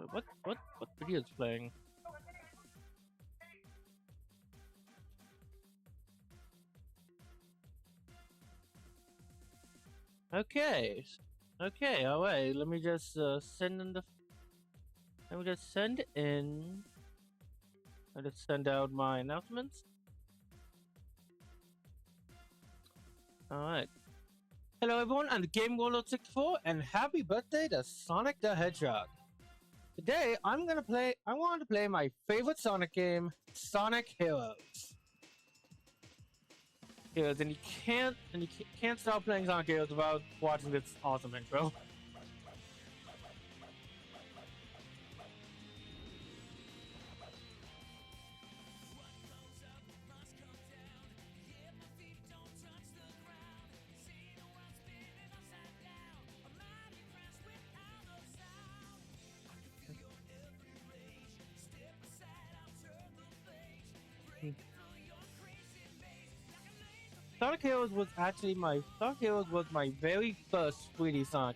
What video is playing? Okay. Okay, alright, let me just send in the let me just send in I just send out my announcements. Alright. Hello everyone, I'm Game Warlord 64 and happy birthday to Sonic the Hedgehog. Today I want to play my favorite Sonic game, Sonic Heroes. Heroes, and you can't stop playing Sonic Heroes without watching this awesome intro. Sonic Heroes was my very first 3D Sonic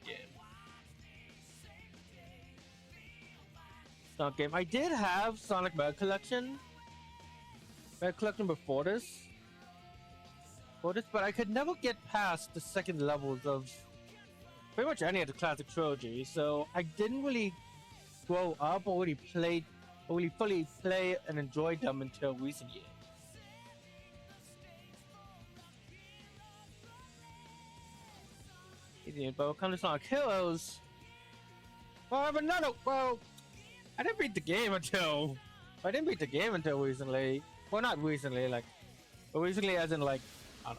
game. I did have Sonic Mega Collection before this, but I could never get past the second levels of pretty much any of the classic trilogy. So I didn't really grow up or really fully play and enjoy them until recent years. But when it comes to Sonic Heroes, I didn't beat the game until recently. Well, not recently, but recently as in I don't know,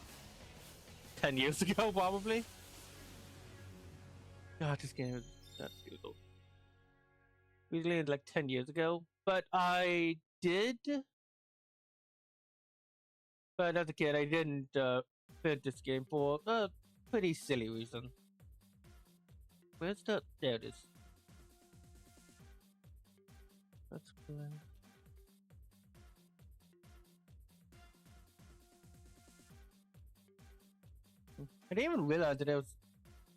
10 years ago probably. God, this game is that beautiful. Recently, 10 years ago, but as a kid, I didn't fit this game for a pretty silly reason. Where's the? There it is. That's cool. I didn't even realize that it was.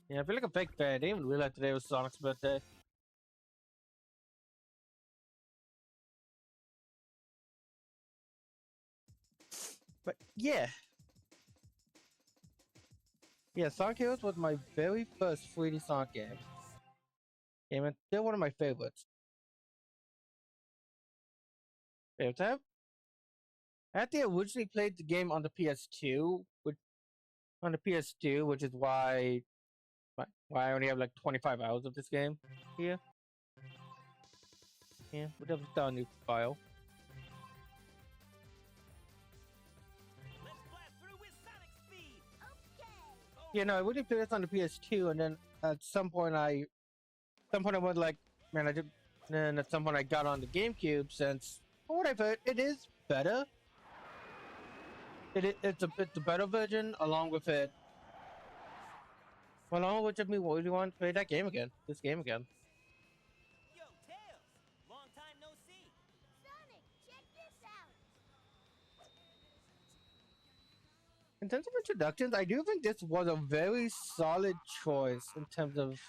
Yeah, I feel like a fake fan. I didn't even realize today was Sonic's birthday. But yeah. Yeah, Sonic Heroes was my very first 3D Sonic game. And it's still one of my favorites. I actually originally played the game on the PS2, which is why I only have 25 hours of this game here. Yeah, we'll have to start a new file. Yeah, no, I originally played this on the PS2, and then at some point I went man, then at some point I got on the GameCube. Since from what I've heard, it is better. It's a better version, along with me really want to play this game again. Yo, Tails! Long time no see. Sonic, check this out. In terms of introductions, I do think this was a very solid choice in terms of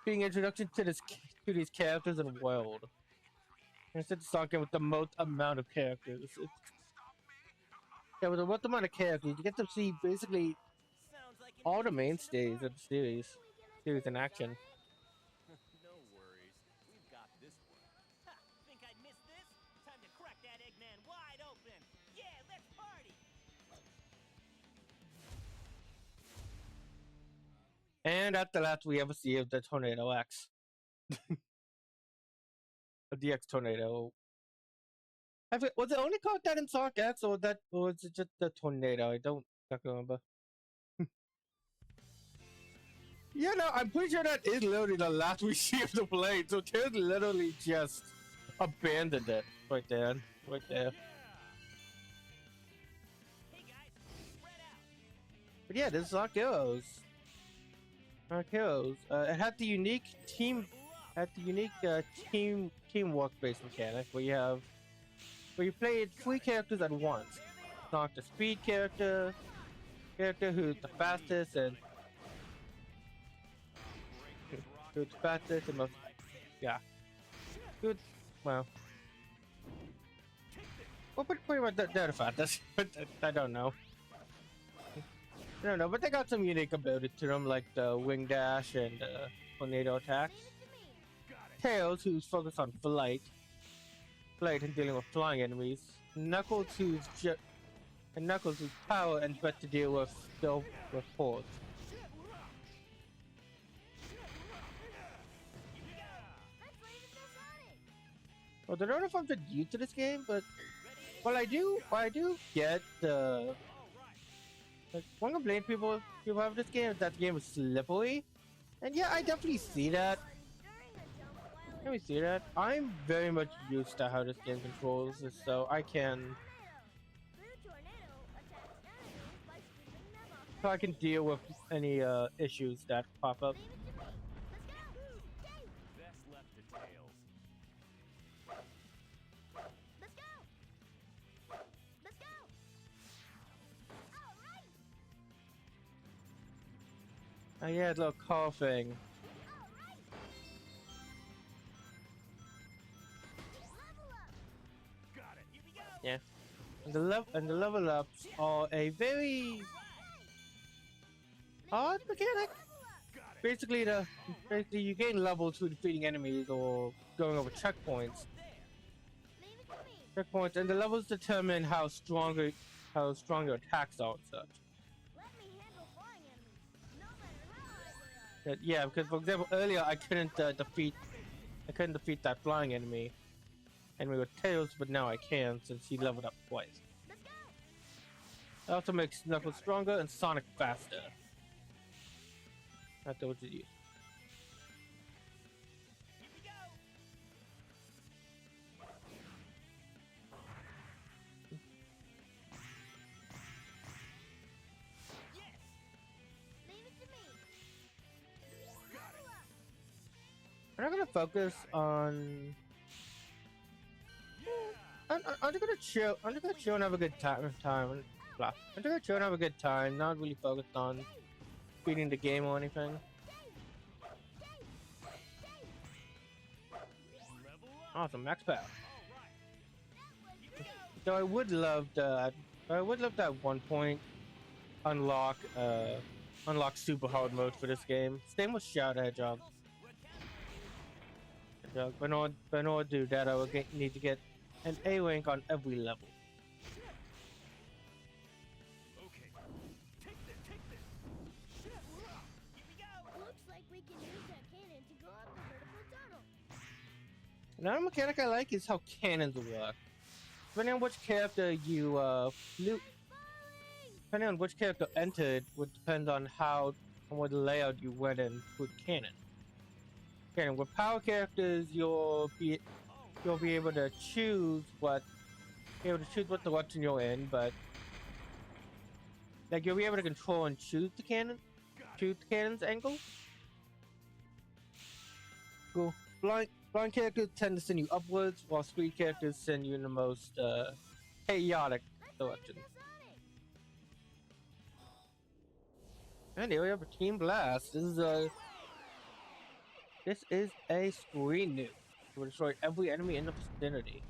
being introduction to these characters and world. Instead of Sonic with the most amount of characters. With the most amount of characters, you get to see basically all the mainstays of the series in action. No worries. We've got this one. Ha! Think I'd miss this? Time to crack that Eggman wide open. Yeah, let's party. And at the last we ever see of the Tornado X. The X Tornado. Was it only called that in Sonic X, or was it just the Tornado? I don't remember. Yeah, no, I'm pretty sure that is literally the last we see of the blade. So Tails literally just abandoned it right there. Hey guys, spread out. But yeah, this is Sonic Heroes. It had the unique teamwork based mechanic where you play 3 characters at once. Sonic the speed character who's the fastest and most Yeah. Good. Well. Well, pretty much they're the fastest. But I don't know. I don't know, but they got some unique ability to them, like the wing dash and tornado attacks. Tails, who's focused on flight and dealing with flying enemies. Knuckles, whose power and bet to deal with stealth with hordes. Well, I don't know if I'm just used to this game, but what I do get the like one complaint people have this game is that the game is slippery, and yeah, I definitely see that. Let me see that. I'm very much used to how this game controls, so I can deal with any issues that pop up. Best left to Tails. Oh yeah, a little call thing. Got it. Here we go. Yeah, and the level ups are a very odd mechanic. Basically, you gain levels through defeating enemies or going over checkpoints. And the levels determine how strong your attacks are and such. Yeah, because for example, earlier I couldn't defeat that flying enemy with Tails, but now I can since he leveled up twice. It also makes Knuckles stronger and Sonic faster. That's what you use. Here we go. Yes. Leave it to me. I'm not gonna focus on. I'm just gonna chill. I'm just gonna chill and have a good time. I'm just gonna chill and have a good time. Not really focused on beating the game or anything. Awesome, max power. So I would love that. I would love that 1 point unlock super hard mode for this game. Same with Shout Hedgehog. But in order to do that, I would need to get an A rank on every level. Okay. Take this. Here we go. Looks like we can use that cannon to go up the vertical tunnel. Another mechanic I like is how cannons work. Depending on which character you depending on which character entered, would depend on what layout you went in with cannon. Cannon with power characters, you'll be able to choose what direction you're in, but like you'll be able to control and choose the cannon's angle. Cool. Blind characters tend to send you upwards, while speed characters send you in the most chaotic direction. And here we have a Team Blast. This is a screen nuke. It will destroy every enemy in the vicinity.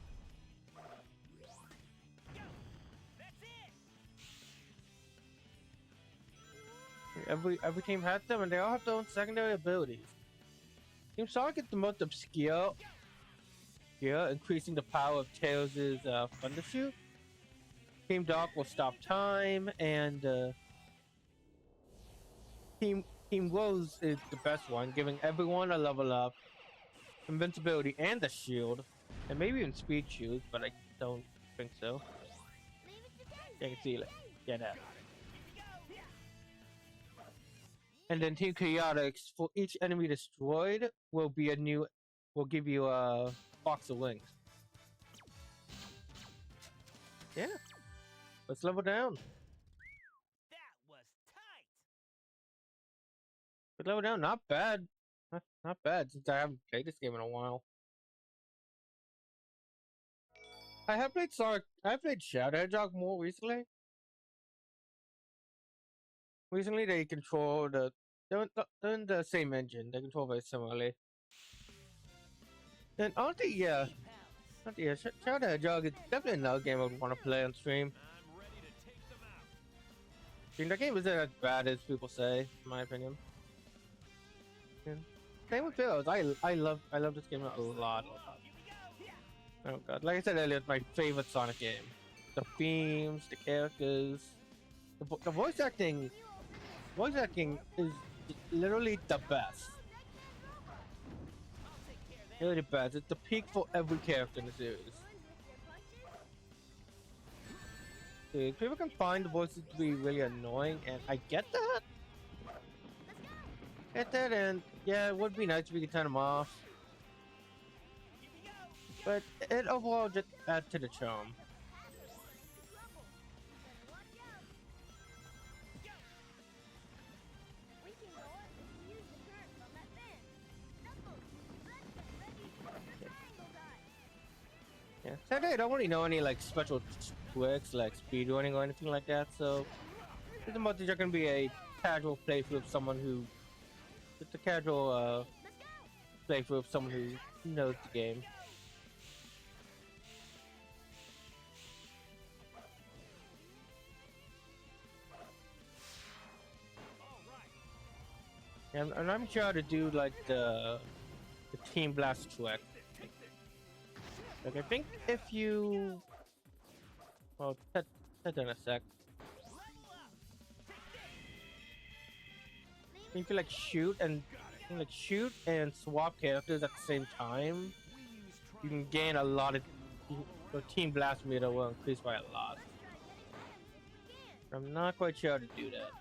Every team has them, and they all have their own secondary abilities. Team Sonic is the most obscure, increasing the power of Tails' Thunder Shoot. Team Dark will stop time, and Team Rose is the best one, giving everyone a level up, invincibility, and the shield, and maybe even speed shoes, but I don't think so. Yeah, I can see it. Yeah, that. And then Team Chaotix, for each enemy destroyed, will give you a box of wings. Yeah. Let's level down. That was tight. Let's level down. Not bad. Not bad since I haven't played this game in a while. I have played Sonic. I played Shadow Hedgehog more recently. Recently, they control they're in the same engine. They control very similarly. And honestly, yeah, yeah, Shadow the Hedgehog is definitely another game I would want to play on stream. I'm ready to take them out. I mean, that game isn't as bad as people say, in my opinion. Yeah. Same with Pharaohs. I love this game a lot. Oh god, like I said earlier, it's my favorite Sonic game. The themes, the characters, the voice acting is literally the best. Really the best. It's the peak for every character in the series. Dude, people can find the voices to be really annoying, and I get that. And yeah, it would be nice if we could turn them off. But it overall just adds to the charm. Yeah, sadly I don't really know any like special tricks like speedrunning or anything like that, so it's about that you're gonna be a casual playthrough of someone who it's a casual playthrough of someone who knows the game. And I'm sure to do like the team blast trick. Like I think if you well that in a sec. If you like shoot and swap characters at the same time, you can gain a lot of your team blast meter will increase by a lot. I'm not quite sure how to do that.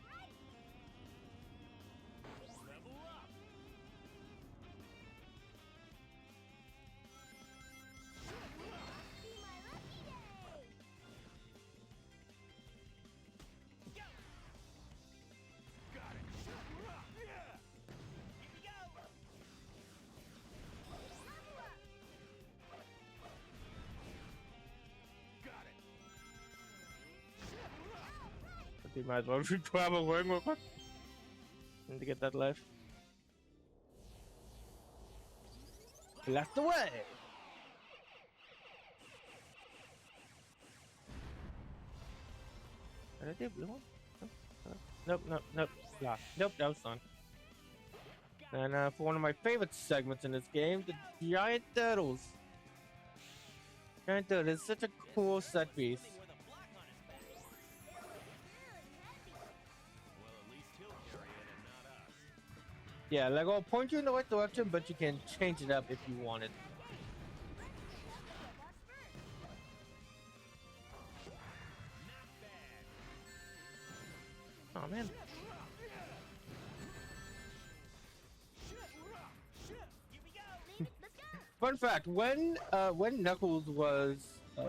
You might as well travel going with us. Need to get that life. Blast away! Did I do blue one? Nope. Yeah. Nope, that was fun. And for one of my favorite segments in this game, the giant turtles. Giant turtle is such a cool set piece. Yeah, like I'll point you in the right direction, but you can change it up if you wanted. Oh man. Fun fact: when Knuckles was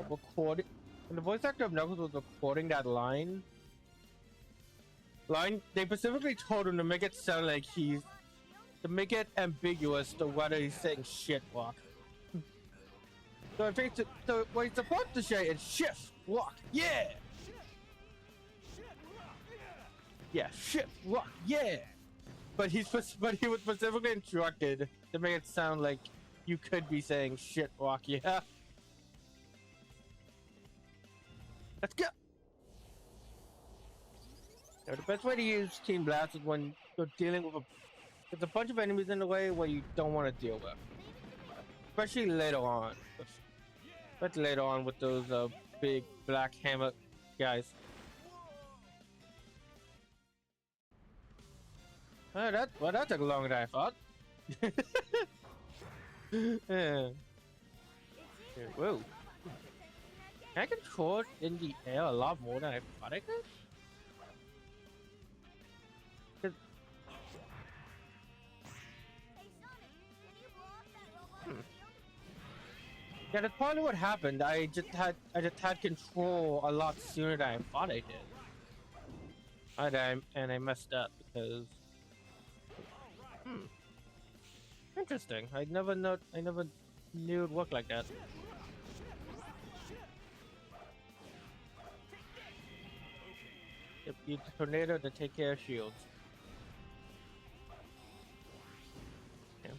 recording, when the voice actor of Knuckles was recording that line, they specifically told him to make it sound like to make it ambiguous to whether he's saying shit walk. So I think so what he's supposed to say is shift walk, yeah. Yeah, shift walk, yeah. But he was specifically instructed to make it sound like you could be saying shit walk, yeah. Let's go. Now, the best way to use Team Blast is when you're dealing with there's a bunch of enemies in the way where you don't want to deal with. Especially later on. But later on with those big black hammer guys. That took longer than I thought. Yeah. Whoa. Can I control it in the air a lot more than I thought I could? Yeah, that's probably what happened. I just had control a lot sooner than I thought I did. And I messed up because interesting. I never knew it worked like that. Yep, use the tornado to take care of shields. Yeah.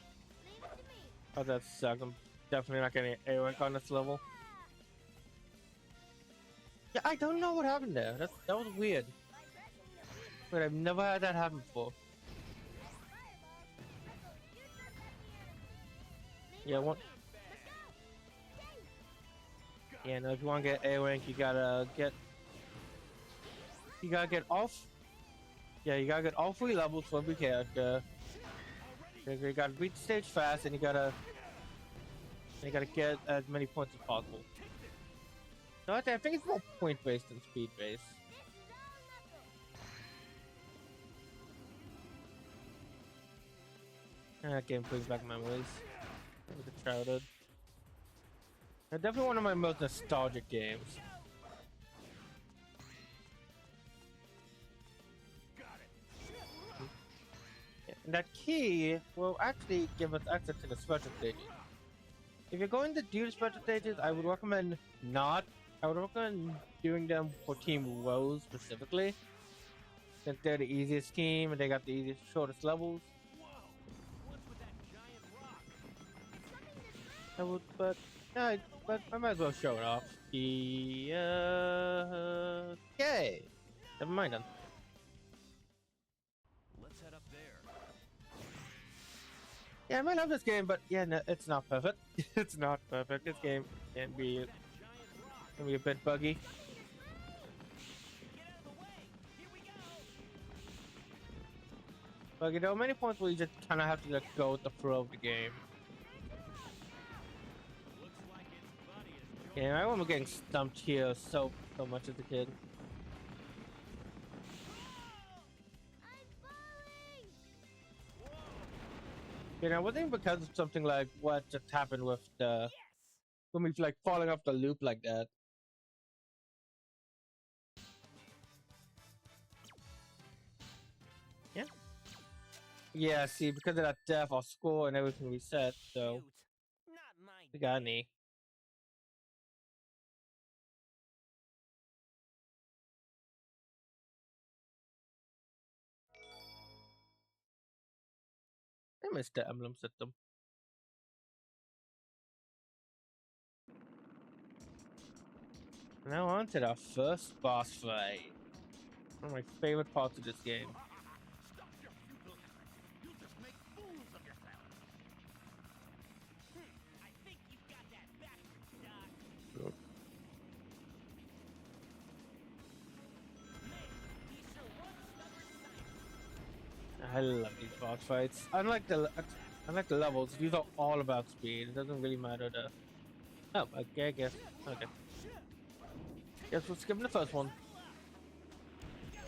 Oh, that suck. definitely not getting A rank on this level. Yeah, I don't know what happened there. That was weird. But I've never had that happen before. Yeah, one. Yeah, no, if you want to get A rank, you gotta get off. Yeah, you gotta get all 3 levels for every character. You gotta beat the stage fast, and you gotta get as many points as possible. No, I think it's more point based than speed based. That game brings back memories of the childhood. Definitely one of my most nostalgic games. And that key will actually give us access to the special stages. If you're going to do the special stages, I would recommend not. I would recommend doing them for Team Rose specifically, since they're the easiest team and they got the easiest, shortest levels. I would, but yeah, but I might as well show it off. Okay. Never mind then. Let's head up there. Yeah, I might love this game, but yeah, no, it's not perfect. It's not perfect. This game can be a bit buggy. Get out of the way. Here we go. But you know, many points where you just kind of have to like go with the flow of the game. Looks like his buddy is joining. Yeah, I remember getting stumped here so much as a kid. I'm falling! You know, wasn't because of something like what just happened with the when we like falling off the loop like that. Yeah. Yeah, see, because of that death, our score and everything reset, so Cute. Not my we got any. I missed the emblem system. Now on to the first boss fight. One of my favorite parts of this game. Stop your futility. You'll just make fools of yourself. I think you've got that backwards, Doc. Man, he's sure one stubborn scientist. I love these boss fights. Unlike the levels, these are all about speed. It doesn't really matter the. Oh, okay, I guess. Okay. Guess we'll skip the first one. Try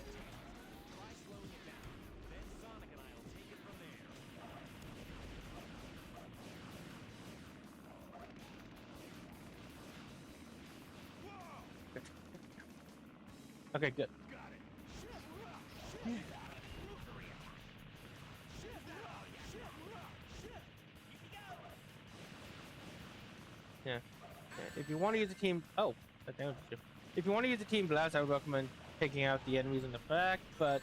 slowing it down. Then Sonic and I'll take it from there. Okay, good. Yeah. If you want to use a team, oh, that damage you. If you want to use a team blast, I would recommend taking out the enemies in the back. But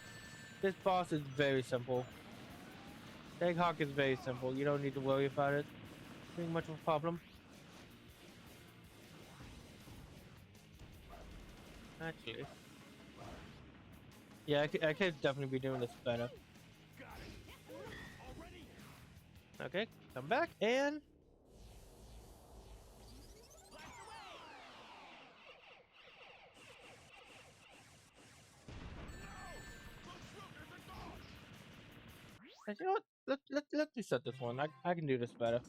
this boss is very simple. Egg Hawk is very simple. You don't need to worry about it being much of a problem. Actually, yeah, I could definitely be doing this better. Okay, come back and. You know what? Let's reset this one. I can do this better.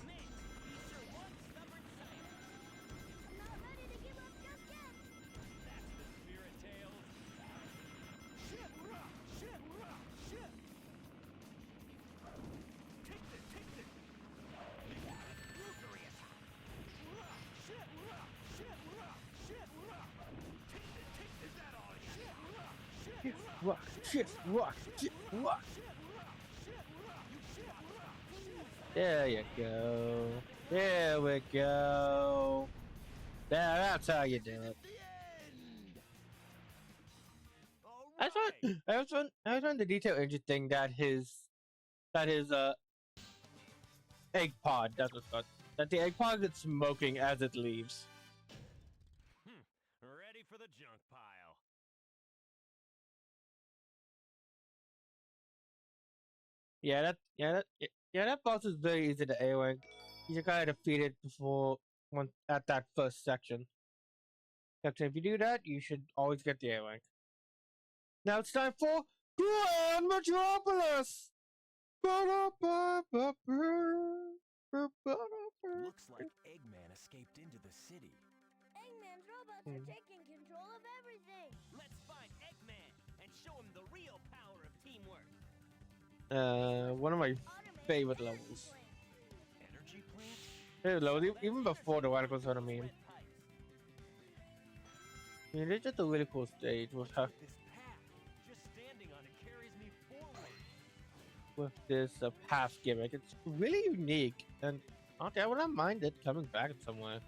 Man, he's sure one stubborn scientist. I'm not ready to give up just yet! That's the spirit, Tails. Rock, shit, rock, shit, rock. There you go. There we go. That's how you do it. I found the detail interesting that that his egg pod, that's what's called. That the egg pod is smoking as it leaves. Ready for the junk pile. That boss is very easy to AoE. You just gotta defeat it before one at that first section. If you do that, you should always get the AoE. Now it's time for Grand Metropolis! Looks like Eggman escaped into the city. Eggman's robots are taking control of everything. Let's find Eggman and show him the real power of teamwork. One of my Automated favorite energy levels. plant. Energy plant? Favorite levels, even before the Radical Soda meme. I mean, it's just a really cool stage with her. This path, just standing on it carries me forward. With this path gimmick. It's really unique, and okay, I wouldn't mind it coming back somewhere.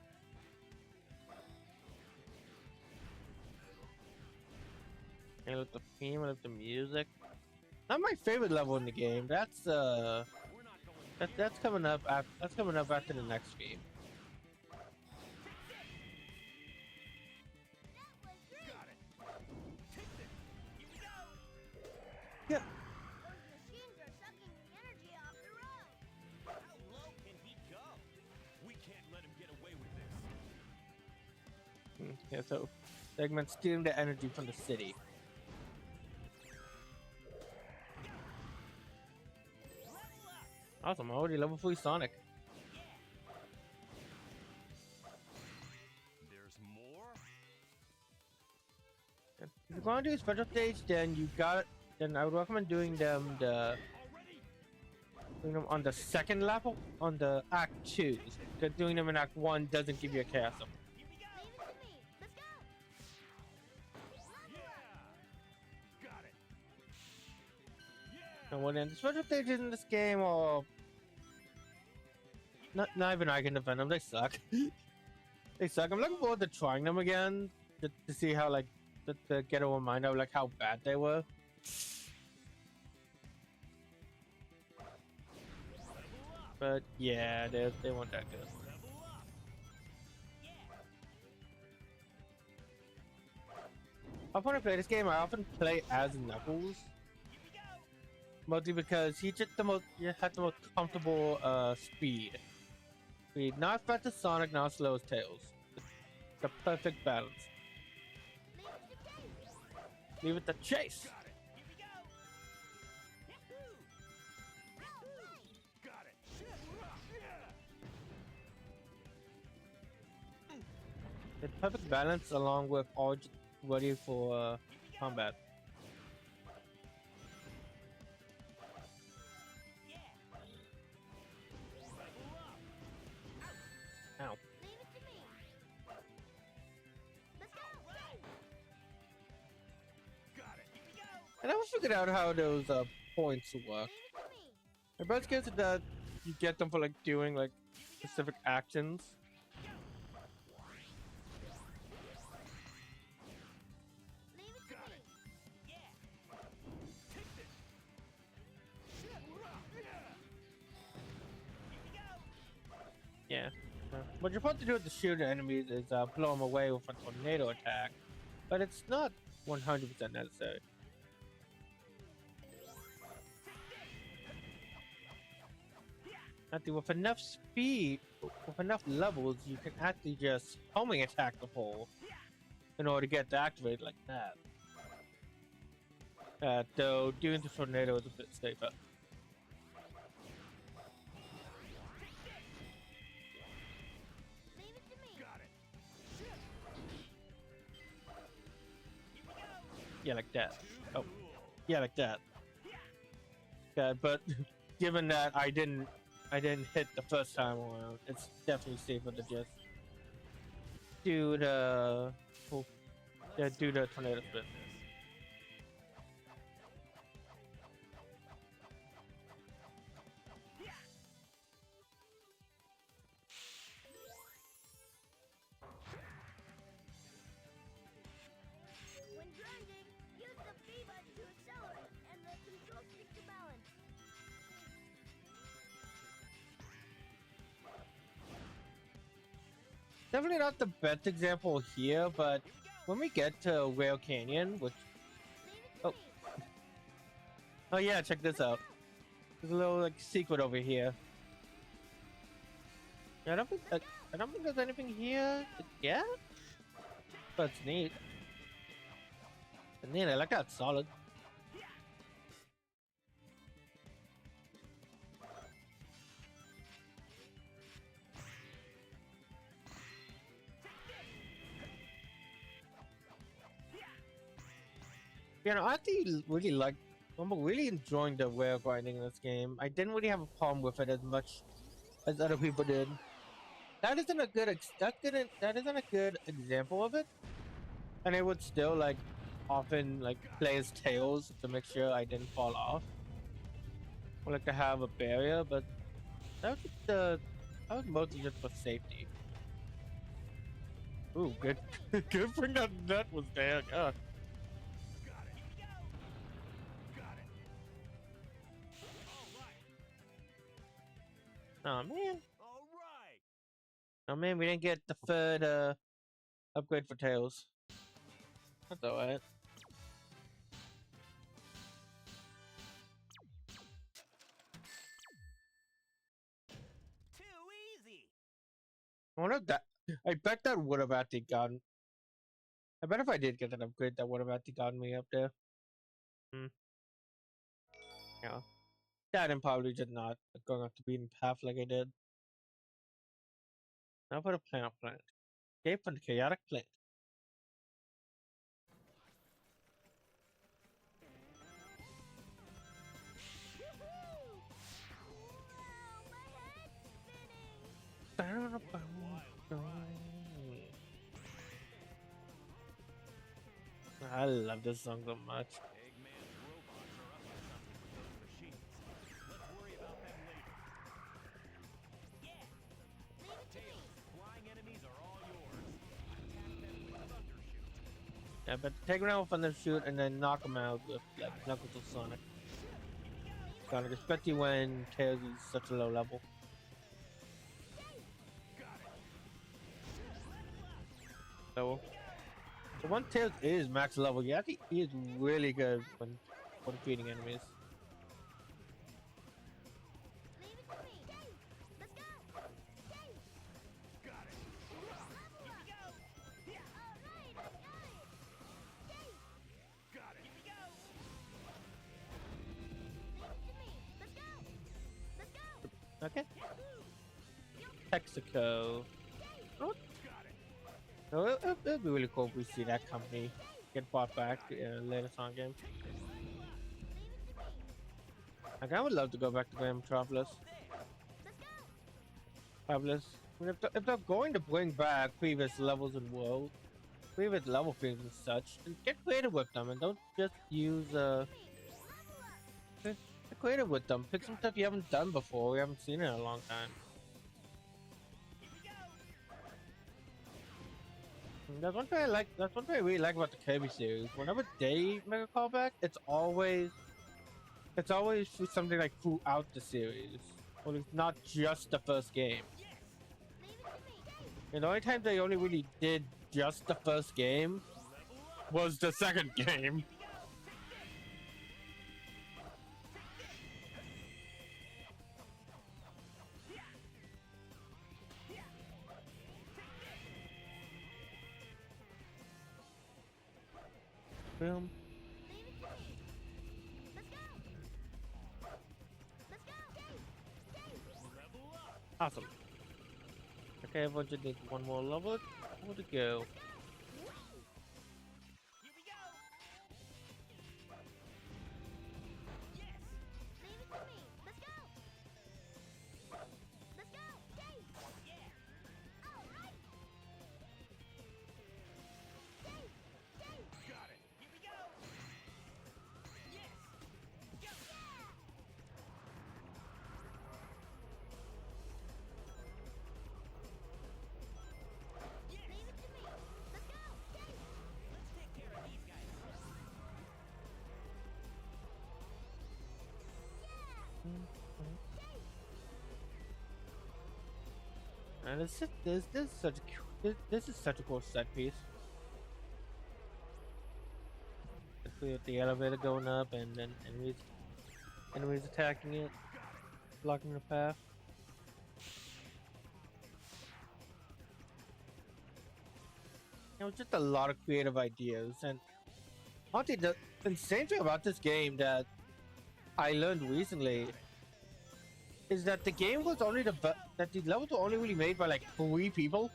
And with the theme and with the music. Not my favorite level in the game. That's that's coming up. That's coming up after the next game. Yeah. Those machines are sucking the energy off the road. How low can he go? We can't let him get away with this. Yeah. So, segment stealing the energy from the city. Awesome, already level 3 Sonic. There's more? If you're going to do a special stage, then you got. Then I would recommend doing them on the second level, on the Act 2. Because doing them in Act 1 doesn't give you a chaos up. Leave it to me. Let's go. Yeah! Got it. Yeah! And when the special stages in this game are not even I can defend them, they suck. They suck. I'm looking forward to trying them again to see how to get a reminder of how bad they were. But yeah, they weren't that good. Often when I play this game, I often play as Knuckles. Mostly because he had the most comfortable speed. Not fast as Sonic, not slow as Tails. It's the perfect balance. Leave it to chase. The perfect balance along with all ready for combat. Ow. Leave it to me. Let's go. Got it. I never figured out how those points work. Leave it to me. My best guess is that you get them for doing specific actions. Leave it to me. Yeah. What you're supposed to do with the shooter enemies is blow them away with a tornado attack, but it's not 100% necessary. Actually, with enough speed, with enough levels, you can actually just homing attack the pole in order to get to activate like that. Though doing the tornado is a bit safer. Leave it to me. Yeah, like that. Oh, yeah, like that. Yeah, but given that I didn't hit the first time around, it's definitely safer to just do the tornado spin. When grinding, use the B button to accelerate and the control stick to balance. Definitely not the best example here, but when we get to Whale Canyon, which oh oh yeah, check this out. There's a little like secret over here. I don't think I don't think there's anything here. Yeah, but it's neat. It's neat. I like that solid. You know, I actually really like. I'm really enjoying the whale grinding in this game. I didn't really have a problem with it as much as other people did. That isn't a good. That isn't a good example of it. And I would still like often like play as tails to make sure I didn't fall off. Or like to have a barrier, but that was just that was mostly just for safety. Ooh, good. Good thing that was there. God. Oh man. All right. Oh man, we didn't get the third upgrade for tails. That's alright. Too easy. I wonder if that. I bet that would have actually gotten. I bet if I did get an upgrade, that would have actually gotten me up there. Hmm. Yeah. That and probably just not going off the beaten path like I did. Now for the plant. Escape from the chaotic plant. Woohoo! Wow, my head's spinning. I love this song so much. Eggman's robots are up to something with those machines. Let's worry about them later. Yeah. Leave it to me. Tails, flying enemies are all yours. Attack them with Thundershoot. Yeah, but take them out from the shoot and then knock them out with like Knuckles or Sonic. Sonic, especially when Tails is such a low level. So once Tails is max level, yeah, I think he is really good when defeating enemies. Leave it to me. Dave, let's go. Dave. Got it. Level up. Yeah. All right, got it. Dave, Got it. leave it to me. Let's go. Let's go. Okay. Woohoo! Texaco. Oh, Got it. no, it'd be really cool if we see that company get bought back later on game. Leave it to me. Like, I would love to go back to Grand Metropolis. Let's go. Fabulous. I mean, if they're going to bring back previous levels and world, previous level things and such, and get creative with them, and don't just use get creative with them. Pick some stuff you haven't done before. We haven't seen it in a long time. And that's one thing I like. That's one thing I really like about the Kirby series. Whenever they make a callback, it's always for something like throughout the series, or it's not just the first game. Leave it to me. And the only time they only really did just the first game was the second game. Boom. Leave it to me. Let's go. Let's go. Dave. Level up. Awesome. Okay, everyone just needs one more level. More to go. Here we go. Yes. Leave it to me. Let's go. Let's go. Dave. Yeah. All right. Dave. Got it. Here we go. Yes. Go. Yeah. Yes. Leave it to me. Let's go. Dave. Let's take care of these guys first. And this is such a This is such a cool set piece. With the elevator going up and then enemies attacking it, blocking the path. It was just a lot of creative ideas, and honestly, the insane thing about this game that I learned recently is that the game was only that the levels were only really made by like 3 people.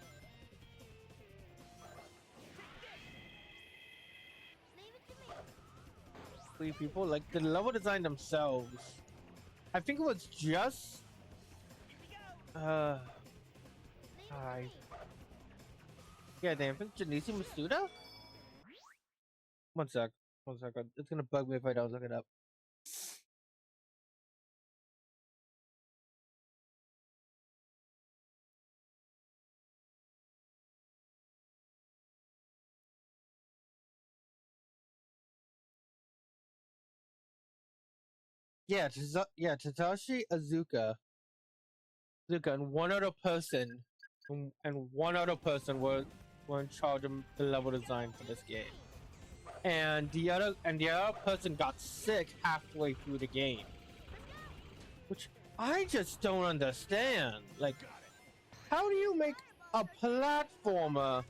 Leave it to me. 3 people, like the level design themselves. I think it was just Leave it I to me. yeah, damn, I think Janice Masuda. One sec, one second. It's gonna bug me if I don't look it up. Yeah, Tadashi Azuka, and one other person, and one other person were in charge of the level design for this game. And the other person got sick halfway through the game, which I just don't understand. Like, how do you make a platformer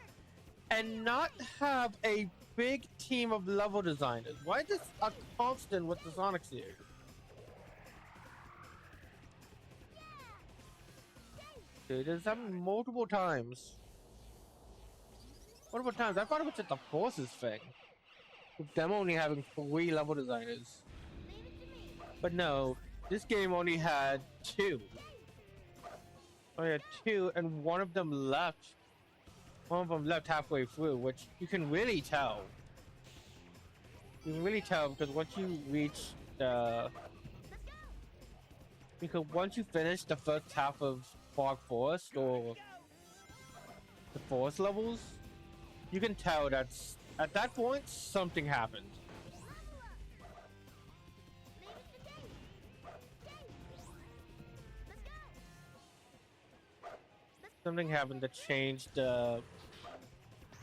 and not have a big team of level designers? Why is this a constant with the Sonic series? Dude, it's happened multiple times. Multiple times. I thought it was just a Forces thing, with them only having 3 level designers. Leave it to me. But no, this game only had 2. Only had 2, and one of them left. One of them left halfway through, which you can really tell. You can really tell because once you reach the, because once you finish the first half of Fog Forest or the forest levels, you can tell that's at that point something happened. Leave it to Dave. Dave. Let's go. Something happened that changed.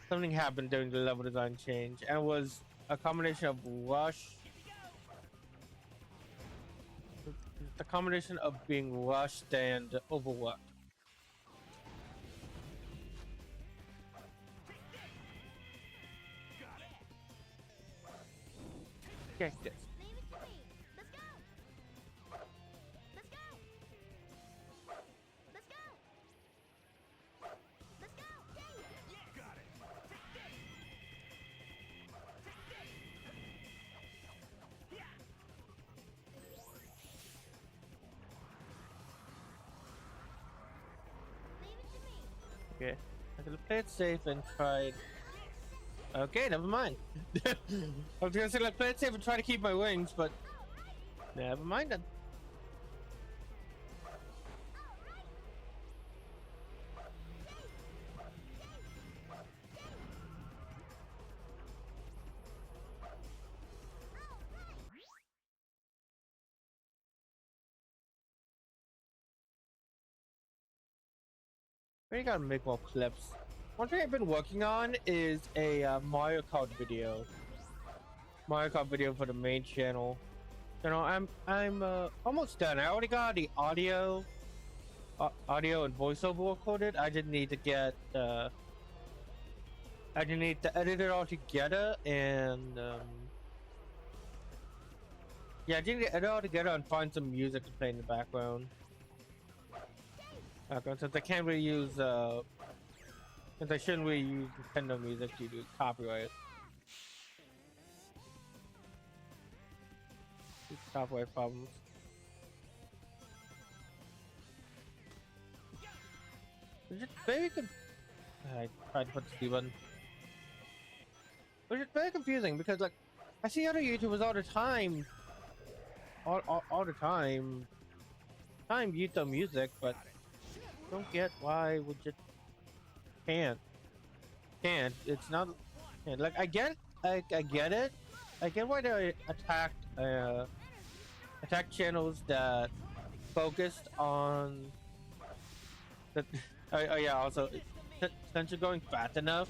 Something happened during the level design change, and it was a combination of rush. A combination of being rushed and overworked. Get this. Leave it to me. Let's go. Let's go. Let's go. Let's go. Dave. Got it. Leave it to me. Okay, I'm gonna play it safe and try. Okay, never mind. I was gonna say let's play it safe and try to keep my wings, but never mind then. We gotta make more clips. One thing I've been working on is a Mario Kart video. Mario Kart video for the main channel. You know, I'm almost done. I already got the audio and voiceover recorded. I just need to get I just need to edit it all together and yeah, I just need to edit it all together and find some music to play in the background. Since I can't really use since I shouldn't really use Nintendo music due to copyright. Copyright problems. It's just very I tried to put the C button. Which is very confusing because like I see other YouTubers all the time, all the time use their music, but don't get why we just can't. It's not. Like I get it. I get why they attack channels that focused on the. Oh yeah, also since you're going fast enough,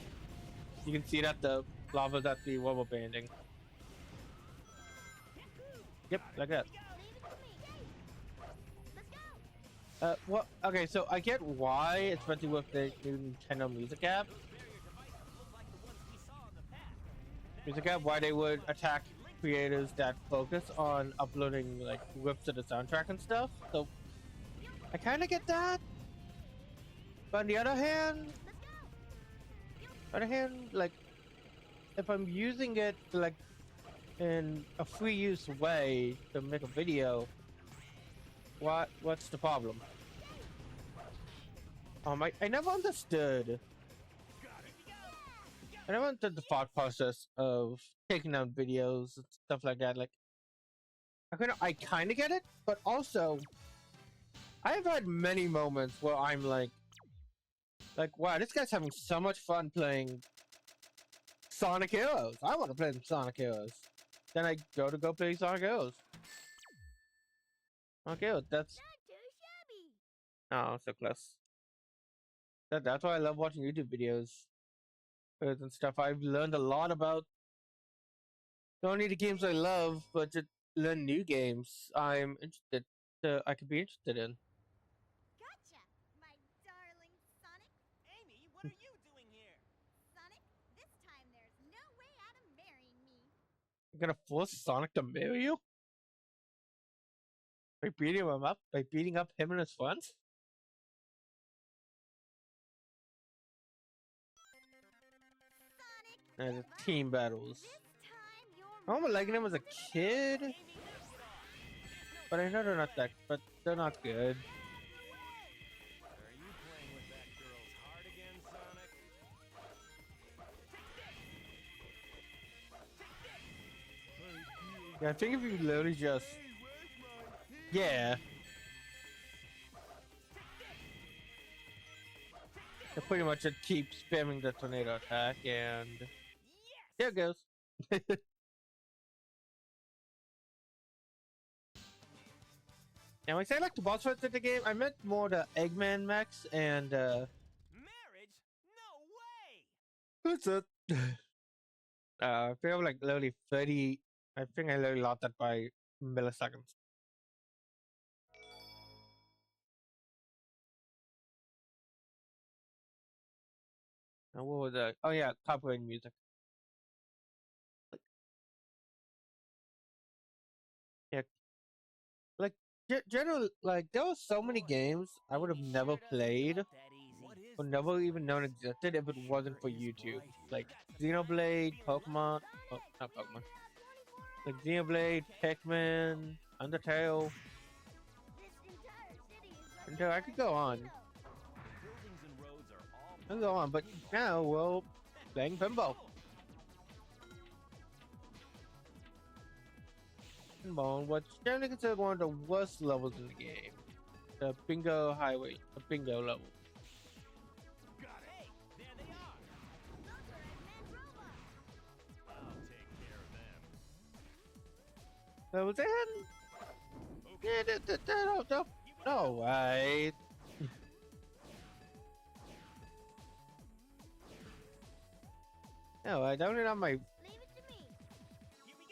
you can see that the lava's at the rubber banding. Yep, like that. Well, okay, so I get why, especially with the new Nintendo Music app. Music app, why they would attack creators that focus on uploading like rips of the soundtrack and stuff. So I kind of get that. But on the other hand, like if I'm using it like in a free use way to make a video, what's the problem? I never understood. I never understood the thought process of taking down videos and stuff like that. Like, I kind of get it, but also, I have had many moments where I'm like, wow, this guy's having so much fun playing Sonic Heroes. I want to play some Sonic Heroes. Then I go play Sonic Heroes. Okay, that's oh, so close. That's why I love watching YouTube videos and stuff. I've learned a lot about not only the games I love, but to learn new games I'm interested. I could be interested in. Gotcha, my darling Sonic. Amy, what are you doing here? Sonic, this time there's no way out of marrying me. You're gonna force Sonic to marry you? By beating him up? By beating up him and his friends? Sonic, And the team battles. this time you're I remember liking them as a kid, Amy, no stop. but I know they're not that. But they're not good. Are you playing with that girl's heart again, Sonic? Yeah, I think if you literally just yeah. I pretty much just keep spamming the tornado attack, and there it goes. And when I say like the boss fights in the game, I meant more the Eggman mechs and Marriage? No way! who's it? I feel like literally 30. I think I literally lost that by milliseconds. And what was that? Oh yeah, copyright music. Yeah, like general like there were so many games I would have never played or never even known existed if it wasn't for YouTube. Like Xenoblade, Pokemon, oh, not Pokemon. Like Xenoblade, Pikmin, Undertale. Until I could go on. Buildings and roads are all I could go on, but now we're playing pinball. Pinball, what's generally considered one of the worst levels in the game. The bingo highway, the bingo level. Hey, there they are. I'll take care of them. Level 10? Yeah, no way. No, I don't need on my Leave it to me. Here we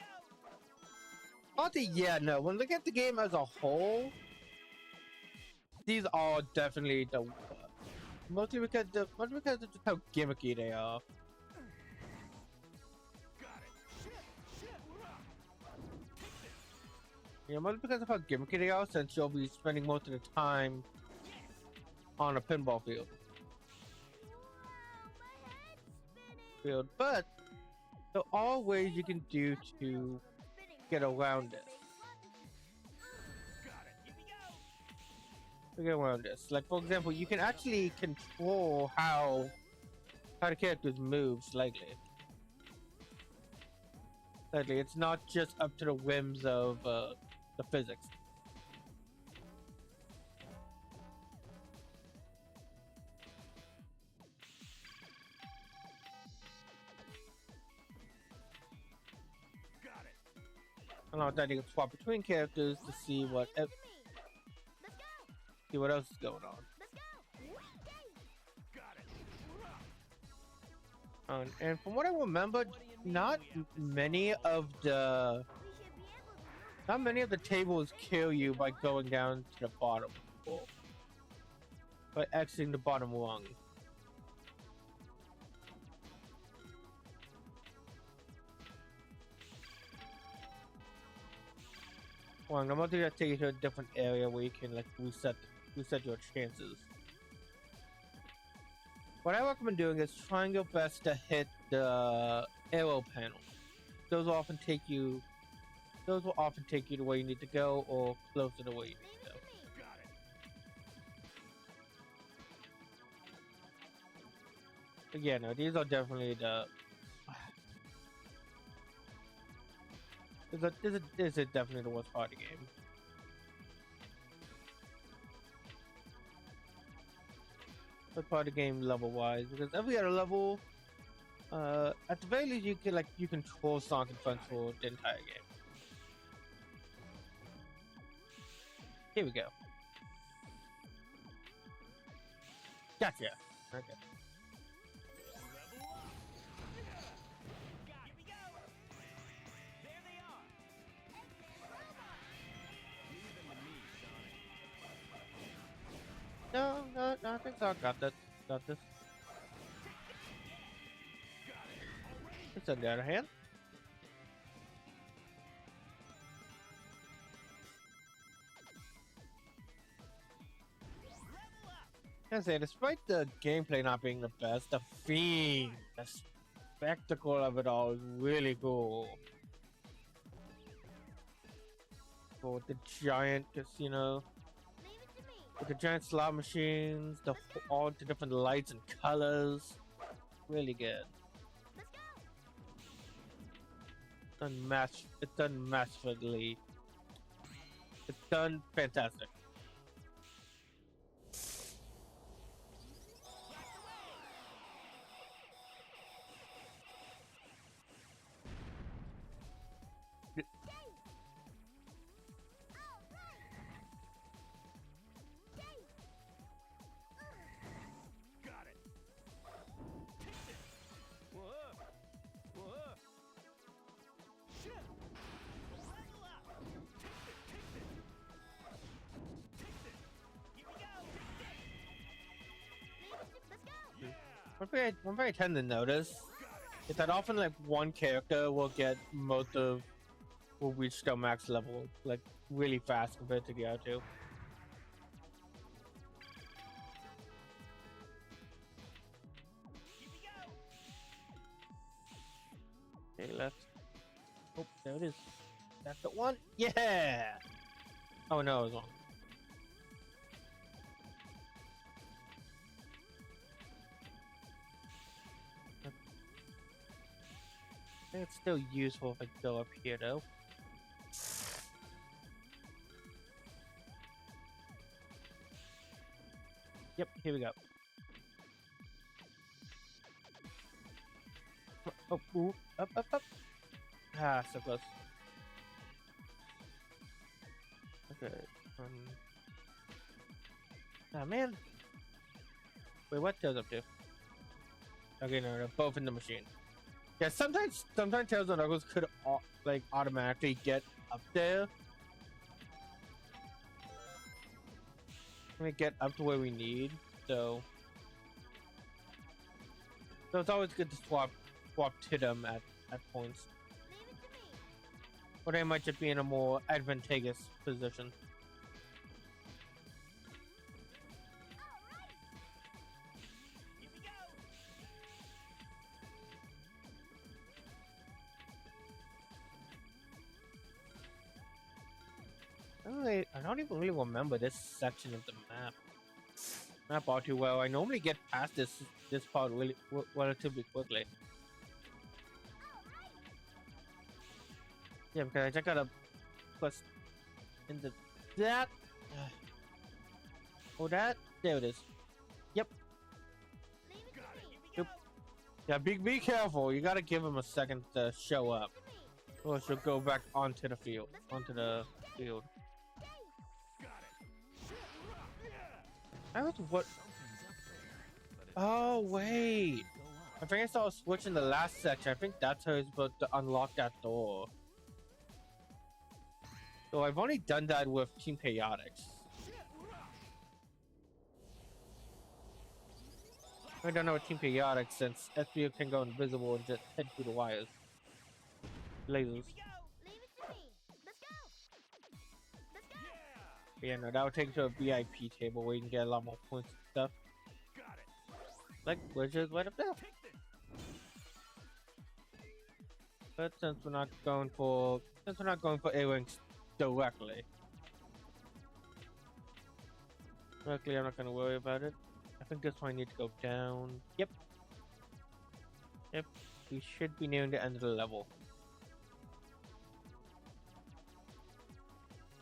go. yeah, no. When look at the game as a whole, these are definitely the mostly because of just how gimmicky they are. Yeah, mostly because of how gimmicky they are, since you'll be spending most of the time on a pinball field. Wow, my head's spinning. But there are ways you can do to get around it. To get around this, like for example, you can actually control how the characters move slightly. It's not just up to the whims of the physics. And on that, you can swap between characters to see what else is going on. And from what I remember, not many of the We should be able to move. not many of the tables kill you by going down to the bottom, or by exiting the bottom rung. Well, I'm about to just take you to a different area where you can like reset your chances. What I recommend doing is trying your best to hit the arrow panel. Those will often take you. Those will often take you to where you need to go, or closer to where you need to go. Leave it to me. Got it. But yeah, no, these are definitely the. This is definitely the worst part of the game. Worst part of the game level wise, because every other level, at the very least, you control Sonic Adventure for the entire game. Here we go. Gotcha. Okay. Level up. Here we go. There they are. Leave them to me, Sonic. No, I think I got this. Got this. It's on the other hand. Level up. I say, despite the gameplay not being the best, the theme, the spectacle of it all is really cool. With the giant casino, Leave it to me. with the giant slot machines, all the different lights and colors, really good. Let's go. It's done masterfully. It's done fantastic. Got it. Take this. Whoa. Whoa. Shit. Level up. Take this. Take this. Here we go. Leave it to. Let's go. Yeah. One thing I tend to notice is that often like one character will reach their max level like really fast compared to the other two. Here we go. Okay, left. Oh, there it is. That's the one. Yeah. Oh no, it was wrong. I think it's still useful if I go up here though. Yep, here we go. Oh, ooh, up. Ah, so close. Okay. Ah, man. Wait, what Tails up to? Okay, no, they're both in the machine. Yeah, sometimes Tails and Knuckles could like automatically get up there. Get up to where we need, so it's always good to swap to them at points. Leave it to me. Or they might just be in a more advantageous position. Here we go. I don't even really remember this section of the map all too well. I normally get past this part really relatively quickly. Yeah, because I just gotta plus into that. Oh, that there it is. Yep. Leave it to Got it. me. Here we go. Yeah, be careful. You gotta give him a second to show up, To me. or she'll go back onto the field. Onto the field. Got it. I was what? Oh wait. I think I saw a switch in the last section. I think that's how it's supposed to unlock that door. So I've only done that with Team Chaotix. I don't know what Team Chaotix since SBO can go invisible and just head through the wires. Lasers. Leave it to me. Let's go. Let's go. Yeah, no, that would take you to a VIP table where you can get a lot more points and stuff. Got it. Like, we're just right up there. Take this. But since we're not going for A-Wings directly. Luckily, I'm not gonna worry about it. I think this one I need to go down. Yep. Yep. We should be nearing the end of the level.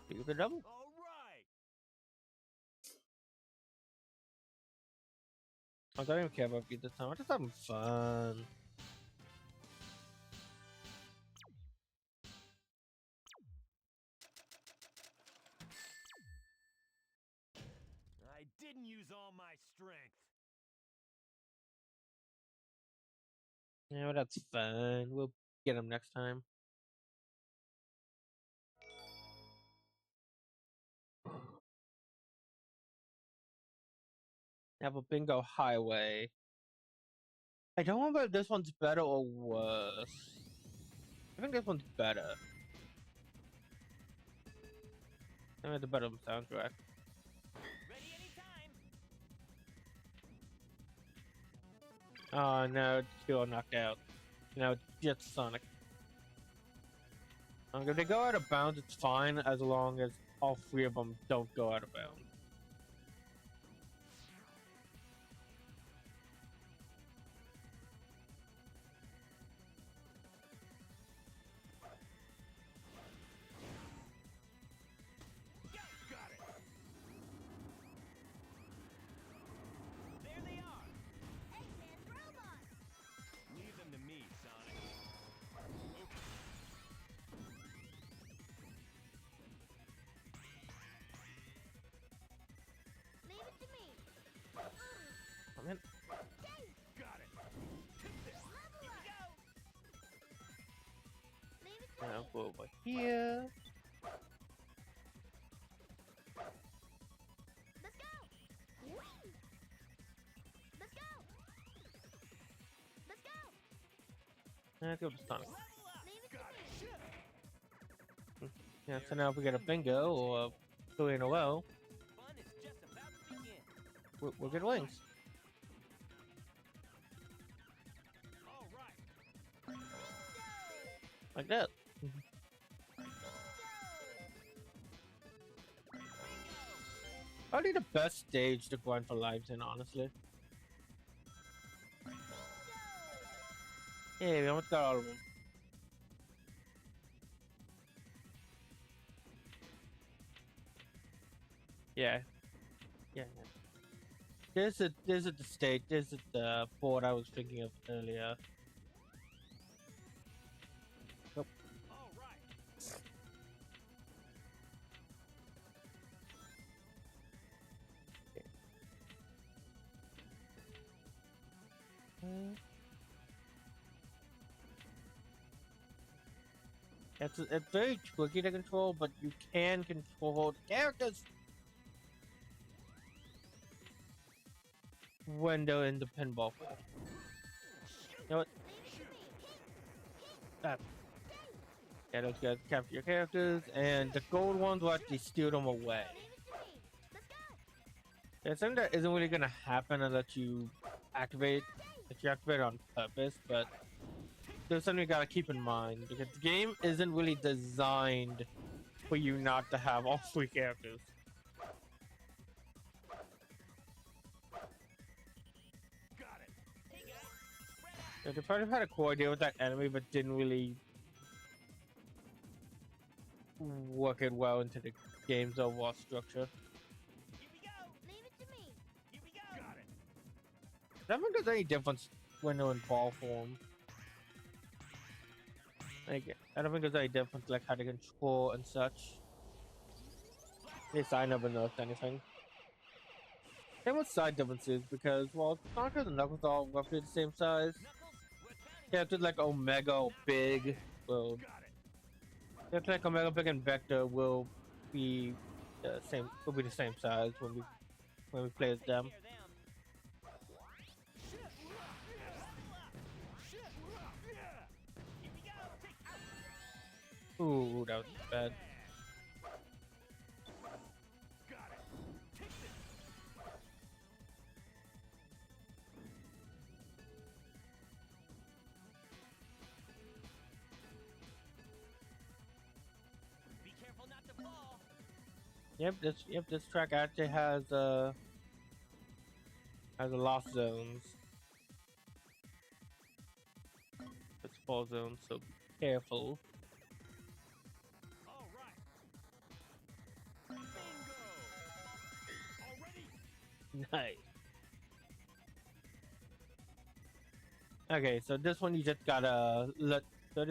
Do the double. All right. I don't even care about you this time. I'm just having fun. I didn't use all my strength. Yeah, well, that's fine. We'll get him next time. Have a bingo highway. I don't remember if this one's better or worse. I think this one's better. I mean, the better soundtrack. Ready anytime. Oh no, it's still knocked out. Now it's just Sonic. If they go out of bounds, it's fine as long as all three of them don't go out of bounds. Got it. There they are. Eggman's robots. Leave them to me, Sonic. Leave it to me. Come in. Got it. Take this. Level Here up. we go. Leave it to Now me. go over here. Let's go. Whee! Let's go. Let's go. Let's go to Sonic. Leave it to Got me. it. Yeah, so now if we get a bingo or 2 in a row, Fun is just about to begin. we'll get wings. All right. Like that. Probably the best stage to grind for lives in, honestly. Yeah, we almost got all of them. Yeah. Yeah. This is the stage. This is the board I was thinking of earlier. Nope. All right. It's very tricky to control, but you can control the characters when they're in the pinball. You know what? That. Yeah, those guys capture your characters, and the gold ones will actually steal them away. It's something that isn't really gonna happen unless you activate it on purpose, but there's something you gotta keep in mind because the game isn't really designed for you not to have all three characters. Got it. Hey guys. Spread out. Yeah, they probably had a cool idea with that enemy, but didn't really work it well into the game's overall structure. Here we go. Leave it to me. Here we go. Got it. I don't think there's any difference when they're in ball form. Like, I don't think there's any difference like how to control and such. At least I never noticed anything. Same with side differences because while Sonic and Knuckles are all roughly the same size, characters like Omega or Big will characters like Omega, Big, and Vector will be the same size when we play as them. Ooh, that was bad. Be careful not to fall. Yep, this track actually has a lost zones. It's fall zones, so be careful. All right. Bingo. Already. Nice. Okay, so this one you just gotta let the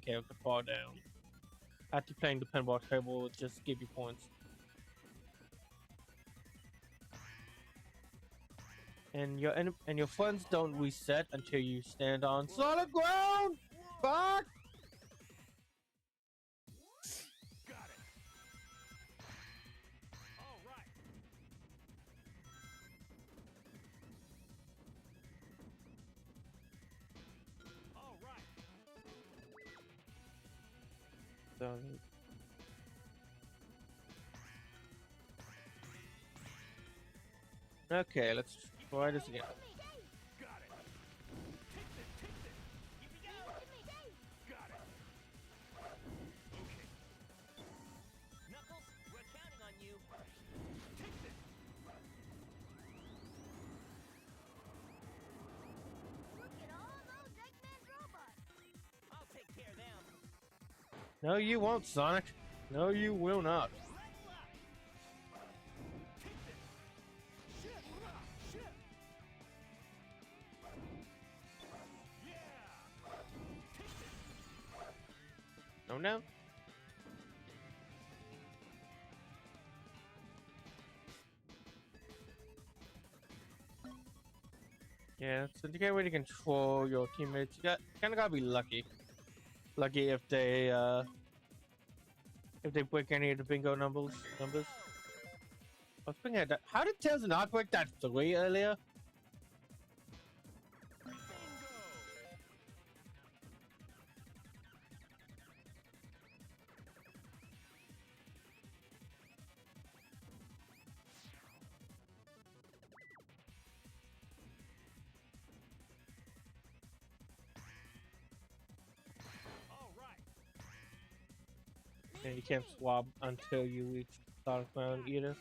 character fall down. After playing the pinball table, will just give you points. And your funds don't reset until you stand on solid ground. Fuck. Got it. All right. All right. So, okay, let's try this again. Got it. Take this. Here we go. Got it. Okay. Knuckles, we're counting on you. Take this. Look at all those Eggman robots. I'll take care of them. No, you won't, Sonic. No, you will not. Level up. Take this. Shit. Yeah. Take this. No, no. Yeah, so you can't really control your teammates. You kind of gotta be lucky. Lucky if they break any of the bingo numbers. I was thinking that. How did Tails not break that 3 earlier? Bingo. All right. And you can't swap until you reach solid ground either.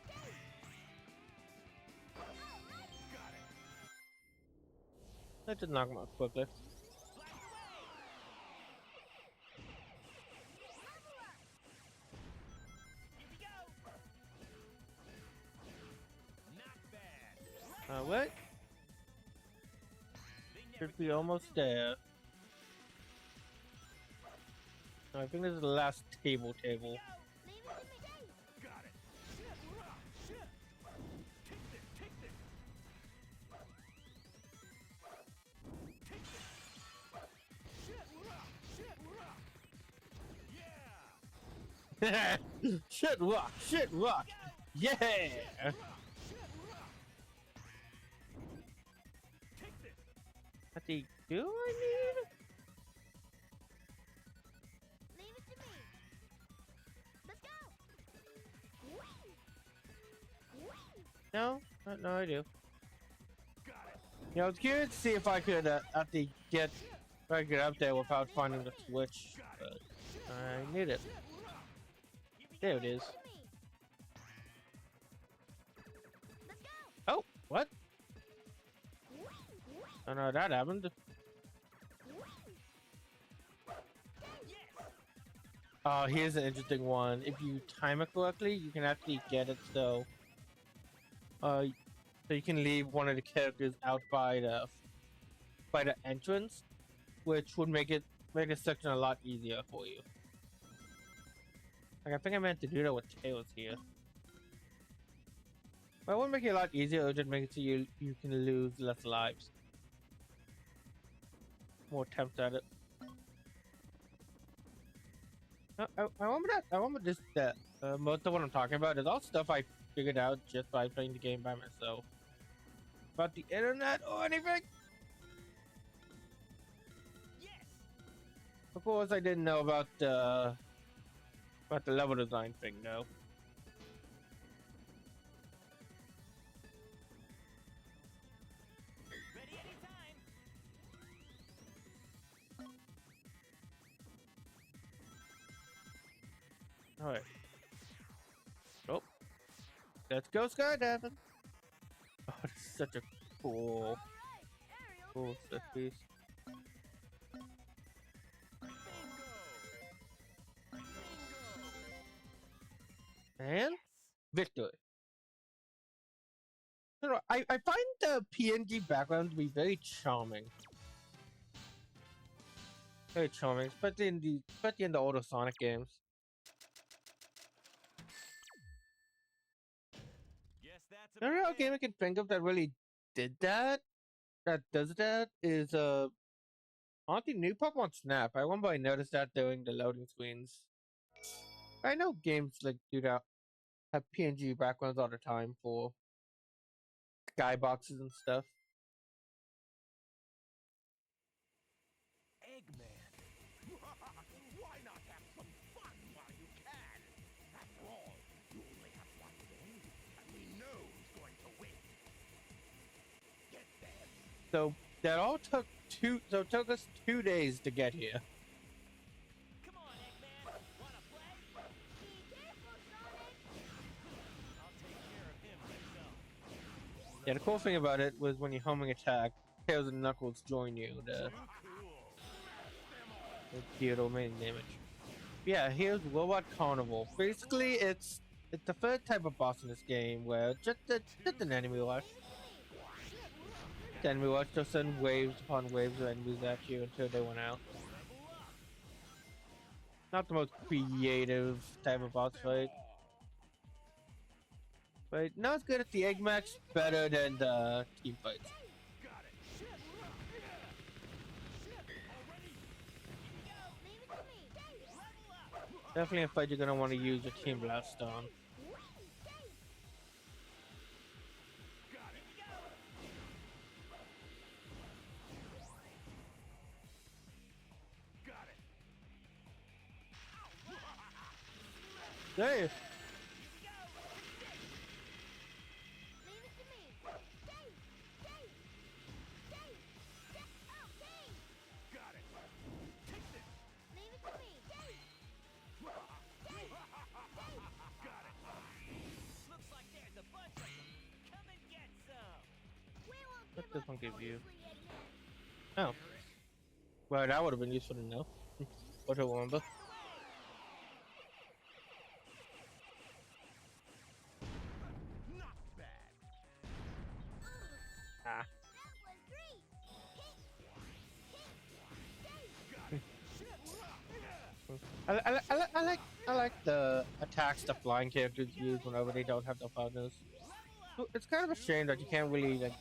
Got it. That did knock him out quickly. Here we go. Not bad. What? They never Should be almost there. I think this is the last table. Leave it to me. got it. Shit. Take this. Take this. Yeah. Shit rock. Yeah. Take this. What do I need? Leave it to me. Let's go. No, I do. Got it. Yeah, I was curious to see if I could actually get up there without finding the switch, but I need it. There it is. To me. Let's go. Oh, what? Oh no, that happened. Oh, here's an interesting one. If you time it correctly, you can actually get it so you can leave one of the characters out by the entrance, which would make the section a lot easier for you. Like I think I meant to do that with Tails here. Well, it would make it a lot easier. It would just make it so you can lose less lives. More attempts at it. I remember that. I remember this. That most of what I'm talking about is all stuff I figured out just by playing the game by myself. About the internet or anything. Yes. Of course, I didn't know about the level design thing, though. Ready anytime. All right. Oh, let's go skydiving. Oh, this is such a cool, cool set piece. Bingo. Bingo. And Yes. victory. I, don't know, I find the PNG background to be very charming. Very charming, especially in the older Sonic games. Guess that's The only about other game I it. can think of that really did that, that does that, is honestly New Pokemon Snap. I remember I noticed that during the loading screens. I know games like do that have PNG backgrounds all the time for skyboxes and stuff. Eggman. Why not have some fun while you can? After all, you only have one game, and we know who's going to win. Get them. So that all took it took us 2 days to get here. Come on, Eggman. Wanna play? Be careful, Sonic. I'll take care of him myself. Yeah, the cool thing about it was when you homing attack, Tails and Knuckles join you to Too cool. deal the main damage. Yeah, here's Robot Carnival. Basically, it's the third type of boss in this game where just an enemy rush. The enemy rush just send waves upon waves of enemies at you until they went out. Not the most creative type of boss fight. But not as good as the Egg Match, better than the team fights. Got it. Leave it to me. Definitely a fight you're gonna want to use your Team Blast on. Got it. Got it. There. Leave it to me. Dave. Okay. Got it. Take this. Leave it to me. Dave. Got it. Looks like there's a bunch of them. Come and get some. We won't What give does up, one give you? honestly, Eggman. Oh. Well, that would have been useful to know. What a remember. Not bad. Ah. That was great. I like the attacks the flying characters use whenever they don't have the partners. It's kind of a shame that you can't really like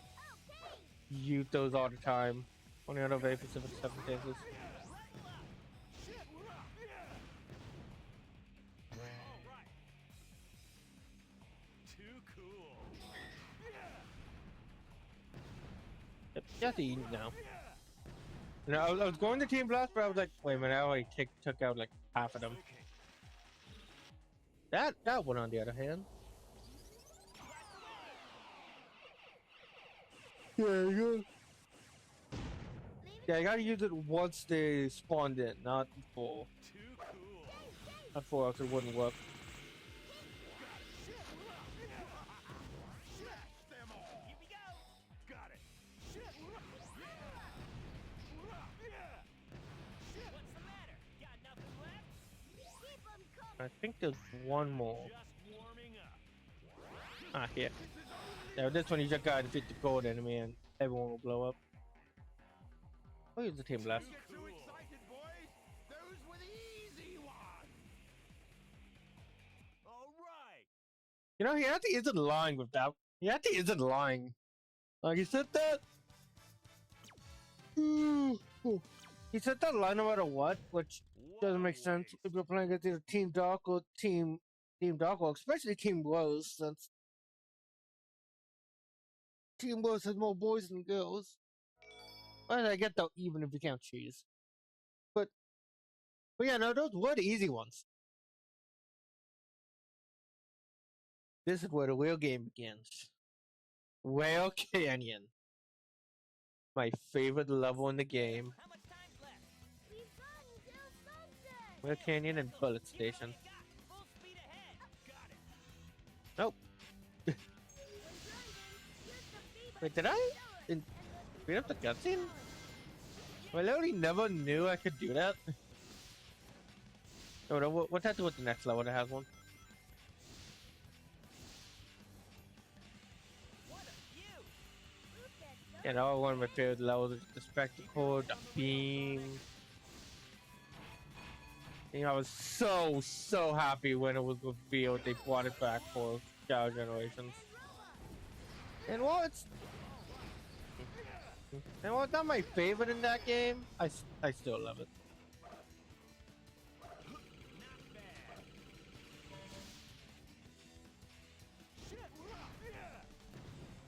use those all the time, only under very specific circumstances. All right. Too cool. Yep, you have to eat now. You know, I was going to Team Blast, but I was like, wait a minute, I already took out like half of them. That one, on the other hand. Yeah, yeah, you gotta use it once they spawned in, not before. Too cool. Not before, else it wouldn't work. Them all. Here we go. Got it. What's the matter? Got nothing left? Keep 'em coming. I think there's one more. Just warming up. Ah, here. Now this one you just gotta defeat the gold enemy and everyone will blow up. I'll use the Team Blast. Don't get too excited, boys. Those were the easy ones. All right. You know, he actually isn't lying with that Yati isn't lying. Like he said that. He said that line no matter what, which What doesn't a make sense waste. if you're playing against either Team Dark or Team Dark, or especially Team Rose, since Team Rose has more boys than girls. Well, I get though, even if you count cheese. But yeah, no, those were the easy ones. This is where the real game begins. Whale Canyon, my favorite level in the game. How much time's left? We've got until sunset. Whale Canyon and Bullet Keep it all Station. you got. Full speed ahead. Got it. Nope. When driving, use the V Wait, did I speed up the cutscene? I literally never knew I could do that. Oh, no, what's that do with the next level that has one? What a view. You know, one of my favorite levels is the spectacle, the beam. You know, I was so happy when it was revealed they brought it back for Shadow Generations. And while it's not my favorite in that game, I still love it.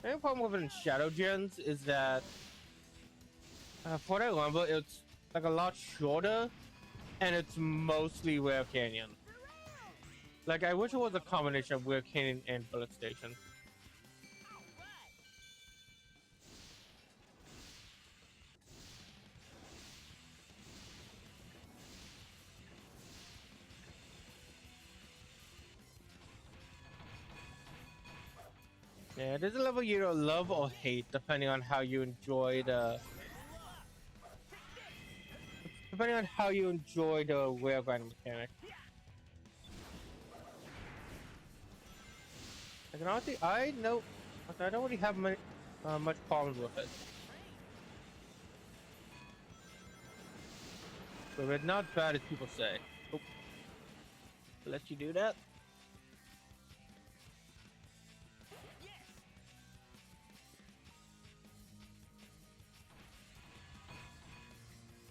The only problem with it in Shadow Gens is that, for what I remember, it's like a lot shorter, and it's mostly Rare Canyon. Like, I wish it was a combination of Rare Canyon and Bullet Station. Yeah, there's a level you don't love or hate depending on how you enjoy the rail grinding mechanic. I can honestly, I know, I don't really have much problems with it. But it's not bad as people say. Oh, let you do that.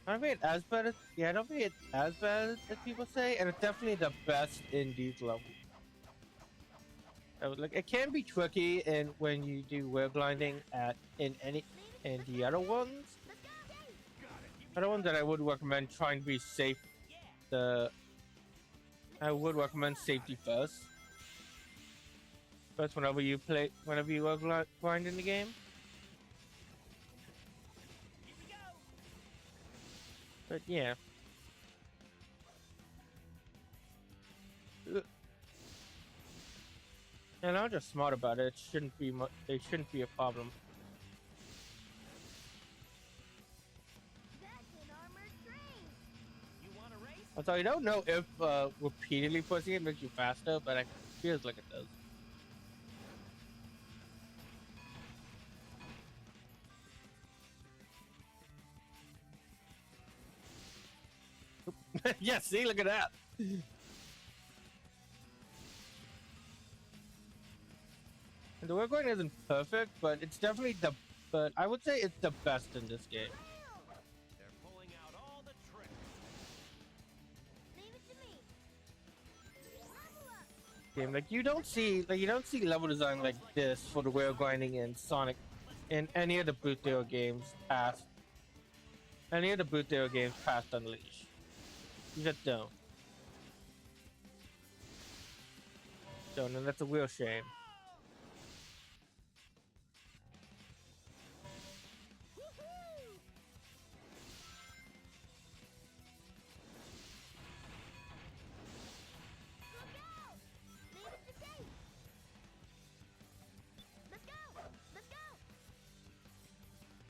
I don't think it's as bad as I don't think it's as bad as people say, and it's definitely the best in these levels. Like it can be tricky, and when you do web grinding in the other ones, that I would recommend trying to be safe. I would recommend safety first. Whenever you web grind in the game. But yeah. And I'm just smart about it. It shouldn't be a problem. So I don't know if repeatedly pushing it makes you faster, but it feels like it does. Yeah, see, look at that. And the work going isn't perfect, but it's definitely but I would say it's the best in this game. They're pulling out all the tricks. Leave it to me. Level up. Game like you don't see level design like this for the rail grinding in Sonic in any of the Boot Hero games past Unleash. You just don't. And that's a real shame.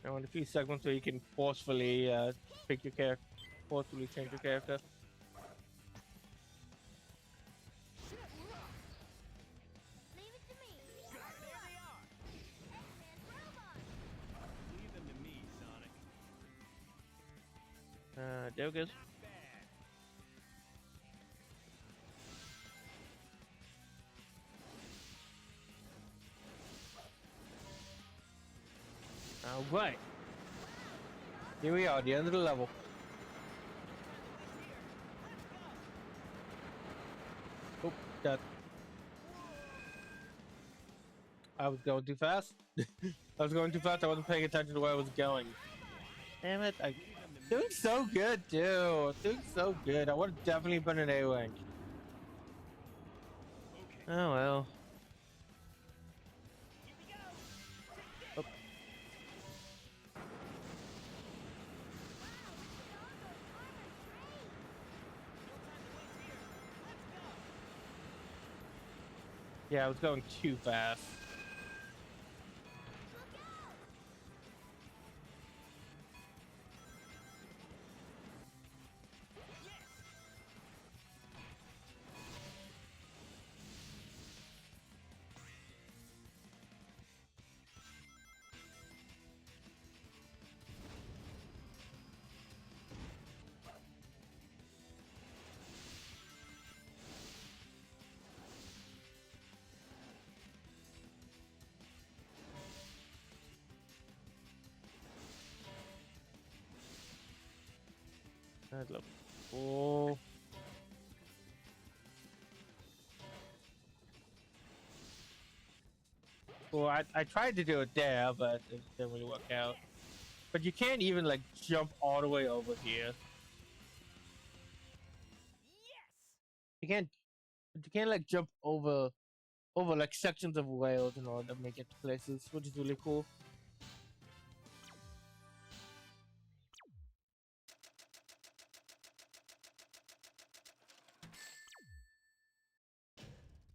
I want a few segments where you can forcefully change your character. Leave it to me. There they are. Eggman robot. Leave them to me, Sonic. There it goes. Not bad. Alright. Here we are, the end of the level. Oh, that. I was going too fast. I was going too fast. I wasn't paying attention to where I was going. Damn it. I'm doing so good, dude. Doing so good. I would have definitely been an A rank. Oh well. Oh. Yeah, I was going too fast. I'd love. Oh. Well, I tried to do it there, but it didn't really work out. But you can't even like jump all the way over here. Yes! You can't like jump over like sections of rails in order to make it to places, which is really cool.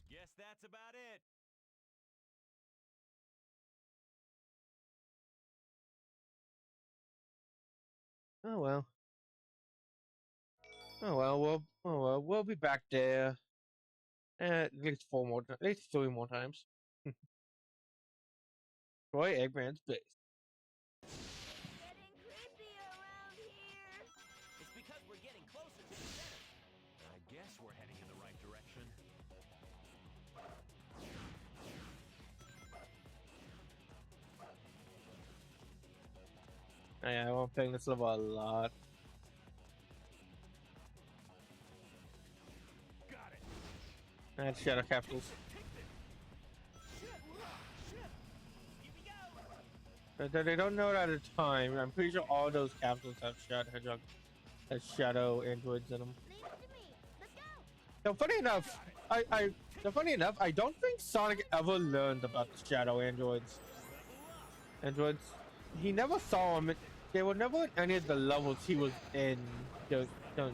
Guess that's about it. Oh well. We'll be back there. At least at least 3 more times. Troy Eggman's base. Getting creepy around here. It's because we're getting closer to the center. I guess we're heading in the right direction. Yeah, I'm playing this level a lot. Got it. And Shadow Capitals. They don't know it at a time. I'm pretty sure all those capitals have Shadow Hedgehog, has Shadow androids in them. Leave it to me. Let's go. So funny enough, I don't think Sonic ever learned about the Shadow androids. He never saw them. They were never in any of the levels he was in doing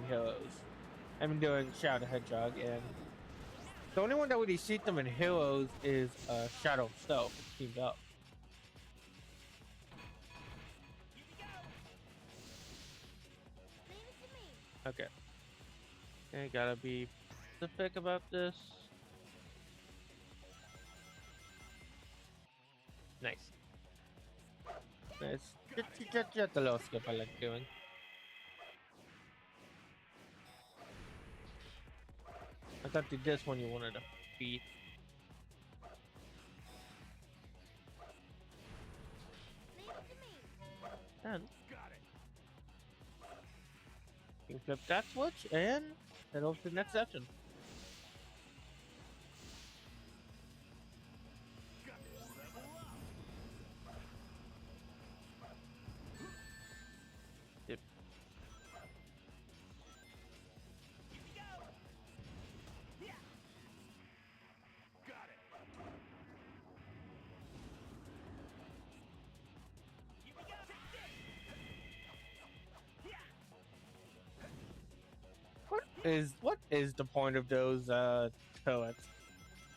Heroes. I mean, doing Shadow Hedgehog, and the only one that really sees them in Heroes is Shadow himself, teamed up. Leave it to me. Okay. I gotta be specific about this. Nice. Nice. Just a little skip I like doing. I thought this one you wanted to beat. Leave it to me. And Got it. you can flip that switch and head over to the next section. Yep. Got it. What is the point of those turrets?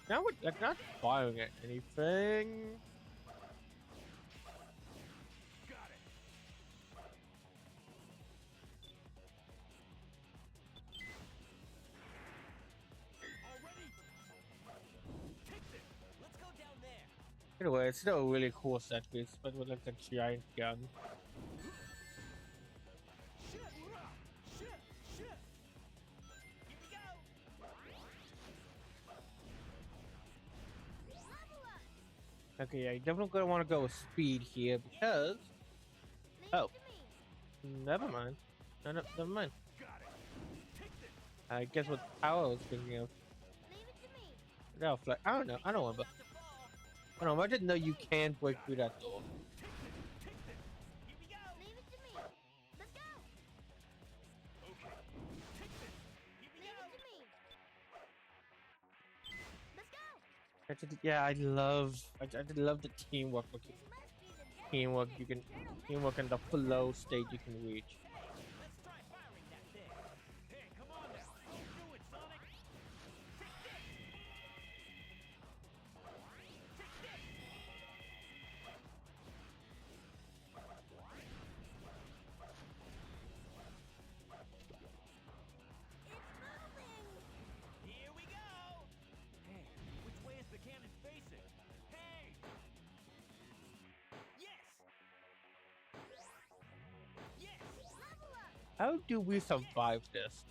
Now we're like not firing at anything. Got it. Already? Take this. Let's go down there. Anyway, it's still a really cool set piece, but with like a giant gun. Shit! Shit! Shit! Here we go. Level up. Okay, yeah, you definitely gonna want to go with speed here because. Leave Oh, it to me. never mind. No, no, never mind. Got it. Take this. I guess what power I was thinking of. Leave it to me. No, I don't know. I don't remember. Not to fall. I don't know. I didn't know you can break through that door. Here we go. Leave it to me. Let's go. Okay. Take this. Here we Leave go. it to me. Let's go. Yeah, I did love the teamwork. This must be the Teamwork you can, teamwork and the flow state you can reach. Let's try firing that thing. Hey, come on now. Don't do it, Sonic. Here we go. Hey, which way is the cannon facing? Hey! Yes. Yes. Level up. How do we survive this?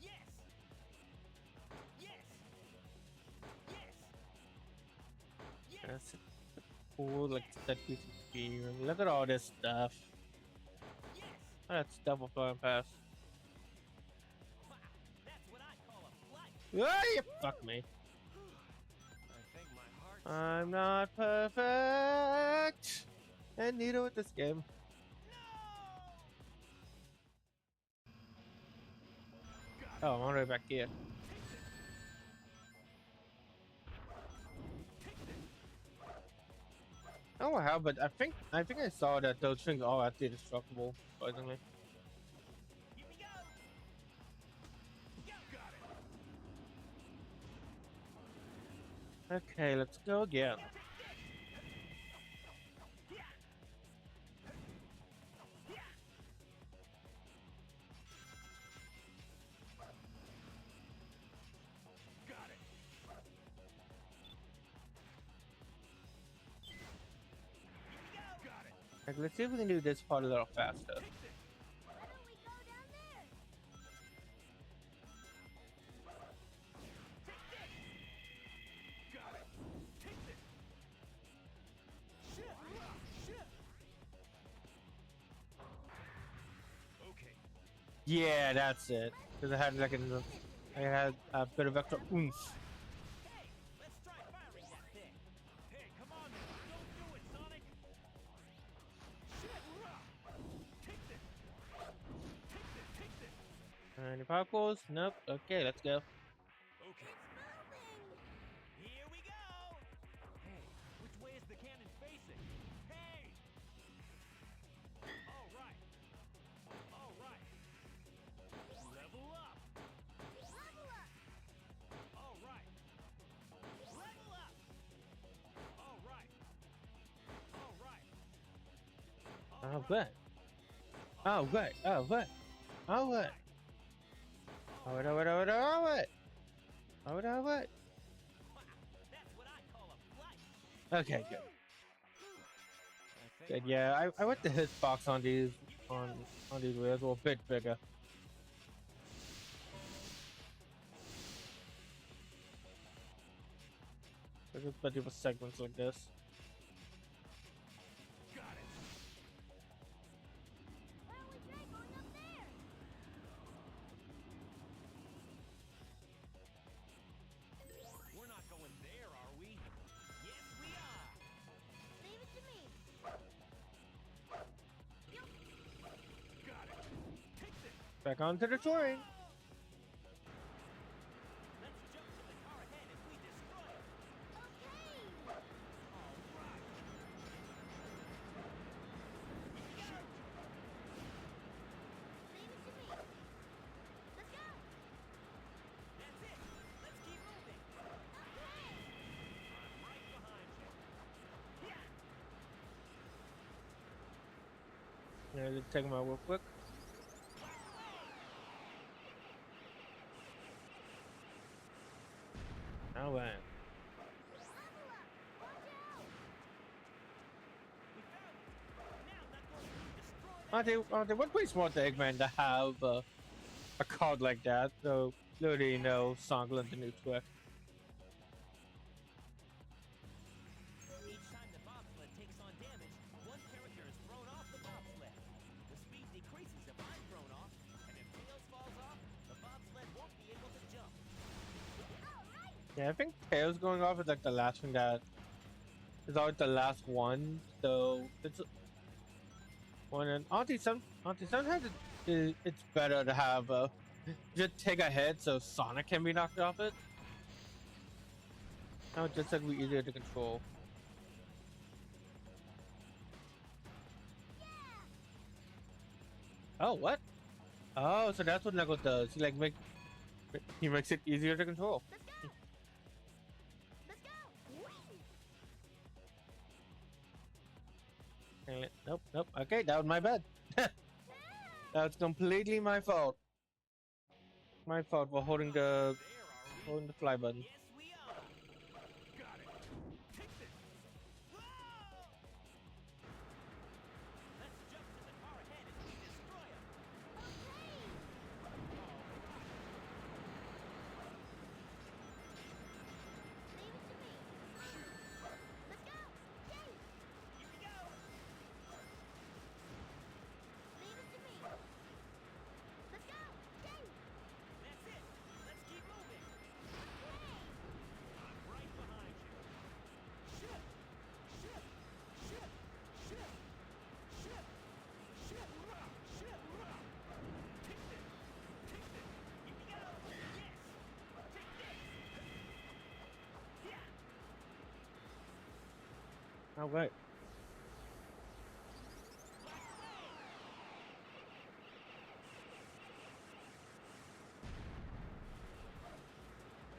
Yes. Yes. Yes. Yes. That's cool, like that piece of gear. Look at all this stuff. Yes. Oh, that's double flying pass. Wow. That's what I call a flight. Ah, you fuck me. I think my heart's... I'm not perfect. And neither with this game. Oh, I'm all the way back here. I don't know how, but I think I saw that those things are actually destructible, surprisingly. Here we go. Got it. Okay, let's go again. Got it. Got it. Like, let's see if we can do this part a little faster. Why don't we go down there? Got it. Take this. Shift. Shift. Okay. Yeah, that's it. Because I had like I had a bit of extra oomph. Hey, let's try firing that thing. Hey, come on now. Don't do it, Sonic. Shift. Take this. Take this. Take this. Any parkours? Nope. Okay, let's go. Okay. Here we go. Hey, which way is the cannon facing? Hey! All right. All right. Level up. Level up. All right. Level up. All right. All right. Oh, what? Oh, what? Oh, what? Oh, what? Oh, what? Oh, what? Oh, what? Oh, what? Oh, what? Oh, what? Wow. That's what I call a flight. Okay, good. I think Good. my Yeah, heart's I want the hitbox on these on these wheels a bit bigger. There's plenty of segments like this. got it. Why don't we try going up there? We're not going there, are we? Yes, we are. Leave it to me. Got it. Take this. Back onto the train. Let's jump to the car ahead as we destroy it. Okay. Leave it to me. Let's go. That's it. Let's keep moving. Okay. I'm right behind you. Yeah. Yeah, let's take them out real quick. All right. Level up. Watch out. We found it. Now that goes to destroy that. Aren't they would be smart to Eggman to have a card like that, so literally Sonic learned the new trick. Each Yeah, I think Tails going off is like the last thing that is always the last one. So it's one and honestly sometimes it's better to have just take a hit so Sonic can be knocked off it. Now it's just like be easier to control. Oh, what? Oh, so that's what Knuckles does. He makes it easier to control. Let's go. Nope, nope. Okay, that was my bad. That's completely my fault. My fault for holding the fly button. Yes, we are. Got it. Take this. Whoa! Let's jump to the car ahead and we destroy him. Leave it to me. Let's go. Yay. Here we go. Leave it to me. Let's go. Yay. That's it. Let's keep moving. Okay. I'm right behind you. Shift. Shift. Shift. Shift. Shift. Shift. Shift. Take this. Take this. Here we go. Yes. Take this. Yeah. All right. Leave it to me. Level up.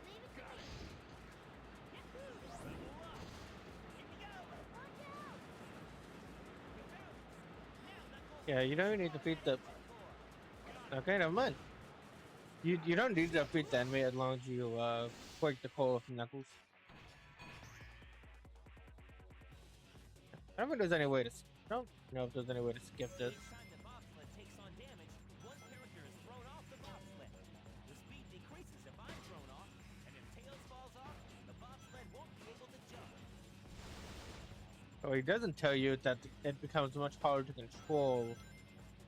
Here we go. Watch out. Now Knuckles. Yeah, you don't need to beat the. Okay, never mind. You don't need to beat the enemy as long as you break the core of Knuckles. I don't think there's any way to. I don't know if there's any way to skip this. Each time the bobsled takes on damage, one character is thrown off the bobsled. The speed decreases if I'm thrown off, and if Tails falls off, the bobsled won't be able to jump. So he doesn't tell you that it becomes much harder to control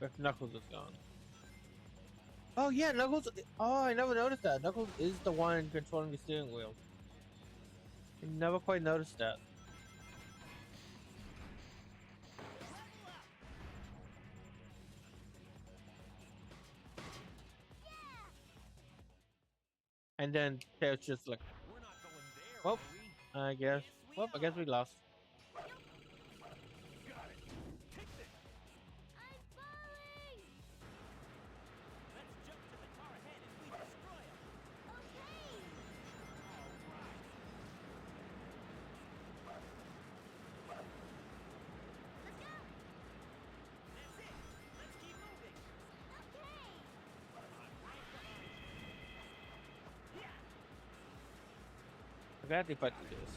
if Knuckles is gone. Oh yeah, Knuckles. Oh, I never noticed that. Knuckles is the one controlling the steering wheel. I never quite noticed that. And then Tails just like, We're not going there, well, are we? I guess. Yes, we Well, I guess are. we lost. Got it. Take this. I'm falling. Let's jump to the car ahead and we destroy him. Okay. Let's go. That's it. Let's keep moving. Okay. I'm right behind you. Yeah. I got if I do this.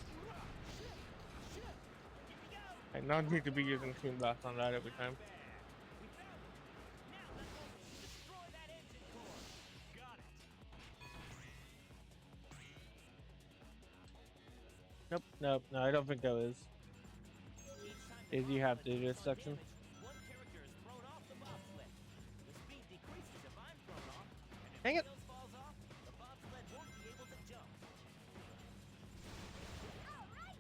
Here we go. I don't need to be using Team Blast on that every time. We found him. Now Knuckles, destroy that engine core. Got it. Nope, nope, no, I don't think there is. Each time the Is you have to bobsled do this takes on section. damage, one character is thrown off the bobsled. The speed decreases if I'm thrown off, and if Dang it. Tails falls off, the bobsled won't be able to jump. All right.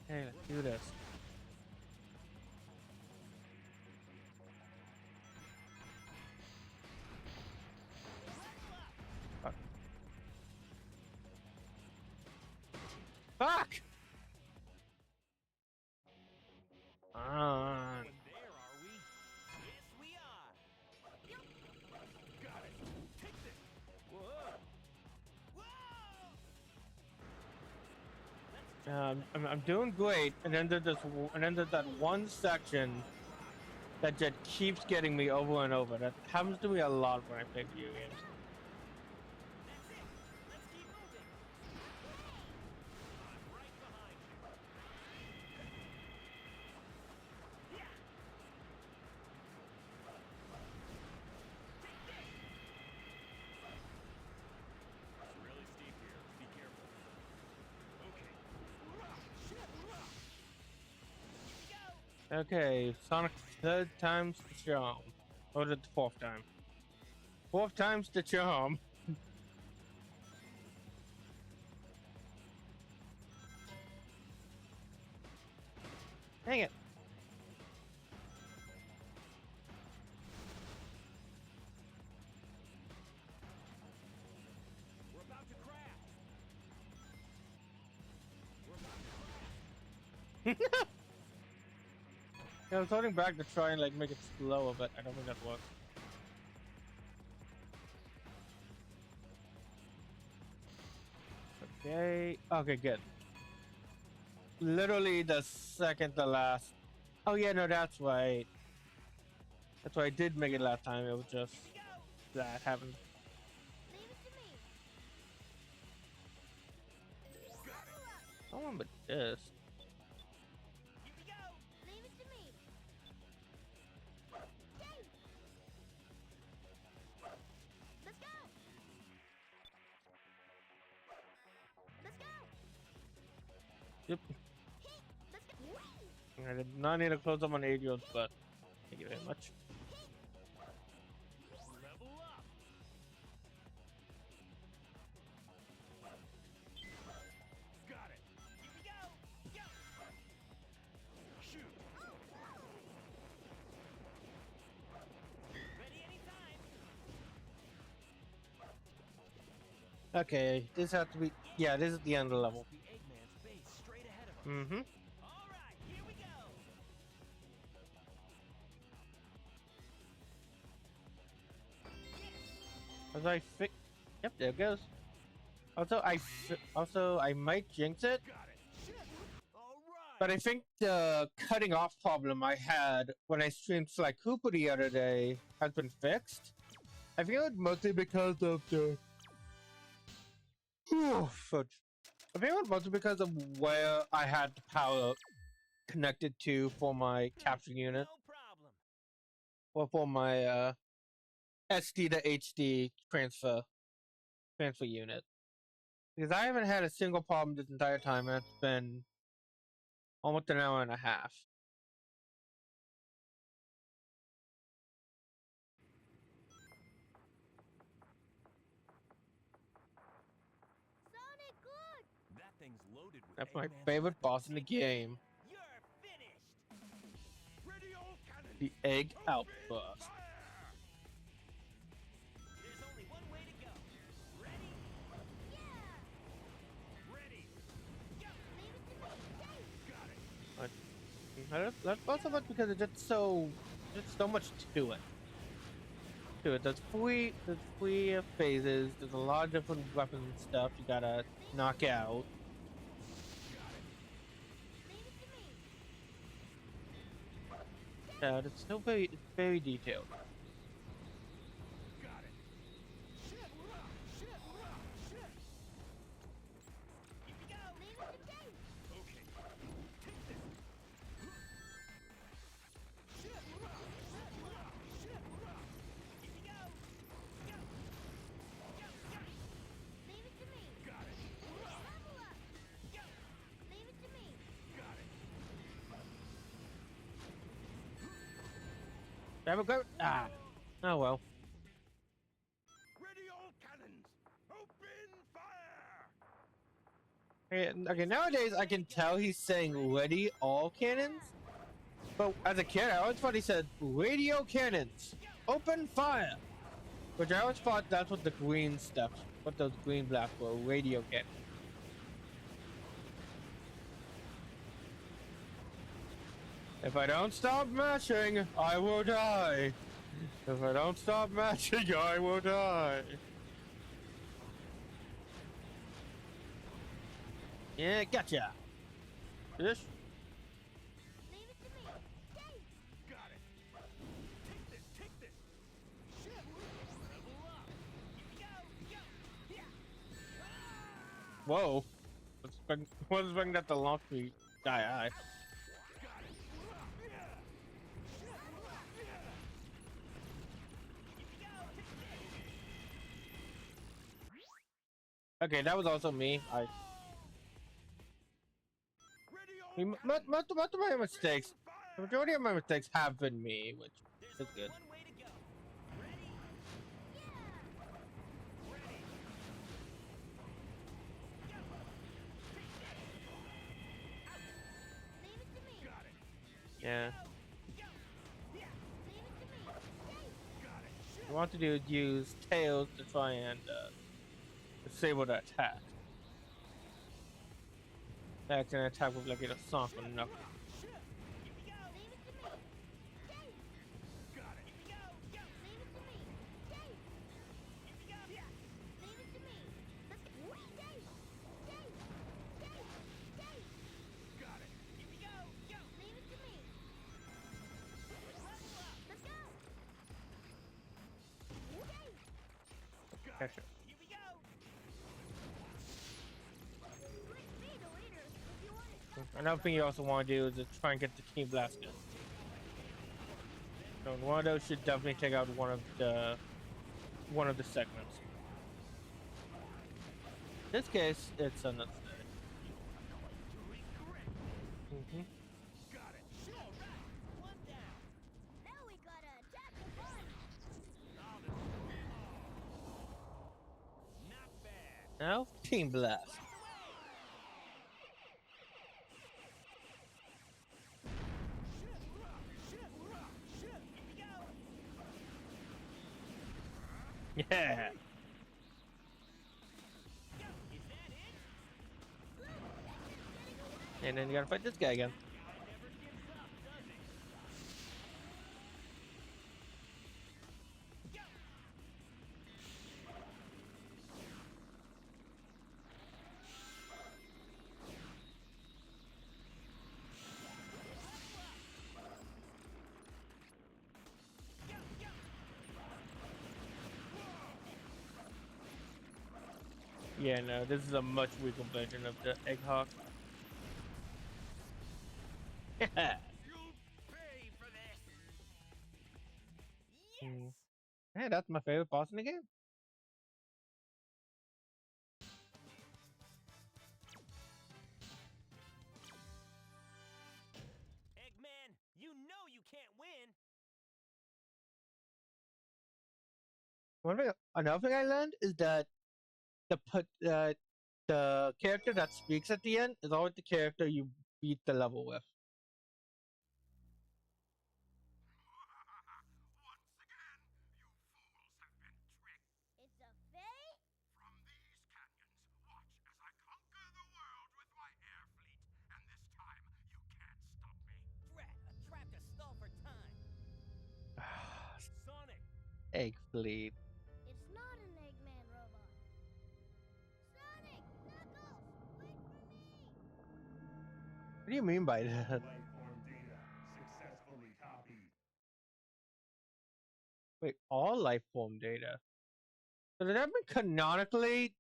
Hey, let's do this. Fuck. Fuck! Going there, are we? Yes, we are. Got it. Take this. Whoa. Whoa. I'm doing great, and then there's that one section that just keeps getting me over and over. That happens to me a lot when I play video games. That's it. Let's keep moving. I'm right behind you. Yeah. Take this. It's really steep here. Be careful. Okay. Here we go. Okay, Sonic third time's the charm. Or the fourth time? Fourth time's the charm. Dang it. We're about to crash. We're about to crash. Yeah, I was holding back to try and like make it slower, but I don't think that worked. Okay. Okay, good. Literally the second to last. Oh yeah, no, that's right. That's why I did make it last time. It was just that happened. Leave it to me. I remember this. Here we go. Leave it to me. Yay! Let's go. Let's go. Yep. Let's go. I did not need to close up on 8-year-olds, but thank you very much. Level up. Got it. Here we go. Go. Shoot. Ready anytime. Okay, this has to be. Yeah, this is the end of the level. The Eggman's base straight ahead of us. Mm-hmm. All right, here we go. As I fix. Yep, there it goes. Also I might jinx it, Got it. All right. but I think the cutting off problem I had when I streamed Sly Cooper the other day has been fixed. I feel it mostly because of the. Fudge. I think it was mostly because of where I had the power connected to for my capture unit, No problem. or for my SD to HD transfer unit. Because I haven't had a single problem this entire time, and it's been almost an hour and a half. Sonic, look. That thing's loaded with That's my Eggman's favorite boss weapons. in the game, You're finished. Ready all cannons. the Egg Open Outburst. fire. There's only one way to go. Ready? Yeah. Ready. Go. Leave it to me. Yay! Got it. That's also much because it's just so much to it. There's three phases. There's a lot of different weapons and stuff you gotta knock out. Leave it to me. It's still very detailed. Got it. Shit. Shit. Shit. Here we go. Leave it to me. Okay. Take this. Shit. Shit. Here we go. Go. Go. Go. Leave it to me. Got it. Level up. Go. Leave it to me. Got it. Have a go. Oh well. Ready all cannons. Open fire. Okay, nowadays I can tell he's saying ready all cannons. But as a kid, I always thought he said radio cannons, open fire. Which I always thought that's what the green stuff, what those green blocks were, radio cannons. If I don't stop matching, I will die. If I don't stop matching, I will die. Yeah, gotcha. This. Leave it to me. Yay! Got it. Take this. Take this. Shit. Level up. Here we go. Go. Yeah. Whoa. Wasn't expecting that to launch me. Die. Okay, that was also me. Ready all Most of my mistakes fire. The majority of my mistakes have been me, which There's is only good. one way to go. Ready? Ready. Go. Leave it to me. Got it. Yeah. Go. Yeah. Leave it to me. Dave. Got it. What I want to do is use tails to try and disable the attack. That can attack with like a sonic or nothing. Here we go. Leave it to me. Dave. Got it. Here we go. Go. Leave it to me. Dave. Here we go. Yeah. Leave it to me. Let's go. Dave. Dave. Dave. Dave. Got it. Here we go. Go. Leave it to me. Level up. Let's go. Dave. Catch it. Here we go. Quick be the leader if you want it. Another thing you also want to do is just try and get the King Blaster. So one of those should definitely take out one of the segments. In this case, it's unnecessary. Mm-hmm. Got it. All right. One down. Now we gotta attack the fun. Not bad. Now, Team Blast. Here we go. Yeah. Go. Is that it? And then you gotta fight this guy again. Guy never gives up, does he? Go. Go. Go. Yeah, no, this is a much weaker version of the Egg Hawk. You'll pay for this. Yes. Hey, that's my favorite boss in the game. Eggman, you know you can't win. Another thing I learned is that the character that speaks at the end is always the character you beat the level with. Once again, you fools have been tricked. It's a fake? From these canyons, watch as I conquer the world with my air fleet. And this time, you can't stop me. Drat, a trap to stall for time. Sonic, Egg Fleet. It's not an Eggman robot. Sonic! Knuckles! Wait for me! What do you mean by that? Lifeform data successfully copied. Wait, all life form data. So does that mean canonically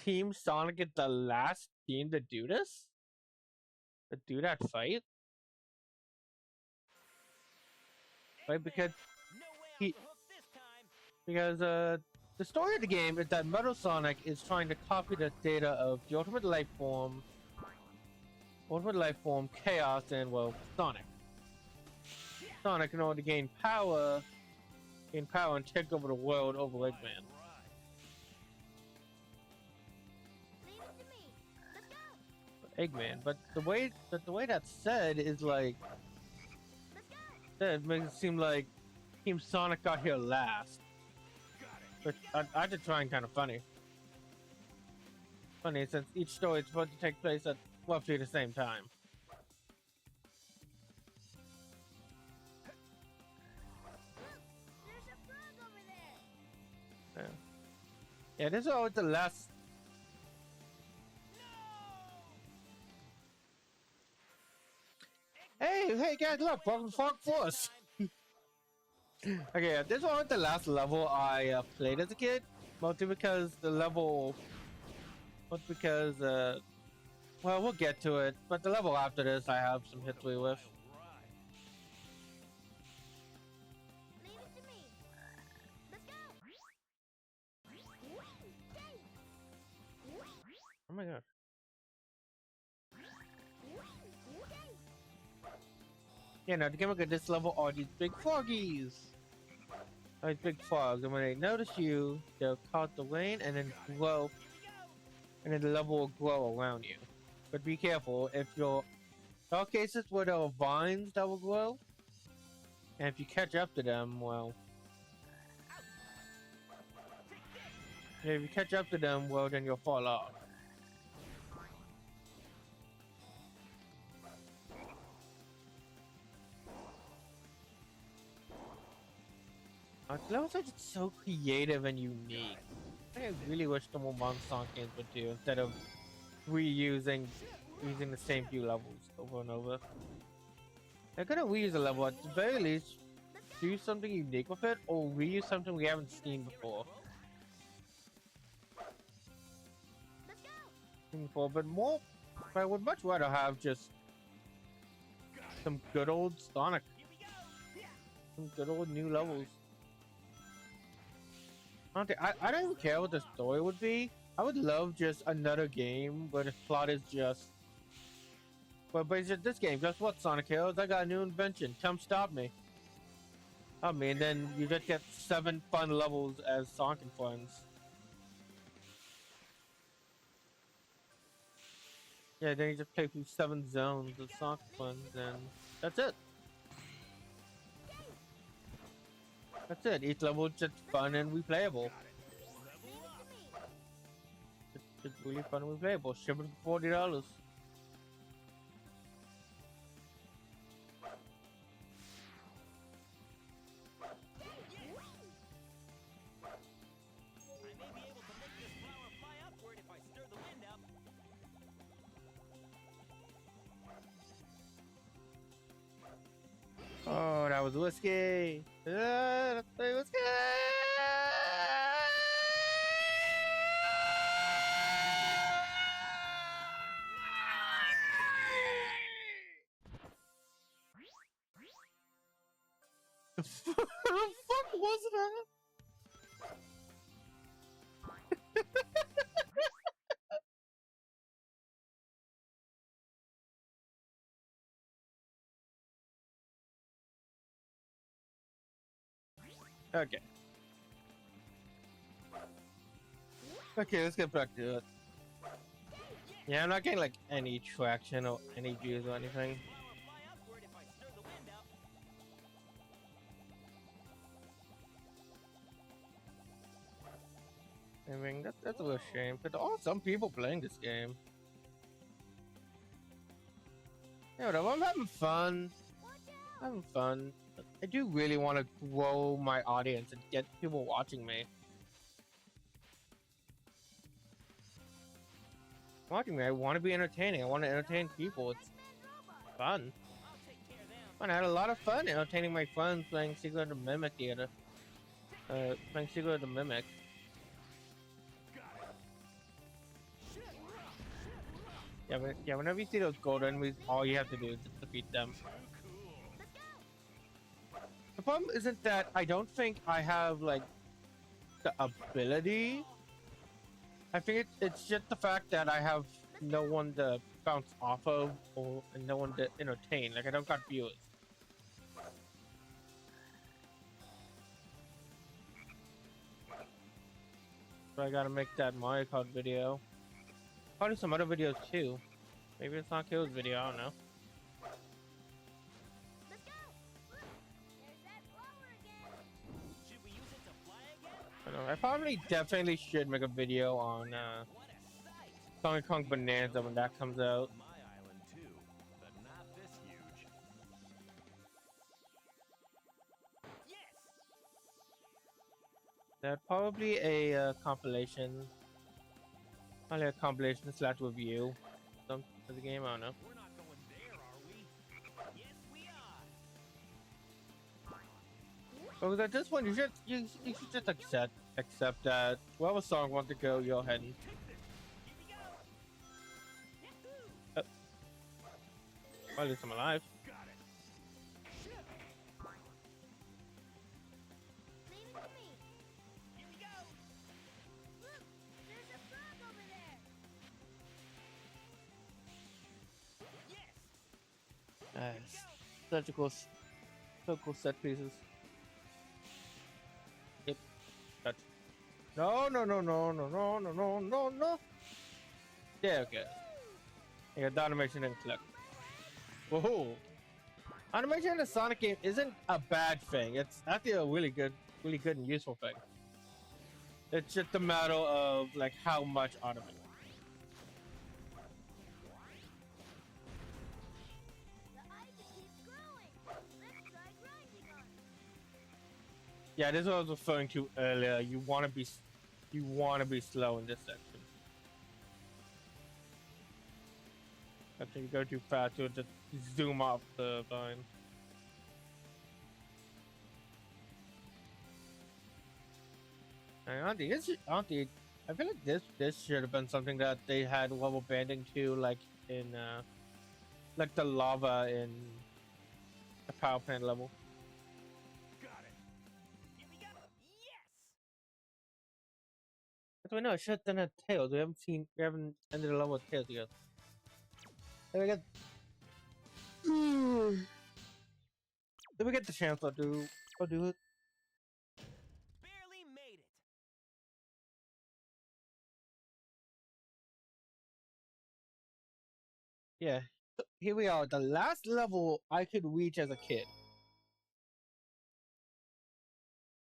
Team Sonic is the last team to do this? To do that fight? Right, because no way off he- the hook this time. because the story of the game is that Metal Sonic is trying to copy the data of the Ultimate Life Form, Chaos, and well, Sonic. Sonic in order to gain power and take over the world over Eggman. Leave it to me. Let's go! Eggman, but the way that's said is like Let's go! that makes it seem like Team Sonic got here last. Which I just find kind of funny. Funny since each story is supposed to take place at roughly the same time. There's a frog over there! Yeah, this is always the last. Hey guys, look, welcome to Frog Force. Okay, yeah, this was the last level I played as a kid, mostly because well, we'll get to it, but the level after this I have some history with. Leave it to me. Let's go! Dave! Oh my god. Dave! You know, the gimmick at this level are these big froggies. These big frogs, and when they notice you, they'll cause the rain and then glow, and then the level will glow around you. But be careful, if you're... There are cases where there are vines that will glow, and if you catch up to them, well... If you catch up to them, well, then you'll fall off. The levels are just so creative and unique. I really wish the more modern Sonic games would do instead of reusing using the same few levels over and over. They're gonna reuse a level at the very least, do something unique with it, or reuse something we haven't seen before. But more, I would much rather have just some good old Sonic, some good old new levels. I don't even care what the story would be. I would love just another game where the plot is just... Well, but it's just this game. Guess what, Sonic Heroes? I got a new invention. Come stop me. I mean, then you just get 7 fun levels as Sonic and Friends. Yeah, then you just play through 7 zones of Sonic and Friends, and that's it. That's it. Each level is just fun and replayable. It's really fun and replayable. Shipping for $40. Oh, that was whiskey. That was whiskey. The fuck was that? Okay. Okay, let's get back to it. Yeah, I'm not getting like any traction or any views or anything. I mean, that's a little shame, because there are some people playing this game. Yeah, whatever, I'm having fun. Having fun. I do really want to grow my audience and get people watching me. Watching me, I want to be entertaining. I want to entertain people. It's fun. Fun. I had a lot of fun entertaining my friends playing Secret of the Mimic Theater. Playing Secret of the Mimic. Yeah, whenever you see those gold enemies, all you have to do is just defeat them. The problem isn't that I don't think I have, like, the ability. I think it's just the fact that I have no one to bounce off of or and no one to entertain. Like, I don't got viewers. So I gotta make that Mario Kart video. Probably some other videos too. Maybe it's not Kill's video, I don't know. I don't know. I probably definitely should make a video on Donkey Kong Bonanza when that comes out. My island too, but not this huge. Yes! That's probably a compilation. Probably a compilation slash review. Some of the game, I don't know. We're not going there, are we? Yes, we are! Because at this point, you should just accept that wherever song wants to go, you're heading. Well, at least I'm alive. Leave it to me. Here we go! Look, there's a frog over there. Yes! Nice. Surgical, circle set pieces. Yep. Touch. No, no, no, no, no, no, no, no, no, no. Yeah, okay. Yeah, the animation didn't click. Whoa. Animation in a Sonic game isn't a bad thing. It's actually a really good and useful thing. It's just a matter of like how much automation. The ice keeps growing. Let's try grinding on it. Yeah, this is what I was referring to earlier. You want to be slow in this section. If you go too fast, you'll just zoom off the line. And I feel like this should have been something that they had level banding to, like in like the lava in the power plant level. Got it. Here we go. Yes. That's why no, it should have done a Tails. We haven't ended the level with Tails yet. Then we get then we get the chance. I'll do it. Barely made it. Yeah. So here we are, the last level I could reach as a kid.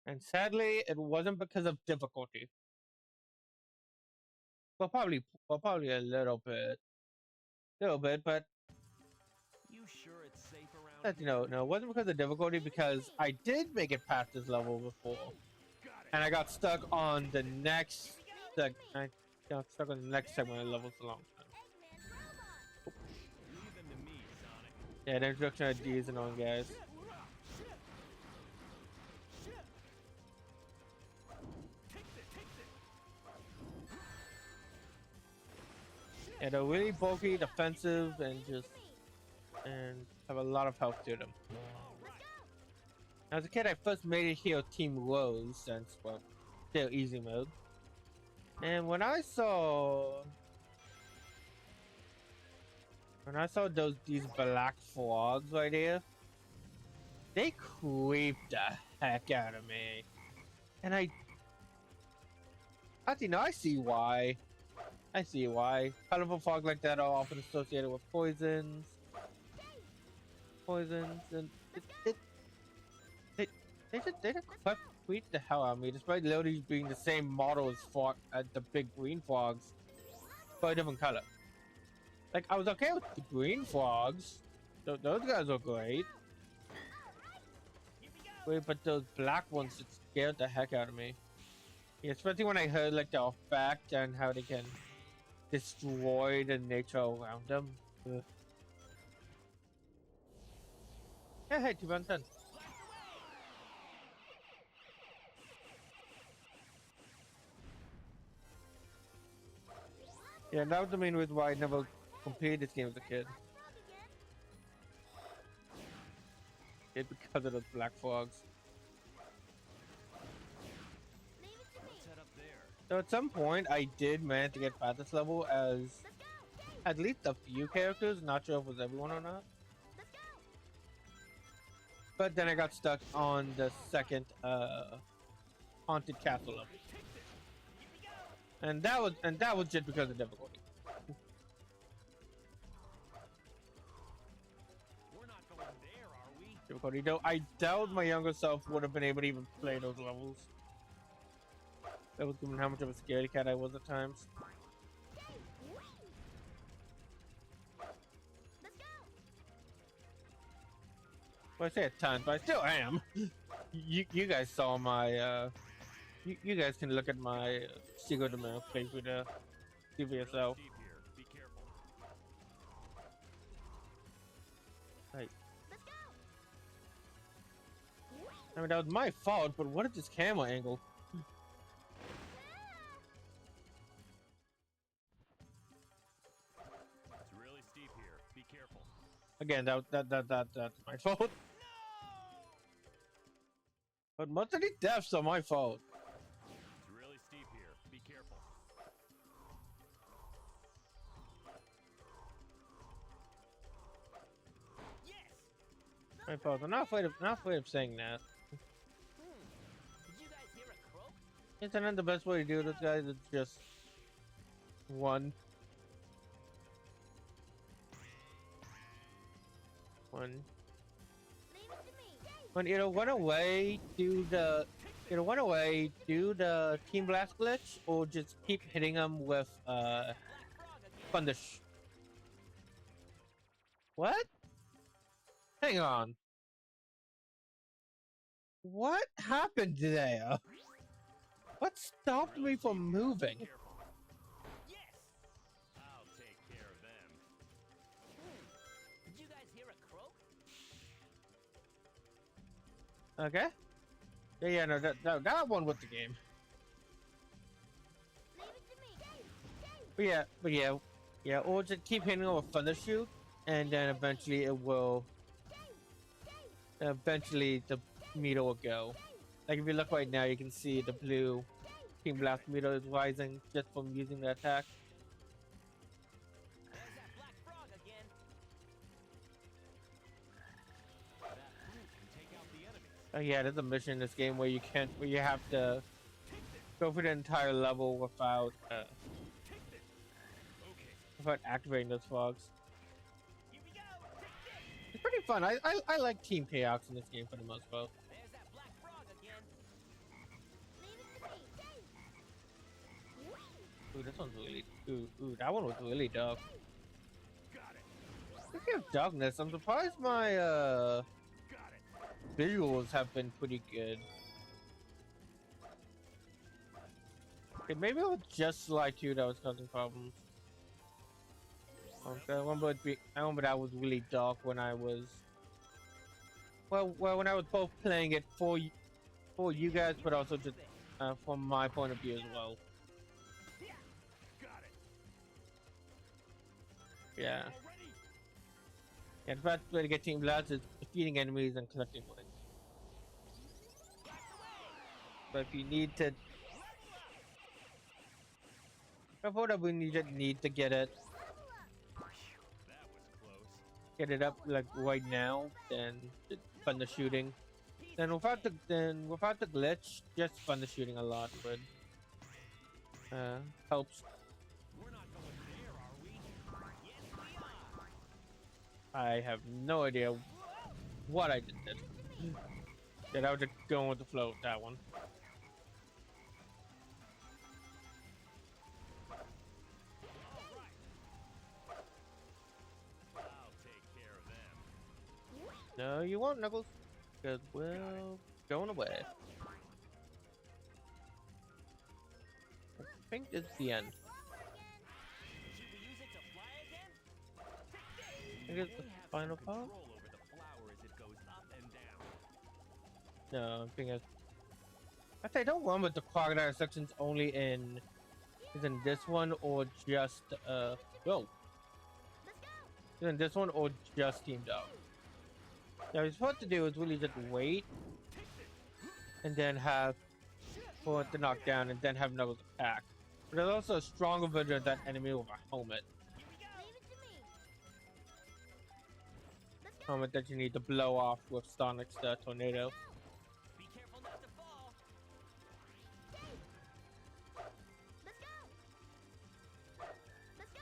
And sadly, it wasn't because of difficulty. Well, probably a little bit, but You sure it's safe around that, here? no, it wasn't because of difficulty. Because I did make it past this level before, and I got stuck on the next. I got stuck on the next segment of the level for a long time. Eggman robot. Leave them to me, Sonic. Yeah, the introduction of D is annoying, guys. Yeah, they're really bulky, defensive, and have a lot of health to them. As a kid, I first made it here with Team Rose, since, well, still easy mode. And when I saw these black frogs right here, they creeped the heck out of me. And I see why. I see why. Colorful fog like that are often associated with poisons, and they just quite creep the hell out of me, despite literally being the same model as the big green frogs, but a different color. Like, I was okay with the green frogs; those guys are great. Wait, but those black ones just scared the heck out of me. Yeah, especially when I heard like the effect and how they can destroy the nature around them. Ugh. Yeah, hey, 2 10. Yeah, that was the main reason why I never completed this game as a kid. It's because of those black frogs. Leave it to me. What's that up there? So at some point, I did manage to get past this level as Let's go. Dave, at least a few characters. Not sure if it was everyone or not. let's go. But then I got stuck on the second haunted castle level, and that was just because of difficulty. We're not going there, are we? Difficulty, though, I doubt my younger self would have been able to even play those levels. That was given how much of a scaredy cat I was at times. Let's go. Well, I say at times, but I still am. You guys saw my you guys can look at my Secret of Mail playthrough there. See for yourself. Steep here. Be careful. Right. Let's go. I mean, that was my fault, but what is this camera angle? It's really steep here. Be careful. Again, that's my fault. But most of these deaths are my fault. It's really steep here. Be careful. Yes. The My fault. I'm not afraid of saying that. Did you guys hear a croak? Isn't that the best way to do this, guys? It's just one. One. Leave it to me. When it'll run away, do the team blast glitch, or just keep hitting them with Black frog again. thunder. What? Hang on. What happened there? What stopped me from moving? Yes. I'll take care of them. Did you guys hear a croak? Okay. Yeah, no, that one was the game. Leave it to me. Yeah, or just keep hitting them with thunder shoot, and then eventually eventually the meter will go. Like if you look right now, you can see the blue team blast meter is rising just from using the attack. There's that black frog again. That fruit can take out the enemy. Oh yeah, there's a mission in this game where you have to go through the entire level without activating those frogs. Here we go. Take this. It's pretty fun. I like team chaos in this game for the most part. There's that black frog again. Leave it to me. Ooh, this one's really ooh, that one was really dark. Got it. Speaking of darkness, I'm surprised my Got it. visuals have been pretty good. Okay, maybe it was just like you that was causing problems. Okay, I remember that was really dark when I was when I was both playing it for you guys, but also just from my point of view as well. Got it. Yeah. Already? Yeah, the best way to get team blast is defeating enemies and collecting points. But if you need to, if we need to get it, That was close. get it up like right now, then fun the shooting. Then without the glitch, just fun the shooting a lot would helps. We're not going there, are we? Yes, we are. I have no idea what I did. Yeah, I was just going with the flow with that one. I'll take care of them. No, you won't, Knuckles. Because we're going away. I think it's the end. Should we use it to fly again? I think it's the May have final some part. control over the flower as it goes up and down. No, I think it's. I say don't run with the crocodile sections only in. Is in this one or just oh. Is in this one or just teamed up. Now, what you're supposed to do is really just wait, and then have for it to knock down, and then have Knuckles attack. But there's also a stronger version of that enemy with a helmet. Leave it to me. Let's go. Helmet that you need to blow off with Sonic's tornado. Be careful not to fall. Let's go. Let's go.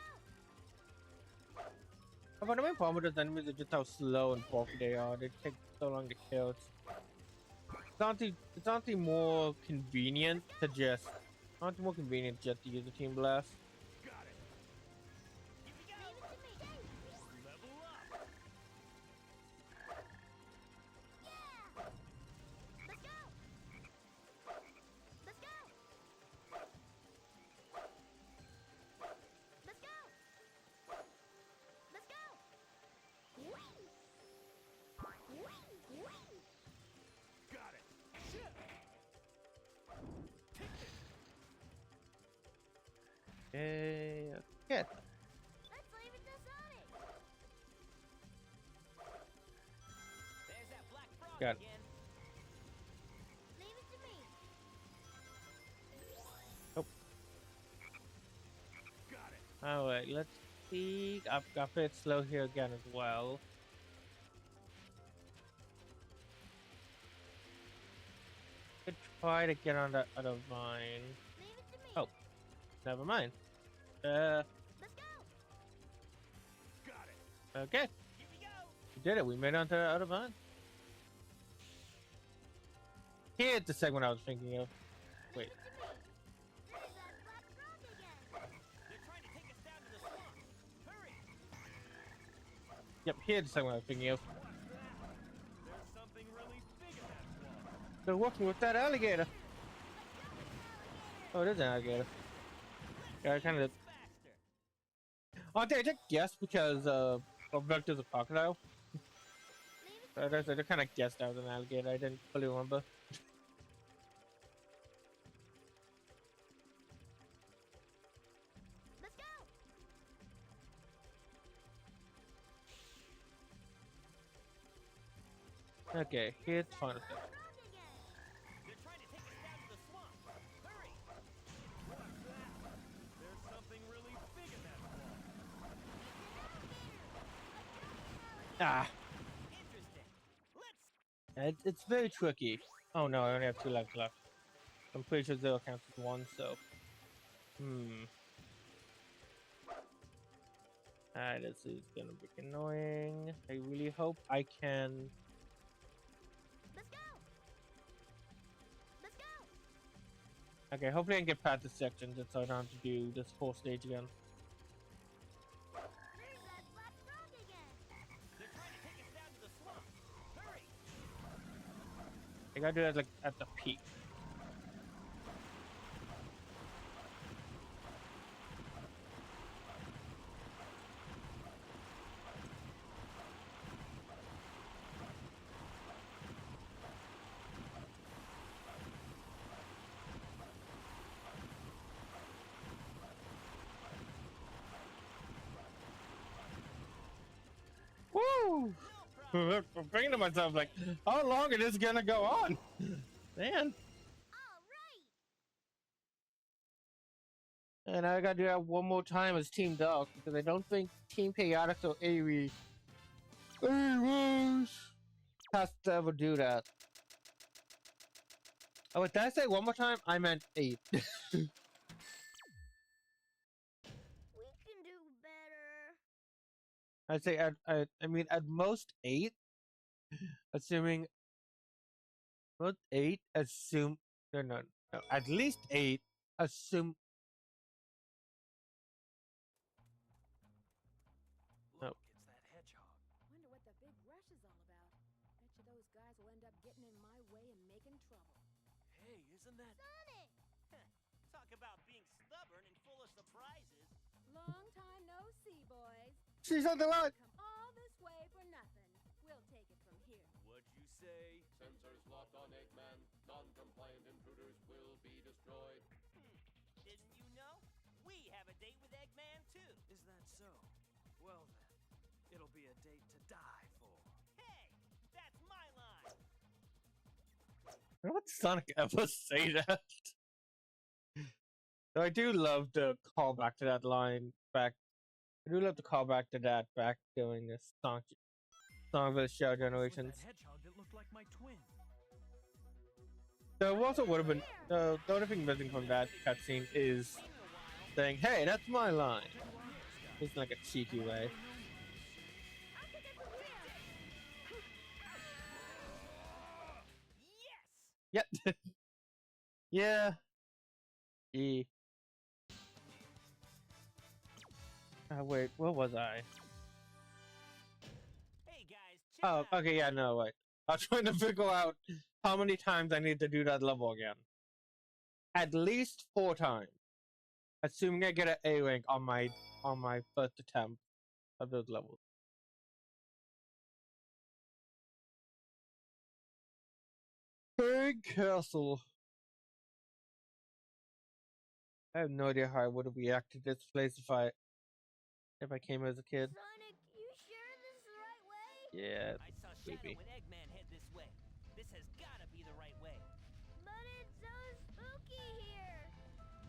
But the main problem with those enemies is just how slow and bulky they are. They take so long to kill. It's honestly more convenient to just. Honestly more convenient just to use a team blast. Got it. Here we go. Leave it to me. Level up. Yeah. Let's go. Let's go. Let's go. Let's go. Got it. Okay. Okay. Let's leave it to Sonic. There's that black frog Got it. again. Leave it to me. Got it. Alright, let's see. I've got it slow here again as well. try to get on that other vine. Leave it to me. Oh, never mind. Let's go. Got it. Okay. Here we go. We did it. We made it onto the other vine. Here's the segment I was thinking of. Wait. Leave it to me. There's that black frog again. They're trying to take us down to the swamp. Hurry. Yep, here's the segment I was thinking of. There's something really big in that swamp. They're working with that alligator. Oh, it is an alligator. Yeah, I kind of. Faster. Oh, I just guessed because of Vector's a crocodile. Leave it I just kind of guessed I was an alligator. I didn't fully remember. Let's go. Okay, here's the final Frog step. again. They're trying to take us down to the swamp. Hurry. There's something really big in that swamp. Ah, Interesting. Let's. it's very tricky. Oh no, I only have 2 lives left. I'm pretty sure 0 counts as 1, so. This is gonna be annoying. I really hope I can. Let's go. Let's go. Okay, hopefully I can get past this section just so I don't have to do this whole stage again. There's that black frog again. They're trying to take us down to the swamp. Hurry. I gotta do that like at the peak. Woo! I'm thinking to myself like, how long is this gonna go on? Man. All right. And I gotta do that one more time as Team Dark because I don't think Team Chaotix or Ares has to ever do that. Oh, wait, did I say one more time? I meant 8. We can do better. I'd say I mean at most 8, assuming most 8 assume no, at least 8 assume. Look, it's that hedgehog. Wonder what the big rush is all about. Bet you those guys will end up getting in my way and making trouble. Hey, isn't that? Sonic. Talk about being stubborn and full of surprises. Long time no see, boys. She's on the line. Come all this way for nothing. We'll take it from here. What'd you say? Sensors locked on Eggman. Non-compliant intruders will be destroyed. Didn't you know? We have a date with Eggman too. Is that so? Well then, it'll be a date to die for. Hey, that's my line. Why would Sonic ever say that? So I do love the callback to that line back. I do love the callback to that back during this song of the Show With Generations. that hedgehog that looked like my twin. There also would have been the only thing missing from that cutscene is saying, "Hey, that's my line." It's like a cheeky way. I can get from here. Yes. Yep. Yeah. E. Wait, what was I? Hey guys, check Oh, out. okay, yeah, no, wait. I was trying to figure out how many times I need to do that level again. At least 4 times. Assuming I get an A rank on my first attempt of those levels. Big Castle. I have no idea how I would have reacted to this place if I came as a kid. Sonic, you sure this is the right way? Yeah, I saw Shadow creepy. and Eggman head this way. This has gotta be the right way. But it's so spooky here.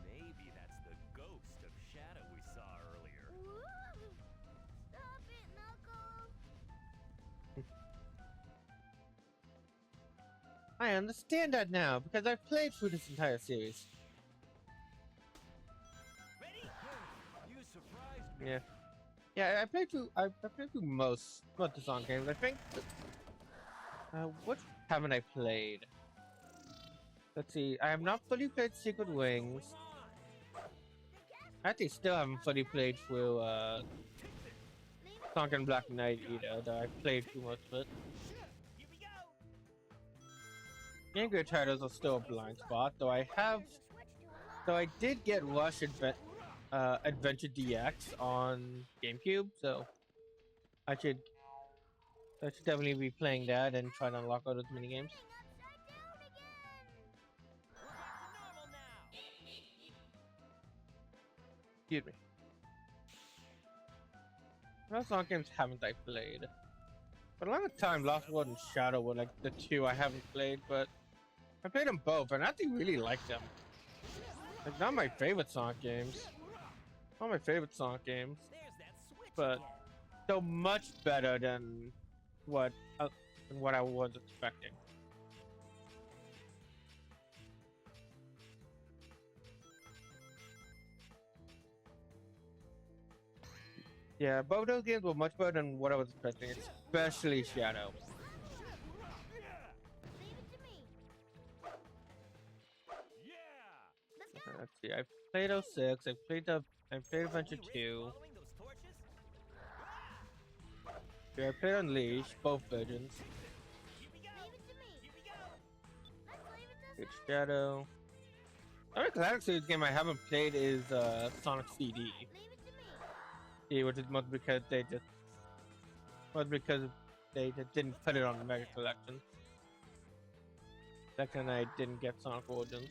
Maybe that's the ghost of Shadow we saw earlier. Woo! Stop it, Knuckles. I I understand that now because I've played through this entire series. Ready? You surprised me. Yeah. Yeah, I played through. I played through most of the Sonic games. I think. What haven't I played? Let's see. I have not fully played Secret Wings. I actually still haven't fully played through Sonic and Black Knight either. Though I played through most of it. Here we go. Game Gear titles are still a blind spot. Though I did get Rush Adventure DX on GameCube, so I should definitely be playing that and try to unlock all those mini games. We're back to normal now. Excuse me. What Sonic games haven't I played? For a long time, Lost World and Shadow were like the two I haven't played, but I played them both and I actually really liked them. Like, not my favorite Sonic games. Not my favorite Sonic games, There's that switch but again. still much better than what I was expecting. Yeah, both those games were much better than what I was expecting, especially Shadow. Leave it to me. Yeah. Let's go. Let's see, I've played 06, I played Adventure 2, Following those torches? yeah, I played Unleash, both versions. Here we go. Leave it to me. Here we go. Let's leave it to It's Shadow. The only Classic Series game I haven't played is Sonic CD. Leave it to me. Yeah, which is mostly because they just didn't put it on the Mega Collection. Second, I didn't get Sonic Origins.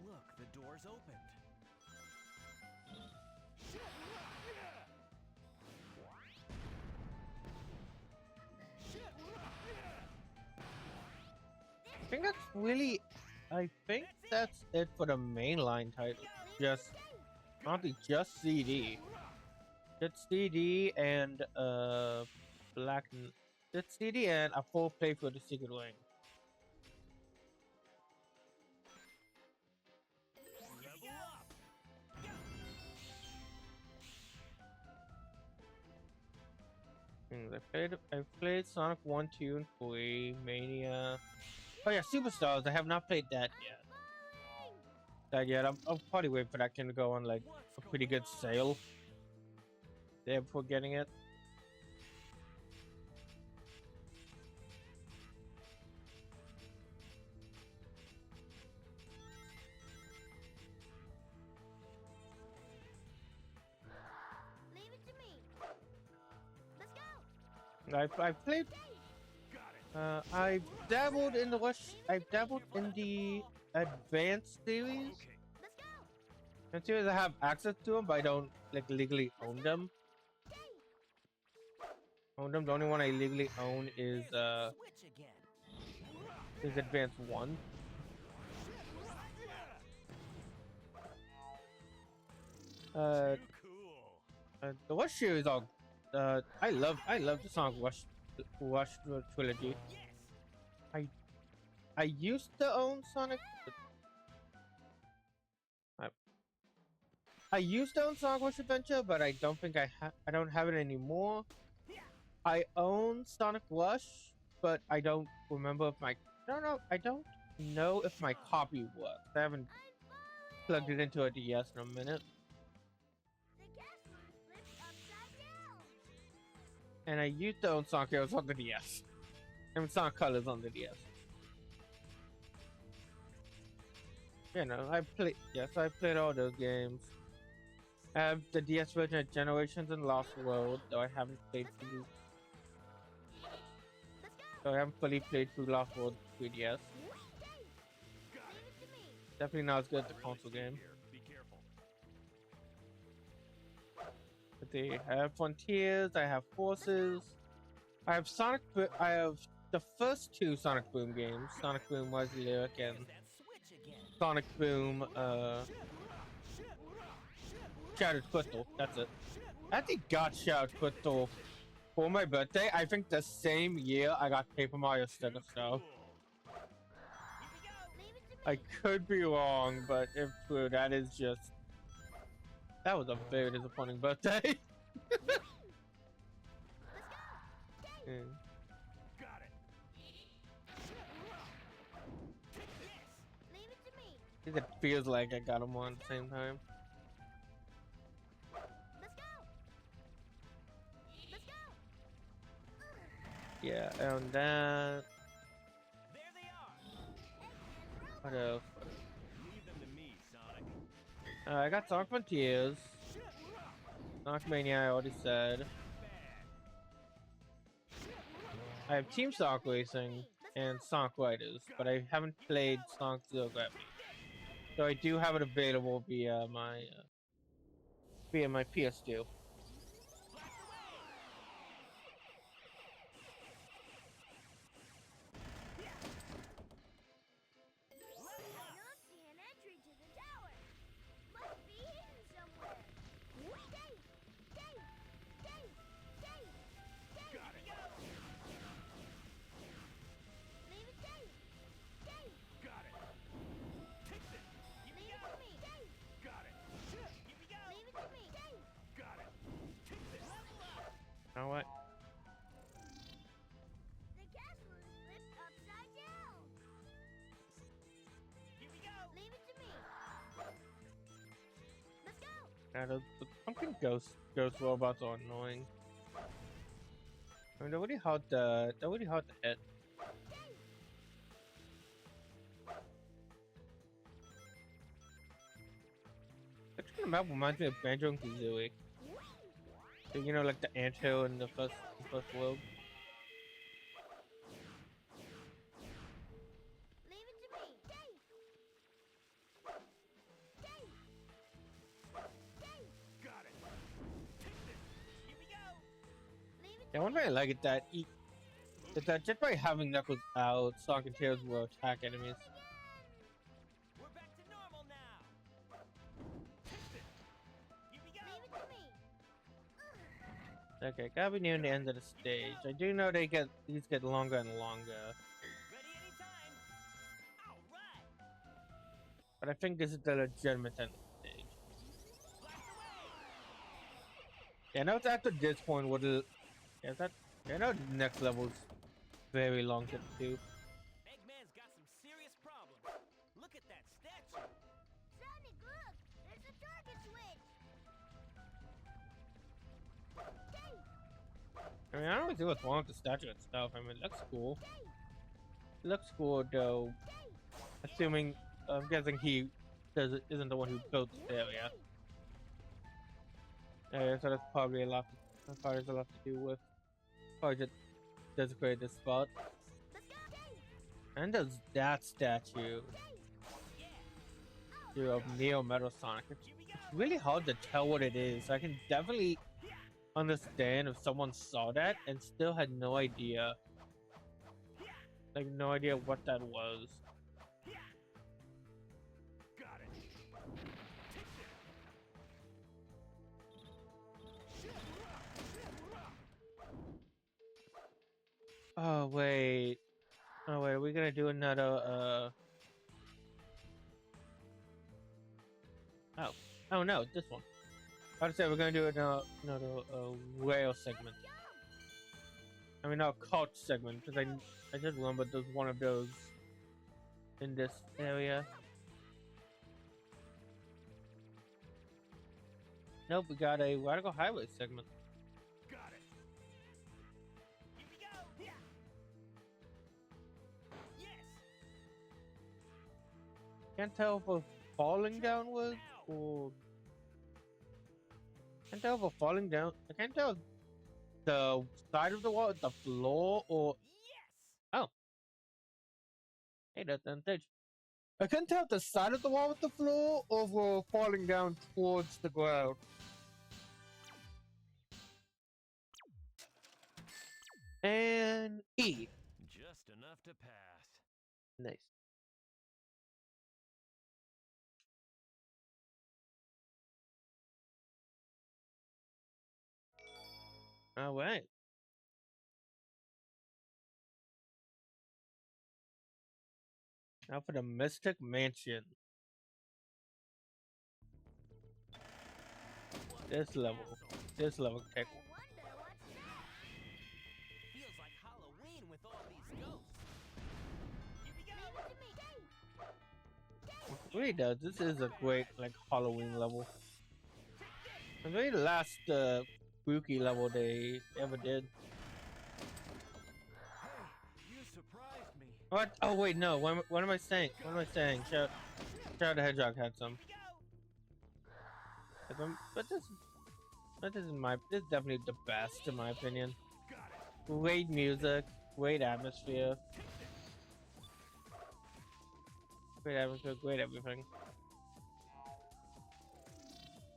Look, the door's opened. I think that's it for the mainline title. Honestly, just CD. Just CD and just CD and a full playthrough of the Secret Wing. Level up. I played Sonic 1, 2, and 3, Mania. Oh yeah, Superstars. I have not played that yet. I'll probably wait for that game to go on like a pretty good sale there before getting it. Leave it to me. Let's go. I played. I've dabbled in the I've dabbled in the Advanced series. Let's go. And series I have access to them, but I don't like legally own them. The only one I legally own is Switch again. Advanced 1. Cool. The Rush series all I love the Sonic Rush trilogy. Yes. I used to own Sonic. I used to own Sonic Rush Adventure, but I don't think I don't have it anymore. I own Sonic Rush, but I don't remember if I don't know if my copy works. I haven't plugged it into a DS in a minute. The castle flipped upside down. And I used to own Sonic Heroes on the DS. And Sonic Colors on the DS. You know, I played all those games. I have the DS version of Generations and Lost World, though I haven't played through. So I haven't fully played through Lost World 3DS. Leave it to me. Definitely not as good as the console game. Be careful. But I have Frontiers, I have Forces, I have the first two Sonic Boom games, Sonic Boom Was Lyric and That switch again. Sonic Boom Shattered Crystal. That's it. I think got Shattered Crystal for my birthday, I think the same year I got Paper Mario sticker stuff. Leave it to me. I could be wrong, but if true, that is just that was a very disappointing birthday. Let's go. Yeah. Got it. Leave it to me. I think it feels like I got them all at the same time. Let's go. Let's go. Yeah, and that. There they are. What else? Leave them to me, Sonic. I got Sonic Frontiers. Sonic Mania, I already said. I have Team Sonic Racing and Sonic Riders, but I haven't played Sonic Zero Gravity. So I do have it available via my PS2. I don't see an entry to the tower. Must be hidden somewhere. Dave! Dave! Dave! Dave! Dave! Got it. Leave it, Dave! Dave! Got it. Take this. Leave it to me! Dave! Got it. Here we go. Leave it to me! Dave! Got it. Take this. You know what? The castle is flipped upside down. Here we go. Leave it to me. Let's go. Yeah, the pumpkin ghost robots are annoying. I mean, they're really hard to hit. Actually, the map reminds me of Banjo and Kazooie. So, you know, like the anthill in the first world. Leave it to me. Dave! Dave! Dave! Got it. Take this. Here we go. Leave it Yeah, one thing I like is that just by having Knuckles out, Sonic and Tails will attack enemies. We're back to normal now. Here we go. Leave it to me. Okay, gotta be near the end of the stage. I do know these get longer and longer, Ready anytime. All right. but I think this is the legitimate end of the stage. Blast away. Yeah, now it's after this point what the I know the next level's very long to do. Eggman's got some serious problems. Look at that statue. Sonic, look! There's a target switch! Dave! I mean, I don't really see what's wrong with the statue itself. I mean, it looks cool. It looks cool, though. Assuming, I'm guessing he isn't the one who built this area. Yeah, so that's probably a lot. That probably has a lot to do with. Probably just desecrated this spot. Let's go, Dave! And there's that statue of Neo Metal Sonic. It's really hard to tell what it is. I can definitely understand if someone saw that and still had no idea. Like, no idea what that was. Got it. Take this. Oh, wait. Oh, wait. We're gonna do another, Oh, no, this one. I was say we're gonna do another rail segment. I mean, not cult segment, because I just remembered there's one of those in this area. Nope, we got a Radical Highway segment. Got it. Here we go. Yeah. Yes. Can't tell if we're falling downwards or. Can't tell if we're falling down. I can't tell if the side of the wall is the floor or. Yes. Oh. Hey, that's vintage. I can't tell if the side of the wall is the floor or if we're falling down towards the ground. And E. Just enough to pass. Nice. All right. Now for the Mystic Mansion. This level take. I wonder what's next. Feels like Halloween with all these ghosts. Here we go. Leave it to me. It really does. This is a great like Halloween level. It's really the last spooky level they ever did. Hey, you surprised me. What? Oh wait, no. What am I saying? What am I saying? Shadow the Hedgehog had some. But this is definitely the best in my opinion. Great music, great atmosphere, great everything.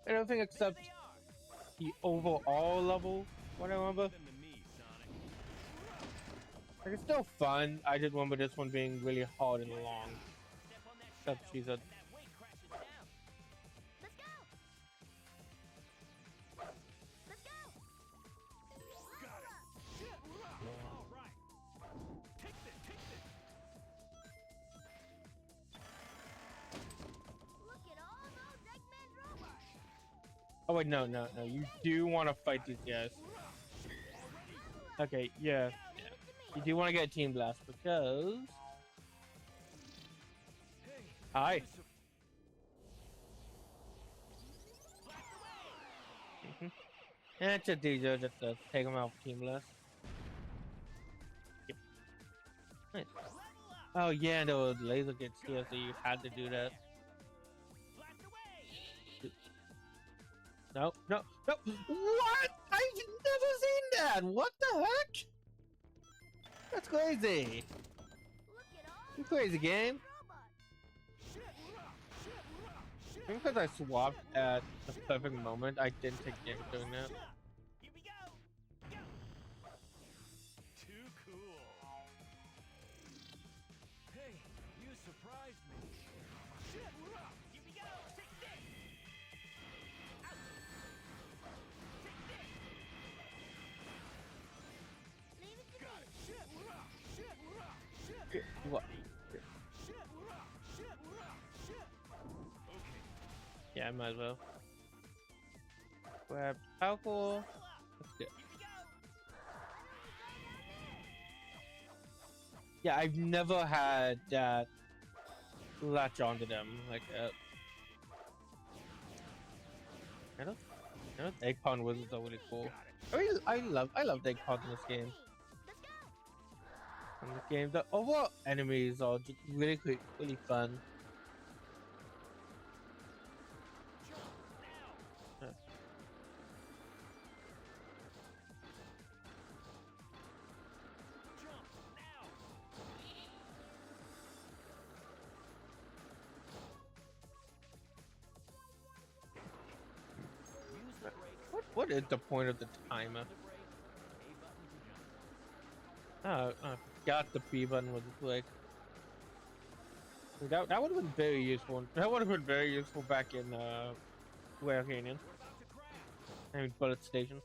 Everything except the overall level. What I remember. Them to me, Sonic. Like it's still fun. I just remember this one being really hard and long. Step on that Except shadow, she's a and that weight crashes down. Let's go. Let's go. All right. Take this, take this. Look at all those Eggman robots. Oh wait, no. You do want to fight these guys. Okay, yeah. You do want to get a Team Blast because. Hey, Hi. you And it's just easier just to take them out for Team Blast. Yep. Nice. Oh yeah, and there was laser gets here, so you had to do that. No. What? I've never seen that! What the heck? That's crazy. Look at all You crazy game. robots. Maybe because I swapped at the perfect moment, I didn't take damage doing that. Here we go. Go. too cool. Hey, you surprised me. Here we go. Take this. Out. Take this. Leave it to me. What? Yeah, I might as well. Grab alcohol. Let's go. Here we go. Yeah, I've never had that latch onto them like that. I know egg pond wizards are really cool. I love the egg ponds in this game. Let's go. In this game, the overall enemies are just really quick, really fun. What is the point of the timer? Oh, I forgot the B button was like. That would have been very useful. That would have been very useful back in Ware Canyon. I mean, Bullet Station.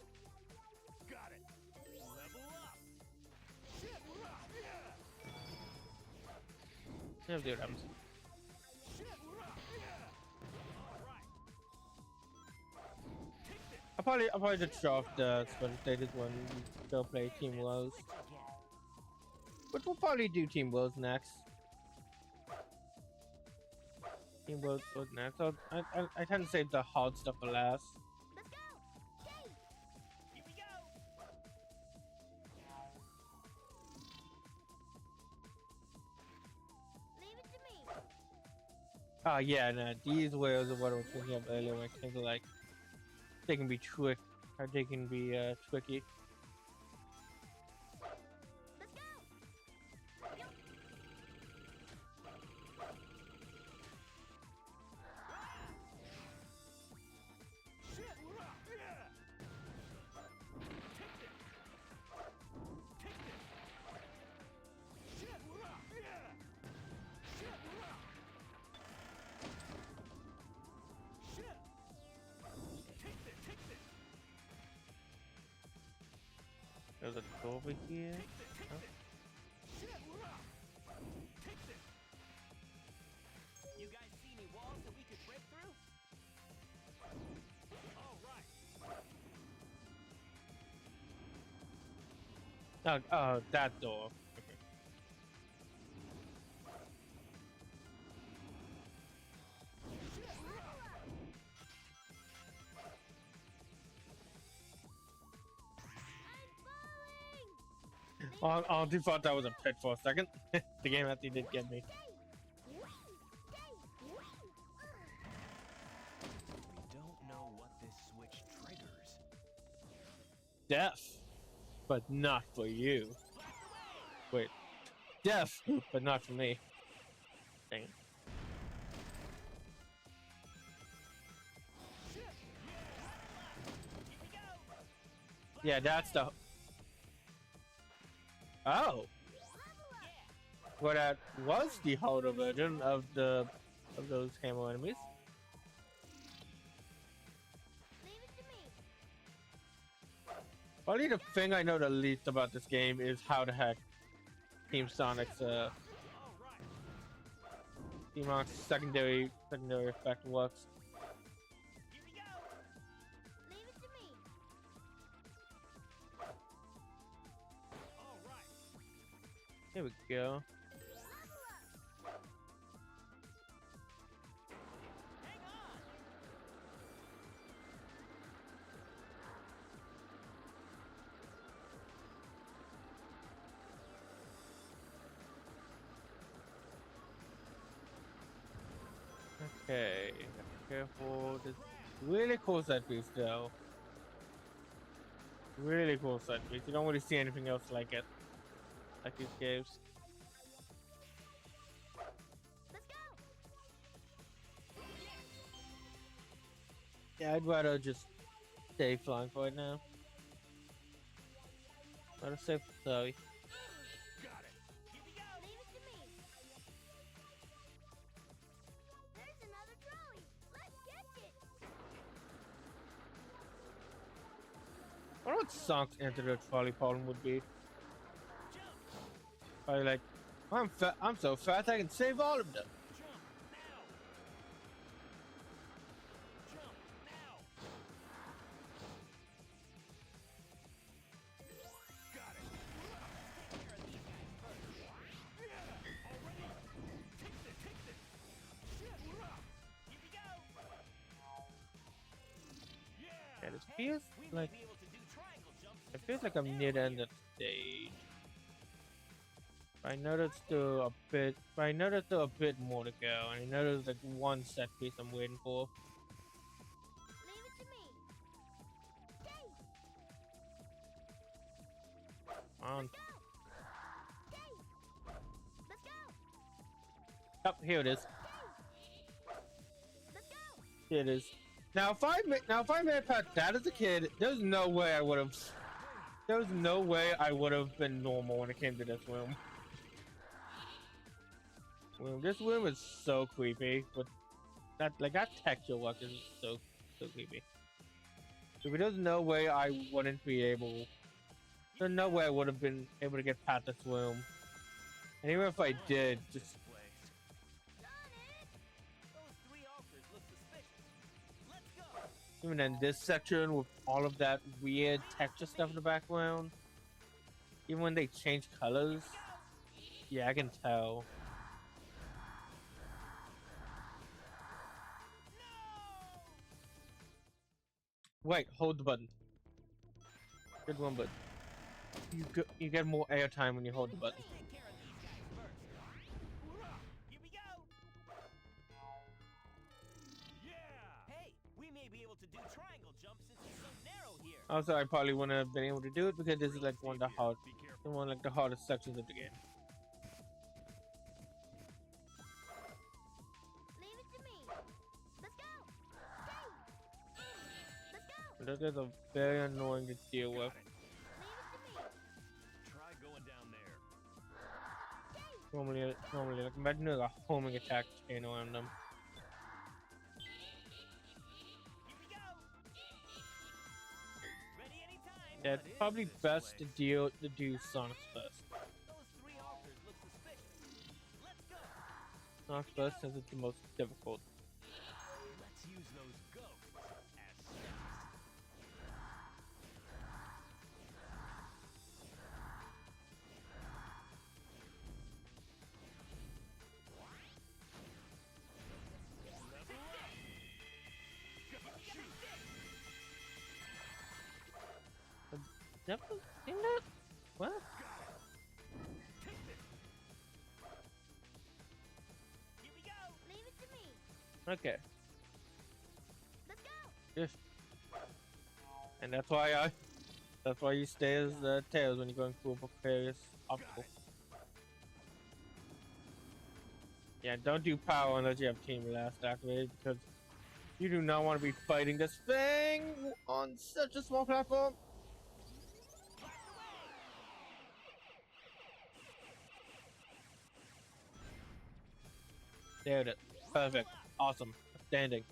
Got it. Level up. Yeah, see what happens. I'll probably just show off the special stages when we still play Team Woes. But we'll probably do Team Woes next. Team Woes was next. So I tend to save the hard stuff for last. Let's go. Yay. Here we go. Leave it to me. Oh yeah, no, these wares are what I was thinking of earlier when it came to like they can be tricky. Let's go. There's a door over here. Huh? That door. Okay. On default, that was a pit for a second. The game actually did get me. We don't know what this switch triggers. Death, but not for you. Wait, death, but not for me. Dang it. Yeah, that's the. Oh, well, that was the holder version of those Hamo enemies. Leave it to me. Probably the thing I know the least about this game is how the heck Team Sonic's secondary effect works. Leave it to me. Here we go. Okay, careful. This really cool set piece though. Really cool set piece. You don't really see anything else like it. Like these caves. Let's go. Yeah, I'd rather just stay flying for it now. Rather safe than sorry. Leave it to me. There's another trolley. Let's get it. I wonder what Sonic's antidote trolley problem would be. Probably like, I'm so fast I can save all of them. And it feels like I'm near the end of the stage. I know there's still a bit. I know there's still a bit more to go, and I know there's like one set piece I'm waiting for. Leave it to me. Dave. On. Go. Dave. Let's go. Up here it is. Let's go. Here it is. Now if I made it past that as a kid, there's no way I would have. There's no way I would have been normal when it came to this room. This room is so creepy, but that texture work is so creepy. There's no way I wouldn't be able. There's no way I would have been able to get past this room. And even if I did, just even in this section with all of that weird texture stuff in the background, even when they change colors, yeah, I can tell. Wait, hold the button. Good one, but you get more airtime when you hold the button. Also, I probably wouldn't have been able to do it because this is like one of the hardest sections of the game. Leave it to me. Let's go. Dave. Let's go. That is a very annoying to deal with. Leave it to me. Try going down there. Normally, like imagine doing a homing attack chain around them. Yeah, it's probably best to do Sonic's first. Sonic's first since it's the most difficult. Let's use those ghosts as stats. Never seen that? What? Here we go. Leave it to me. Okay. Let's go. Yes. And that's why you stay as Tails when you're going through a precarious obstacle. Yeah, don't do power unless you have Team Last activated because you do not want to be fighting this thing on such a small platform. There it is. Perfect. Awesome. Outstanding.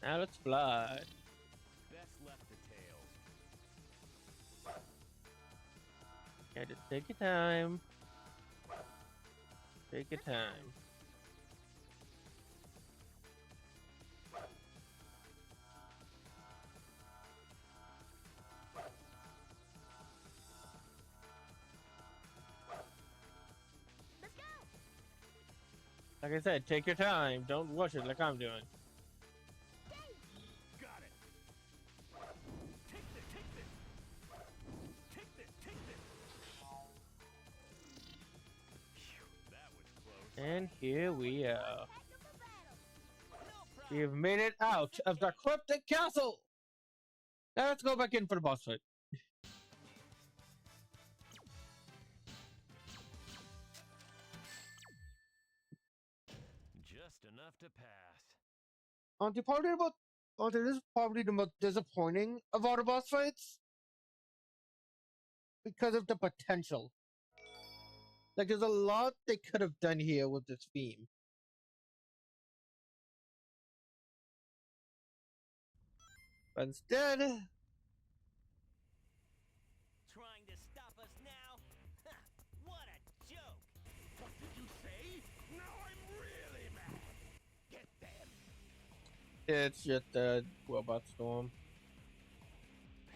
Now let's fly. Best left to Tails. Yeah, just take your time. Take your time. Let's go. Like I said, take your time. Don't rush it like I'm doing. Got it. Take this. Take this. Take this. Take this. Phew, that was close. And here we are. Heck of a battle. No problem. We have made it out of the cryptic castle. Now let's go back in for the boss fight. Just enough to pass. This is probably the most disappointing of all the boss fights because of the potential. Like, there's a lot they could have done here with this theme. But instead, Trying to stop us now? What a joke! What did you say? Now I'm really mad. Get them. it's just the robot storm.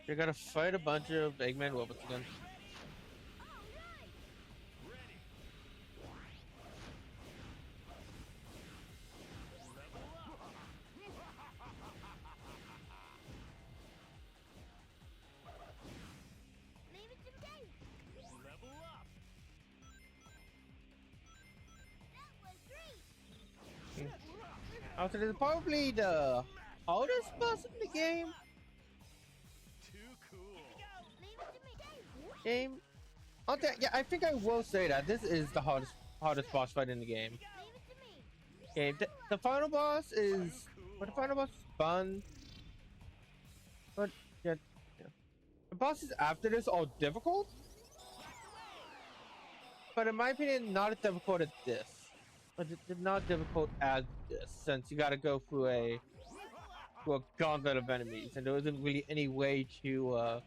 You gotta fight a bunch of Eggman robots again. Ready. Leave it to me. Level up. That was great. Also, this is probably the hardest boss in the game. Too cool. Leave it to me. Game. Okay, yeah, I think I will say that this is the hardest boss fight in the game. Leave it to me. Okay, the final boss is, the final boss is fun, but yeah, the bosses after this are difficult, but in my opinion, not as difficult as this. But it's not difficult as this, since you got to go through a gauntlet of enemies, and there isn't really any way to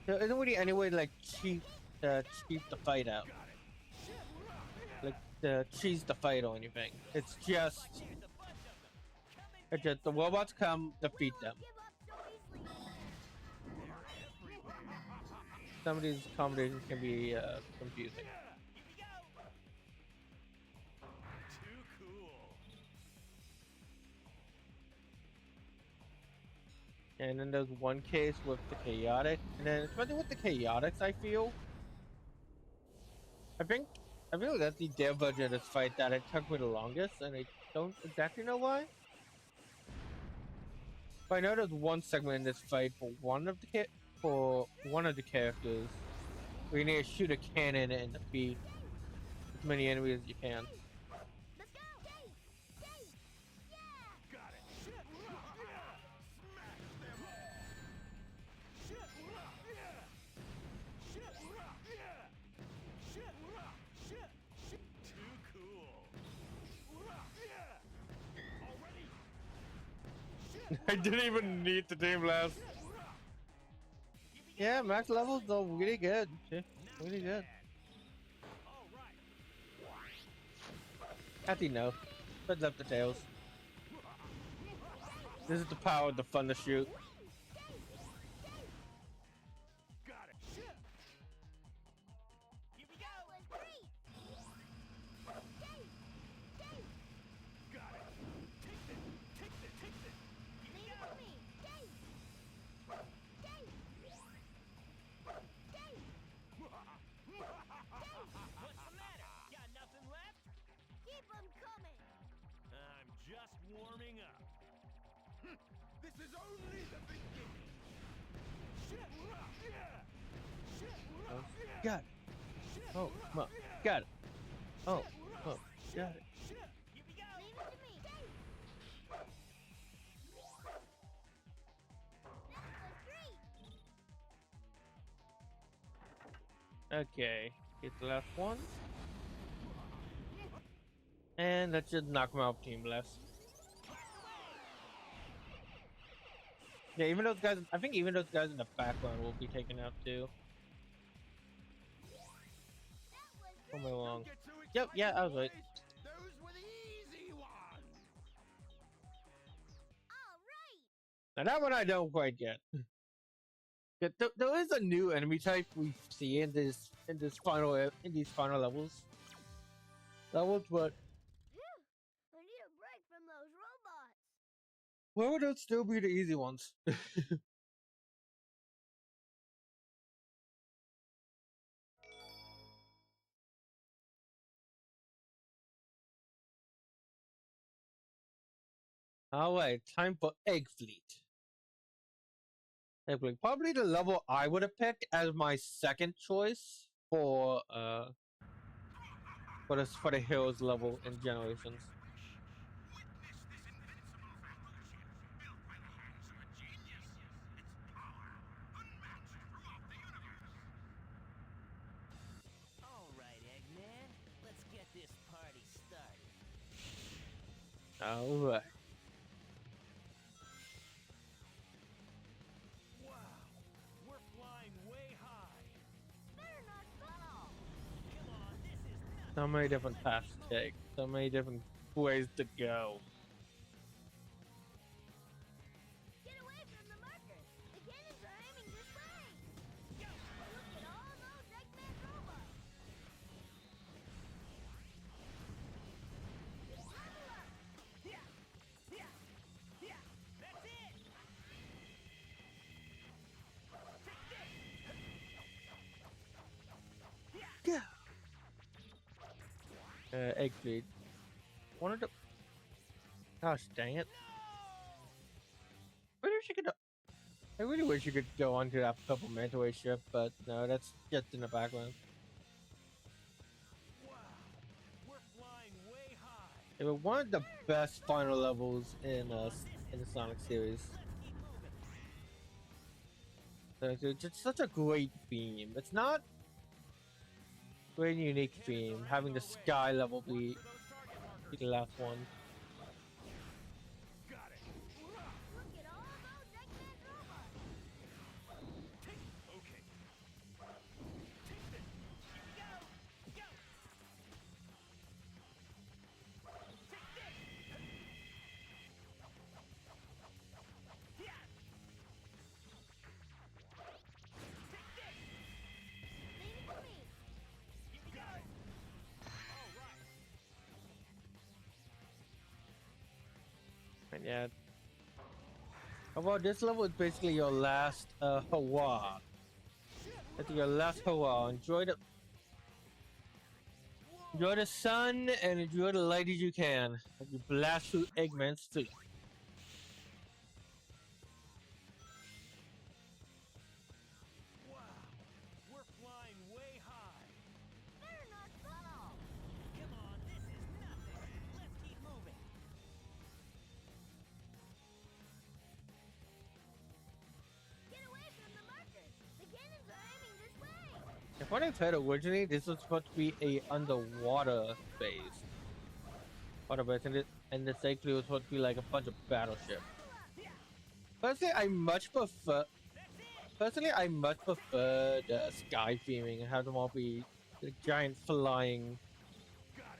there isn't really any way to like cheat the fight out, like to cheese the fight or anything. It's just the robots come, defeat them. Give up so easily. Some of these combinations can be confusing. Too cool. And then there's one case with the chaotic, and then especially with the chaotics, I feel that's the dev version of this fight that it took me the longest, and I don't exactly know why. But I know there's one segment in this fight for one of the characters where you need to shoot a cannon and defeat as many enemies as you can. Let's go. Yeah. Got it. Smash them Too cool. already. I didn't even need the team blast. Yeah, max levels are really good. Really good. All right. Actually, no. But left the tails. This is the power of the thunder shoot. Got it. Here we go. That was great. up. This is only the beginning. Oh, got it. Oh, my, got it. Oh, oh, got it. Here we go. Leave it to me. Dave. That was great. Okay, get the last one. And let's just knock him out, Team Bless. Yeah, even those guys, I think even those guys in the background will be taken out too. That was Come along. Get too Yep, yeah, excited, I was right. boys. Those were the easy ones. all right. Now that one I don't quite get. There is a new enemy type we see in these final levels. But Phew. I need a break from those robots. where would those still be the easy ones? Alright, time for Egg Fleet. Egg Fleet. Probably the level I would have picked as my second choice for the heroes level in Generations. All right, Eggman. Let's get this party started. Alright. Wow, we're flying way high. Better not fall. Come on, this is nothing. So many different paths to take. So many different ways to go. Get away from the markers. The cannons are aiming this way. Look at all those Eggman robots. Level up. Yeah, yeah, yeah. That's it. Take this. Yeah. Egg Fleet. Wanted to. Gosh dang it. I wish you could. I really wish you could go onto that purple manta ray ship, but no, that's just in the background. Wow, we're flying way high. They were one of the best final levels in the Sonic series. It's just such a great theme. It's not great and unique theme, having the sky level be the last one. Got it. Look at all those Eggman robots. Okay. Take this. Here we go. Go. Take this. Yeah. Take this. Leave it to me. Here we go. All right. And yeah. Well, this level is basically your last hurrah. It's your last hurrah. Enjoy the sun and enjoy the light as you can. As you blast through Eggman's suit. Wow, we're flying way high. Better not fall. Come on, this is nothing. Let's keep moving. Get away from the markers. The cannons are aiming this way. If what I've heard originally, this was supposed to be a underwater base. Water base, and this actually was supposed to be like a bunch of battleships. Personally, I much prefer. The sky theming and have them all be a giant flying,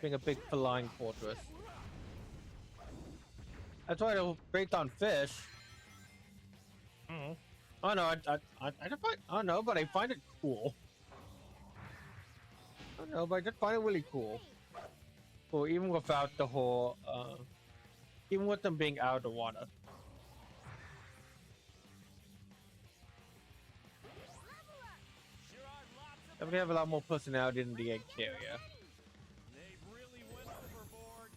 being a big flying fortress. That's why they're based on fish. Oh no, I don't find. Oh no, but I find it cool. Oh no, but I just find it really cool. Cool, even without the whole, even with them being out of the water. Definitely have a lot more personality than the egg carrier. They really went overboard.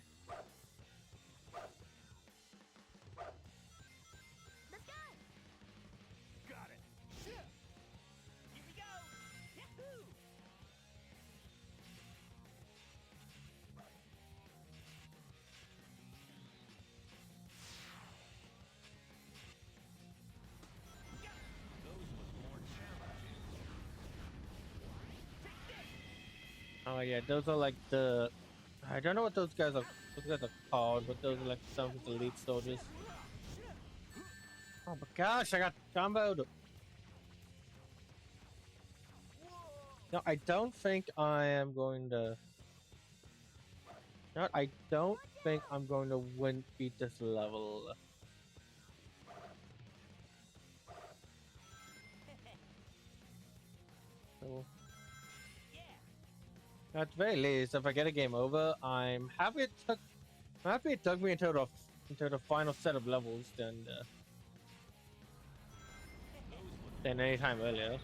Oh yeah, those are like the. I don't know what those guys are. Those guys are called, but those are like some of his elite soldiers. Oh my gosh, I got comboed. No, I don't think I am going to. No, I don't think I'm going to beat this level. So, at the very least, if I get a game over, I'm happy it took me into the final set of levels than any time earlier.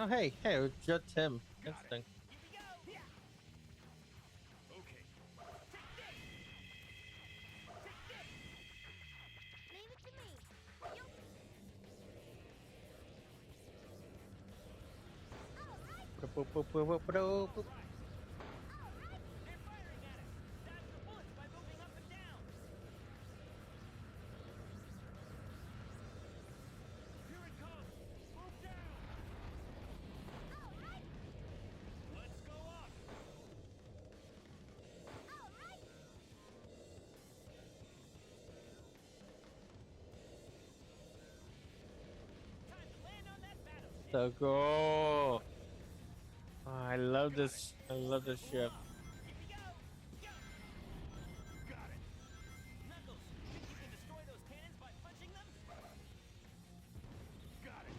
Oh hey, it was just him. Interesting. Okay. Leave it to me. You. All right. They're firing at us. Dodge the bullets by moving up and down. Here it comes. Move down. All right. Let's go up. All right. Time to land on that battleship. So cool. Oh, I love this. I love this ship. Here we go. Go. Got it. Knuckles, think you can destroy those cannons by punching them? Got it.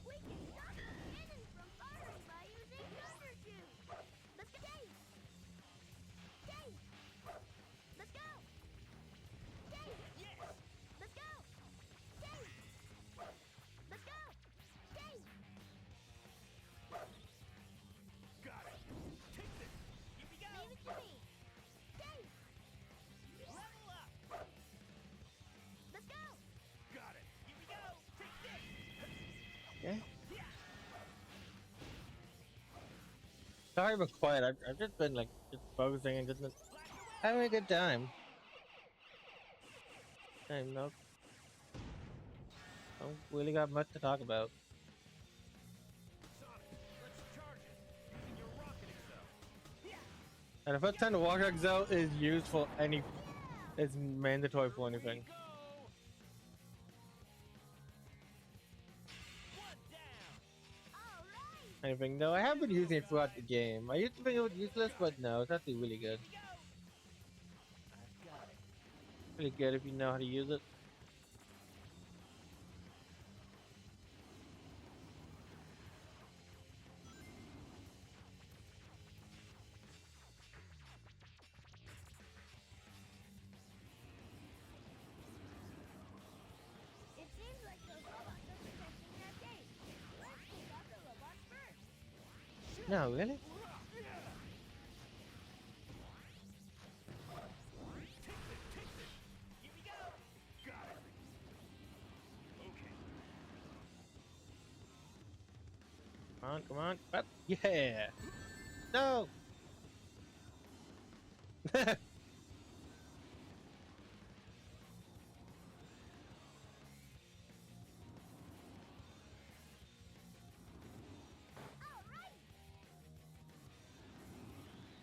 We can stop the cannons from firing by using thunder shoes. Let's go. Dave. Dave. Let's go. Dave. Yes. Let's go. Dave. Let's go. Dave. Got it. Take this. Here we go. Leave it to me. Dave. Level up. Let's go. Got it. Here we go. Take this. Yeah. Sorry, but quiet. I've just been like just focusing and just having a good time. Same note. Don't really got much to talk about. Sonic, let's charge it. Using your rocket excel. And the first time the Walker Excel is used for any, is mandatory for anything. Go. One down. All right. Anything though, I have been using it throughout the game. I used to think it was useless, but no, it's actually really good. Here we go. I've got it. Really good if you know how to use it. It seems like those robots are protecting their gate. Let's take out the robots first. No, really? Here we go. Got it. Okay. Come on. Up. Yeah. No.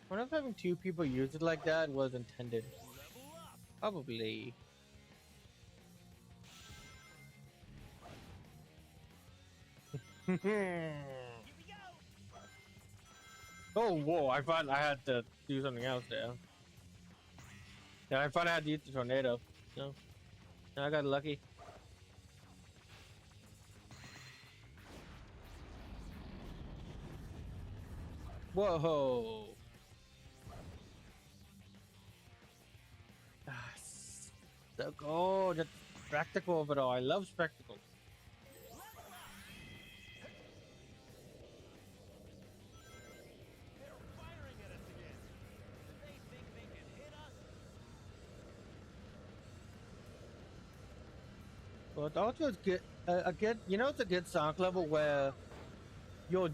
I wonder if having two people use it like that was intended. Level up. Probably. Here we go. Oh, whoa, I thought I had to do something else there. Yeah, I thought I had to use the tornado. No. No, I got lucky. Whoa. Ah, so cool. The spectacle of it all. I love spectacles. They're firing at us again. Do they think they can hit us? Well, it's also good. Again, you know, it's a good Sonic level where you'll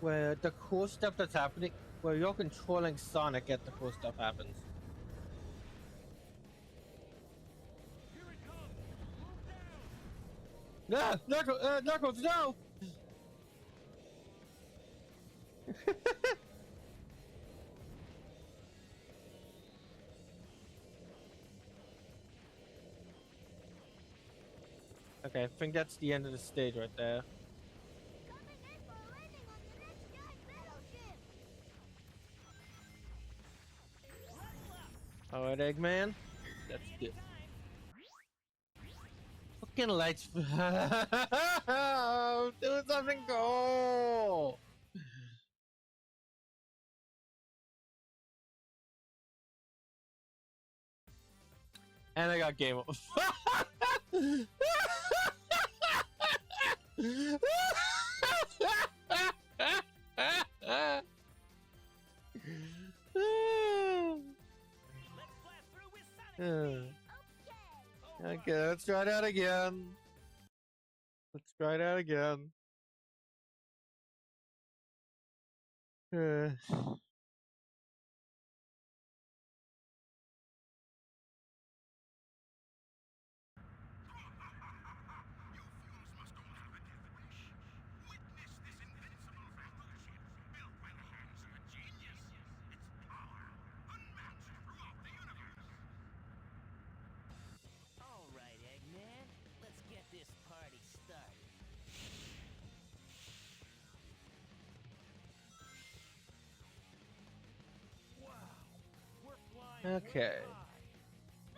where the cool stuff that's happening, where you're controlling Sonic as the cool stuff happens. Here it comes. Move down. Knuckles, no! Okay, I think that's the end of the stage right there. Coming in for a landing on the next giant battleship. Alright, Eggman. Let's do it. Fucking lights. Do something cool! And I got game over. Let's blast through with Sonic speed. Okay, let's try that again. Let's try that again. You fools must all have a death wish. Witness this invincible battleship built by the hands of a genius. Its power unmatched throughout the universe. All right, Eggman. Let's get this party started. Wow, we're flying Okay. way high.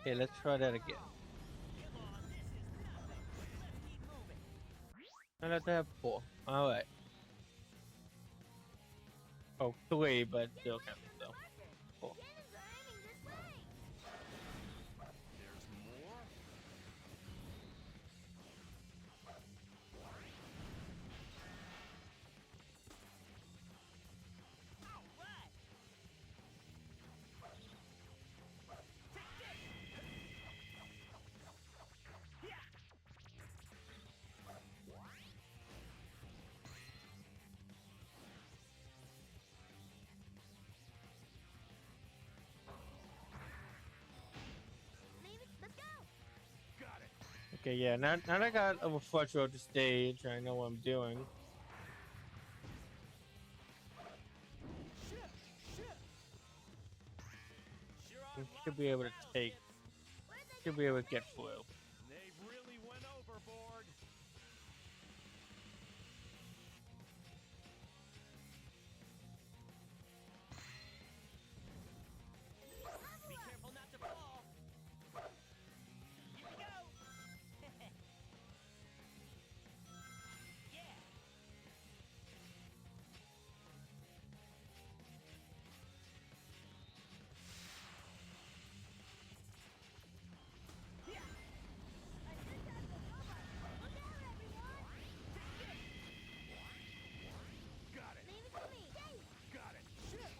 Okay, let's try that again. Come on, this is nothing. Let's keep moving. And let's have 4. Alright. Oh, 3, but still counts though. 4. Cannons are aiming this way. There's more? All right. Take this. Yeah. Let's go. Got it. Okay, yeah, now that I got a refresher of the stage, I know what I'm doing. Ship. Sure are We should be able to lots of take, battleships. should be able to get through. They really went overboard. Be careful not to fall. Here we go. Yeah. Yeah. A new type of robot. Look out, everyone. Got it. Leave it to me. Dave. Got it. Ship.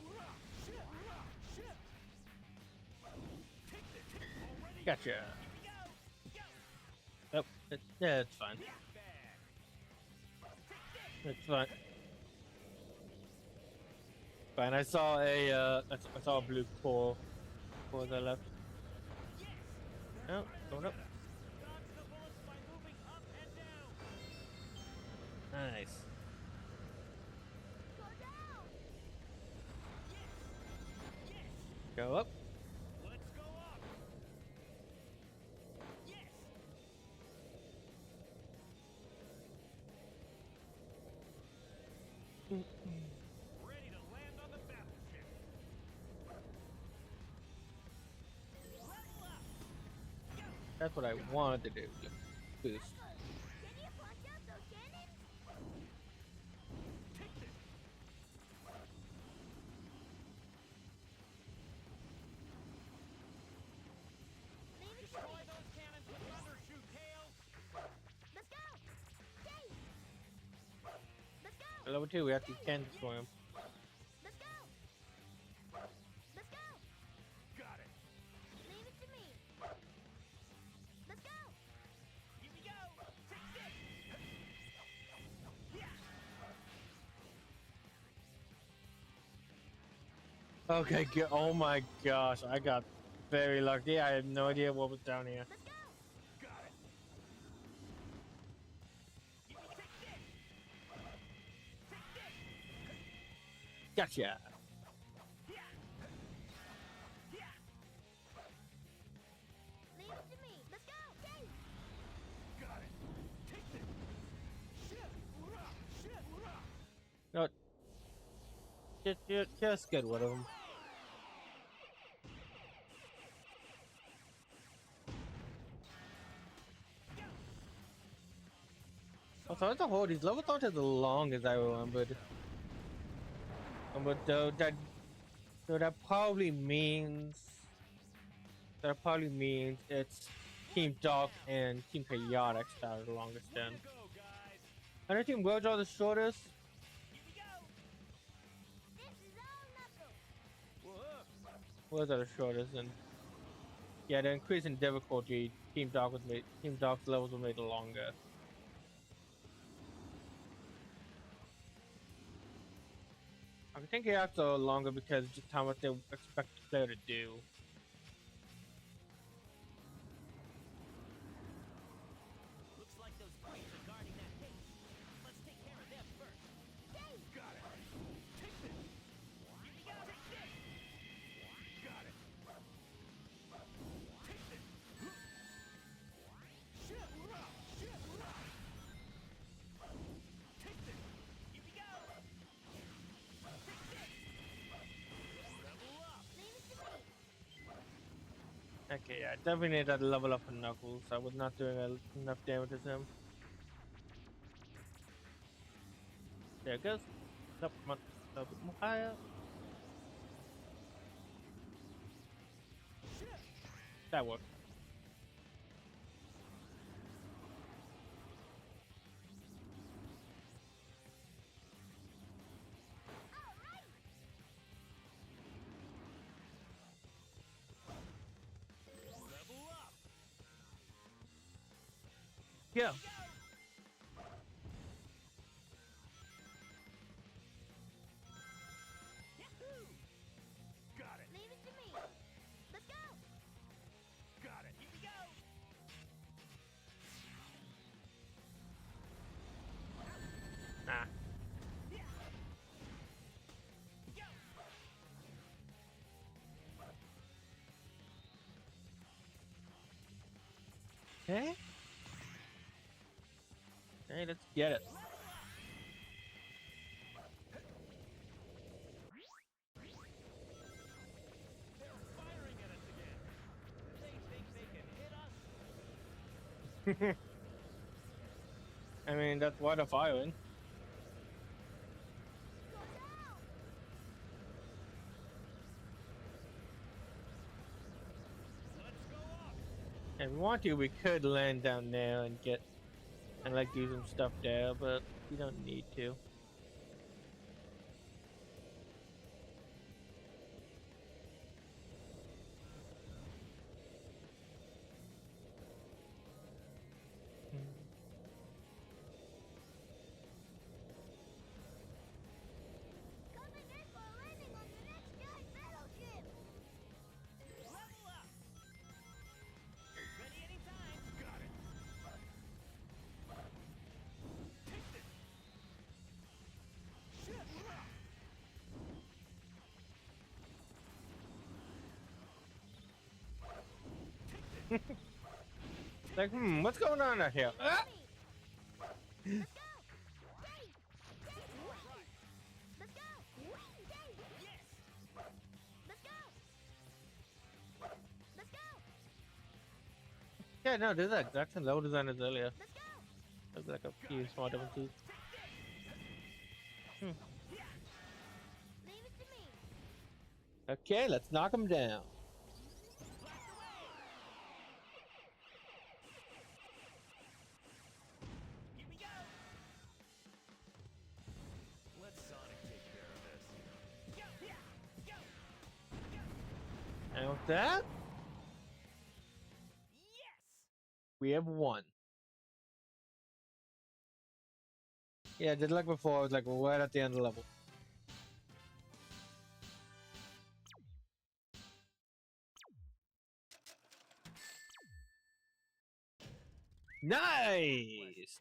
Take this. Already. Gotcha. Here we go. Oh, yeah, it's fine. Bag. It's fine. Fine, I saw a, I saw a blue core before I left. Yes. Oh, going up. Dodge the bullets by moving up and down. Nice. Go down. Yes. Go up. Let's go up. Yes. Ready to land on the battleship. Level up. Go. That's what I wanted to do. Just boost. Can you punch out those cannons? Take this. Leave it to Destroy me. those cannons with Thundershoot tails. Let's go. Dave. Let's go. Level 2, we have to can destroy him. Let's go. Let's go. Got it. Leave it to me. Let's go. Here we go. Take this. Yeah. Okay, oh my gosh, I got very lucky. I had no idea what was down here. Let's go. Got it. Give me take this. Take this. Gotcha. Yeah. Yeah. Leave it to me. Let's go. Dave. Got it. Take this. Shit. Hoorah. Shit. Hoorah. No, just get rid of him. Also, as a whole, these levels aren't as long as I remembered. But that probably means it's Team Dark and Team Chaotic that are the longest then. Go, guys. And I think Worlds are the shortest. Here we go. This is all Knuckles. Whoa. Worlds are the shortest, and yeah, the increase in difficulty, Team Dark's levels were made longer. I think Chaotic are longer because just how much they expect the player to do. Looks like those crates are guarding that base. Let's take care of them first. Dave. Got it. Take this. Here we go. Take this. Got it. Take this. Shit. Hoorah. Shit. Hoorah. Take this. Here we go. Take this. Level up. Leave it to me. Okay, yeah, definitely need to level up on Knuckles. I was not doing enough damage to him. There it goes. Up, come on, a little bit more higher. That worked. Level up. Yeah. Yahoo! Got it. Leave it to me. Let's go. Got it. Here we go. Nah. Yeah. Go. Okay. Okay, let's get it. They're firing at us again. They think they can hit us? I mean, that's why they're firing. Go down. Let's go up. If we want to, we could land down there and like do some stuff there, but we don't need to. Coming in for a landing on the next giant battleship. Level up. Ready anytime. Got it. Take this. Shit. Hoorah. Like, what's going on out here? Ah! Let's go. Dave. Dave. Right. Let's go. Dave. Yes. Let's go. Let's go. Yeah, no, there's that exact same level design as earlier. Let's go. There's like a few small differences. Leave it to me. Okay, let's knock him down. Blast away. Here we go. Let Sonic take care of this. Go. Yeah. Go. Go. And with that, Yes. we have won. Yeah, just like before, I was like right at the end of the level. Nice!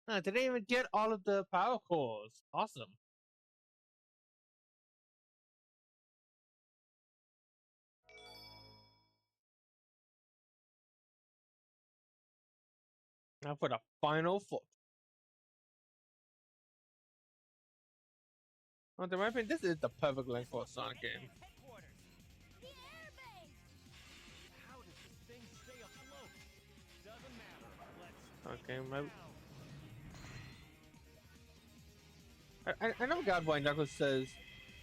Tight. They didn't even get all of the power cores. Awesome. Now for the final foot. Well, in my opinion, this is the perfect length for a Sonic game. Headquarters. The airbase! How does this thing stay afloat? Doesn't matter. Let's Okay, take my. it down. I never got why Knuckles said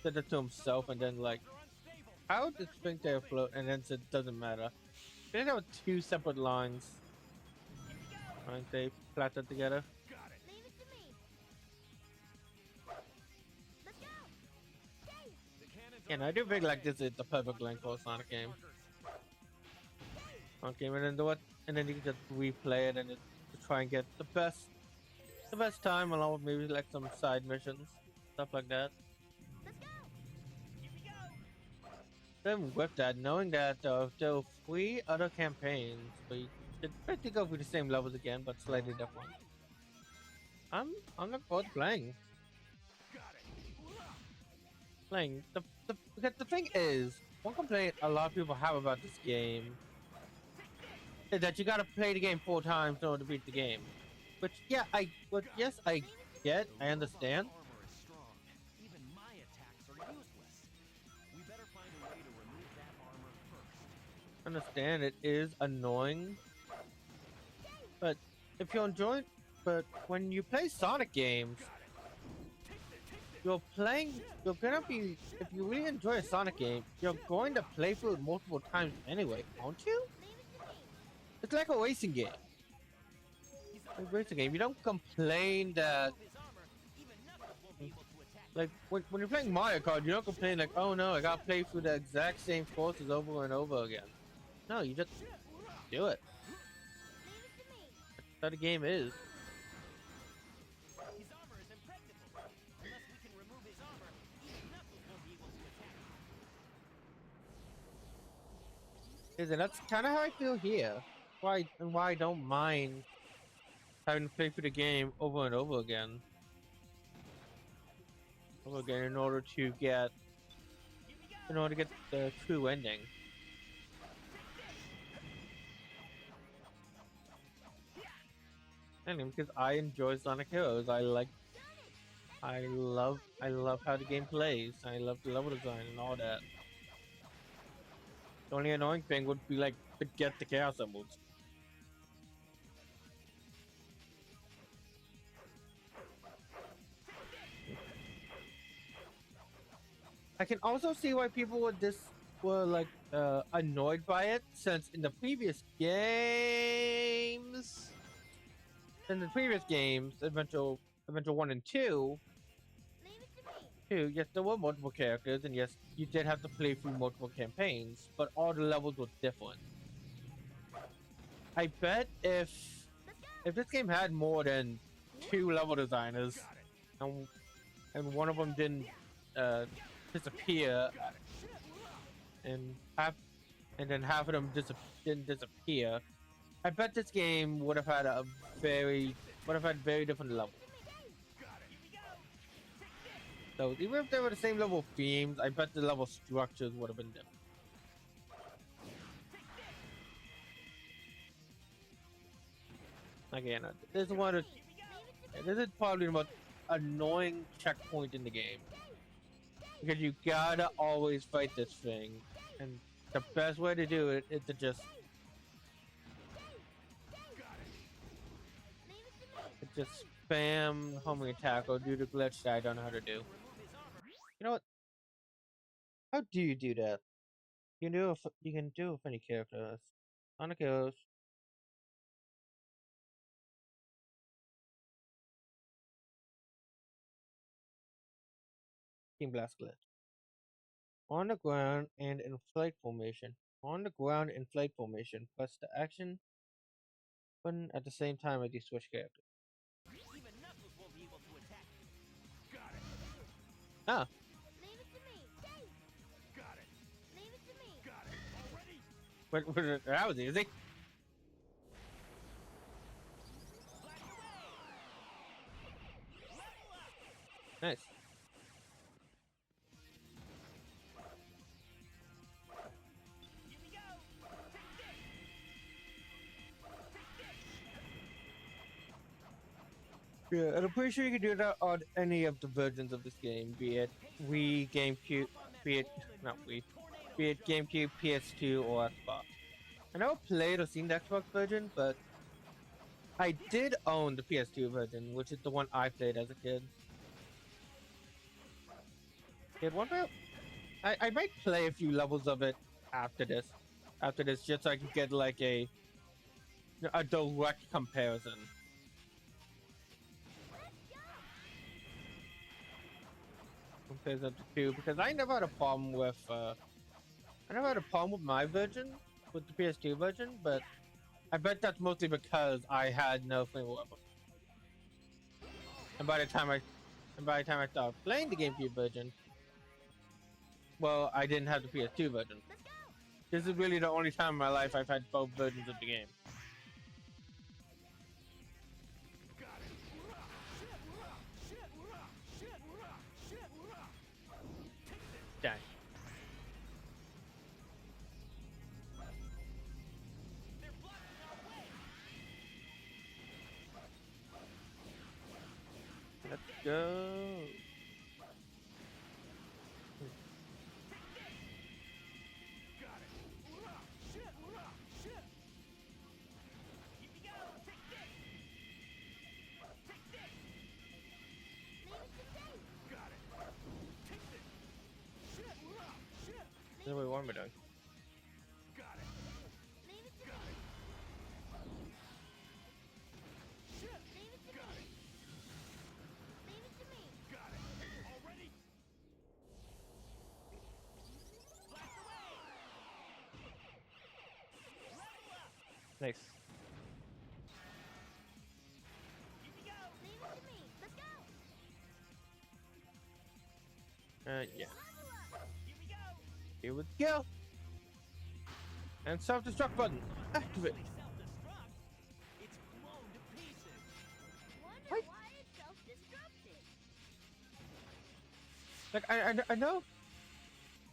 that to himself and then like, They're unstable. how does think they afloat and then said doesn't matter. They have two separate lines. Aren't they platted together? Leave it to me. Let's go! Dave! The cannons And are I do think like ready. this is the perfect length for a Sonic game. Markers. Okay, and then do it, and then you can just replay it and to try and get the best time along with maybe like some side missions, stuff like that. Let's go! Here we go. Then with that, knowing that there are 3 other campaigns, so you should basically go through the same levels again, but slightly different. I'm looking forward to playing. Because the thing is, one complaint a lot of people have about this game is that you gotta play the game 4 times in order to beat the game. Which yes I get, I understand. Armor is strong. Even my attacks are useless. We better find a way to remove that armor first. Understand it is annoying, but if you're enjoying, but when you play Sonic games, you're gonna be, if you really enjoy a Sonic game, you're going to play through it multiple times anyway, aren't you? It's like a racing game. Like a racing game, you don't complain that, His armor, even Knuckles won't be able to attack. like when you're playing Mario Kart, you don't complain like, oh no, I gotta play through the exact same courses over and over again. No, you just do it. That's how the game is. His armor is impregnable. Unless we can remove his armor, even Knuckles won't be able to attack. Isn't that's kind of how I feel here? Why I don't mind having to play through the game over and over again, in order to get the true ending. And because I enjoy Sonic Heroes, I love how the game plays. I love the level design and all that. The only annoying thing would be like to get the Chaos Emeralds. I can also see why people were like annoyed by it, since in the previous games, Adventure 1 and 2, yes, there were multiple characters, and yes, you did have to play through multiple campaigns, but all the levels were different. I bet if this game had more than 2 level designers, and one of them didn't disappear, and then half of them didn't disappear, I bet this game would have had very different levels. So even if they were the same level of themes, I bet the level structures would have been different. Again, this is probably the most annoying checkpoint in the game, because you gotta always fight this thing, and the best way to do it is to just spam homing attack or do the glitch that I don't know how to do. You know what? How do you do that? You can do it with any characters. Sonic Heroes. Team Blast glitch. On the ground and in flight formation. On the ground in flight formation. Press the action button at the same time as you switch characters. Even Knuckles won't be able to attack. Ah. Leave it to me. Dave! Leave it to me. But that was easy. Nice. Here we go. Take this. Take this. Yeah, and I'm pretty sure you can do that on any of the versions of this game, be it Wii, GameCube, be it not Wii, be it GameCube, PS2, or Xbox. I never played or seen the Xbox version, but I did own the PS2 version, which is the one I played as a kid. Kid, what about? I might play a few levels of it after this, just so I can get like a direct comparison. Compares up to two, because I never had a problem with my version, with the PS2 version, but I bet that's mostly because I had no flavor weapon. And by the time I started playing the GameCube version, well, I didn't have the PS2 version. This is really the only time in my life I've had both versions of the game. Dang. They're blocking our way. Let's go. Here we go. Take this. Take this. Got it. Take this. What do we want me doing? Got it. Leave it to Got me. it. Leave it to Got me. it. Leave it to me. Got it. Already? Blast away. Level up. Nice. Here we go. Leave it to me. Let's go. Yeah. Level up. Here we go. Here we go. And self-destruct button. Activate. Actually self-destruct. It's blown to pieces. Wonder What? why it self-destructed. Like I know.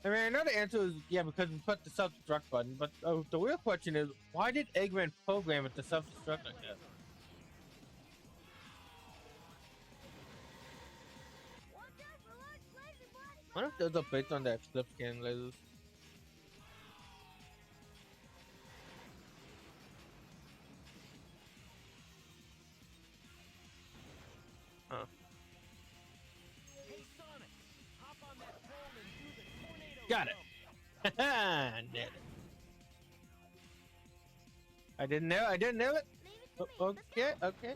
I mean, I know the answer is yeah, because we put the self-destruct button. But the real question is, why did Eggman program it to self-destruct like that? Watch out for large laser blasts. I wonder if those are based on the Eclipse scan lasers. Huh. Hey Sonic, hop on that pole and do the tornado. Got it. jump. Nailed it. I didn't know. I didn't know it. Leave it to me. Let's Okay. go. Okay.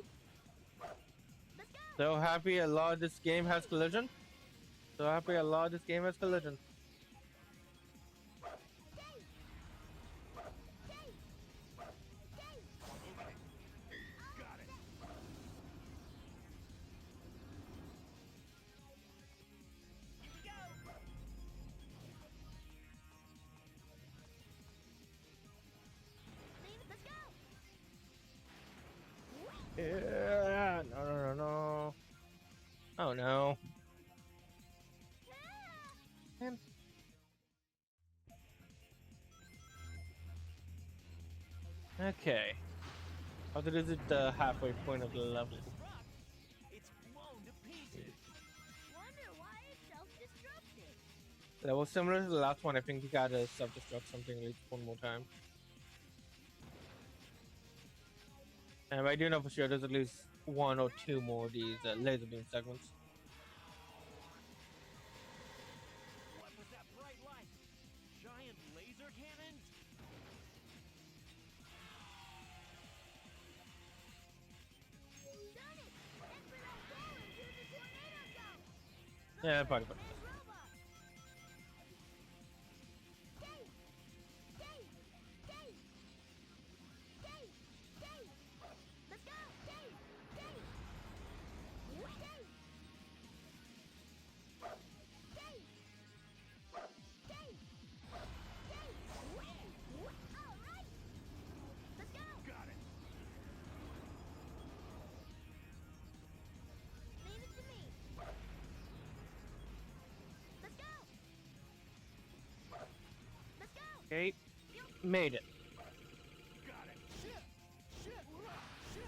Let's go. So happy a lot of this game has collision. So happy a lot of this game has collision. Got it. Here we go. Leave it. Let's go. Yeah. No. Oh no. Man. Okay. Other is it the halfway point of the level? It's blown to pieces. Wonder why it self-destructed. That was similar to the last one. I think you gotta self-destruct something at least one more time. And I do know for sure there's at least one or two more of these laser beam segments. What was that bright light? Giant laser cannons? Sonic, head for that pole and do the tornado jump. Yeah, probably. Hey, robot. Dave. Dave. Dave. Dave. Dave. Let's go. Dave. Dave. Dave. Dave. Dave. Dave. All right. Let's go. Got it. Leave it to me. Okay, made it. Got it. Shit! Shit! Shit!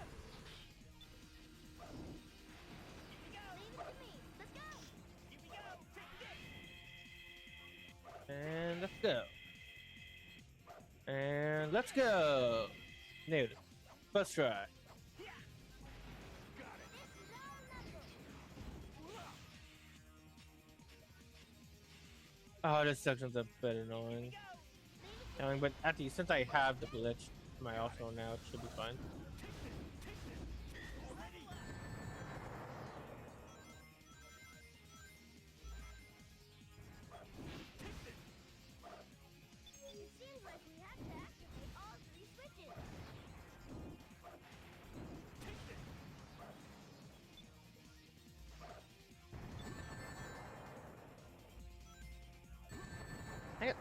Leave it to me. Let's go. And let's go. And let's go. Nailed it. First try. Got it. This is all knuckles. Oh, this section's a bit annoying. But actually, since I have the glitch in my arsenal now, it should be fine. It seems like we have to activate all 3 switches. Hang it.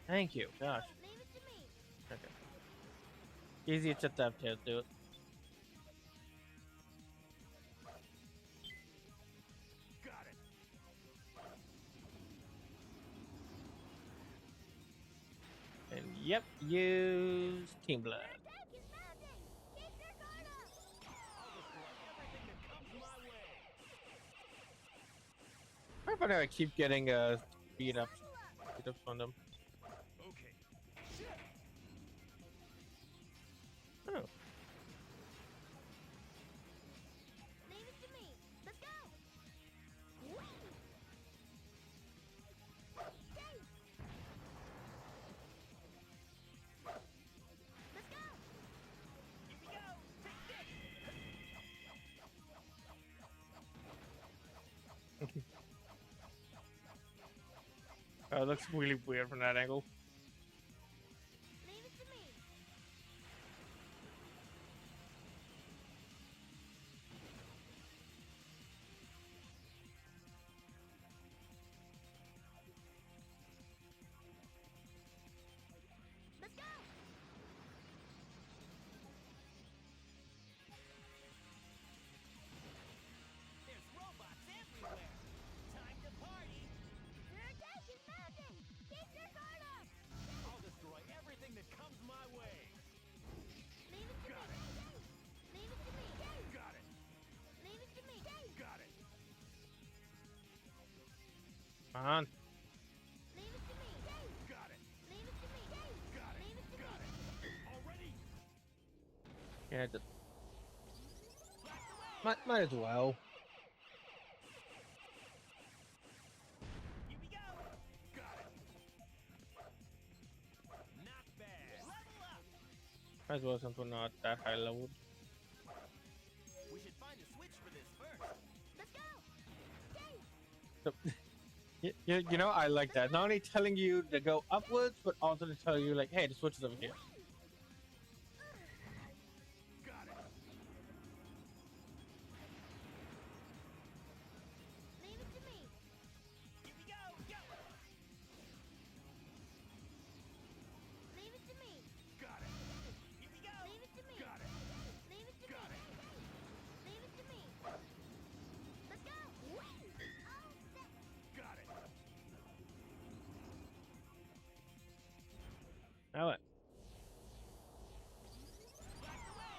Thank you. Gosh. Leave it to me. Okay. Easy to tap to do it. Got it. And yep, use Team Blood. Their attack is mounting. Keep your guard up. I'll destroy everything that comes my way. How about I keep getting beat up on them? Okay. Oh. Leave it to me. Let's go. Whee! Dave. Let's go. Here we go. Take this. Oh, it looks really weird from that angle. Leave it to me. Let's go. There's robots everywhere. Time to party. Their attack is mounting. Keep your guard up. I'll destroy everything that comes my way. Leave it to Got me. it. Leave it to me. Got it. Leave it to me. Got it. Come on. Leave it to me. Got it. Leave it to me. Got it. Leave it to Got me. it. Already? Yeah, just, Blast away. might as well. Here we go. Got it. Not bad. Level up. Might as well since we're not that high leveled. We should find a switch for this first. Let's go. Dave. So, you know, I like that. Not only telling you to go upwards, but also to tell you, like, hey, the switch is over here. Got it. Leave it to me. Here we go. Go. Leave it to me. Got it. Here we go. Leave it to me. Got it. Leave it to Got me. it. Leave it to me. Let's go. All set. Got it. Now what? Blast away.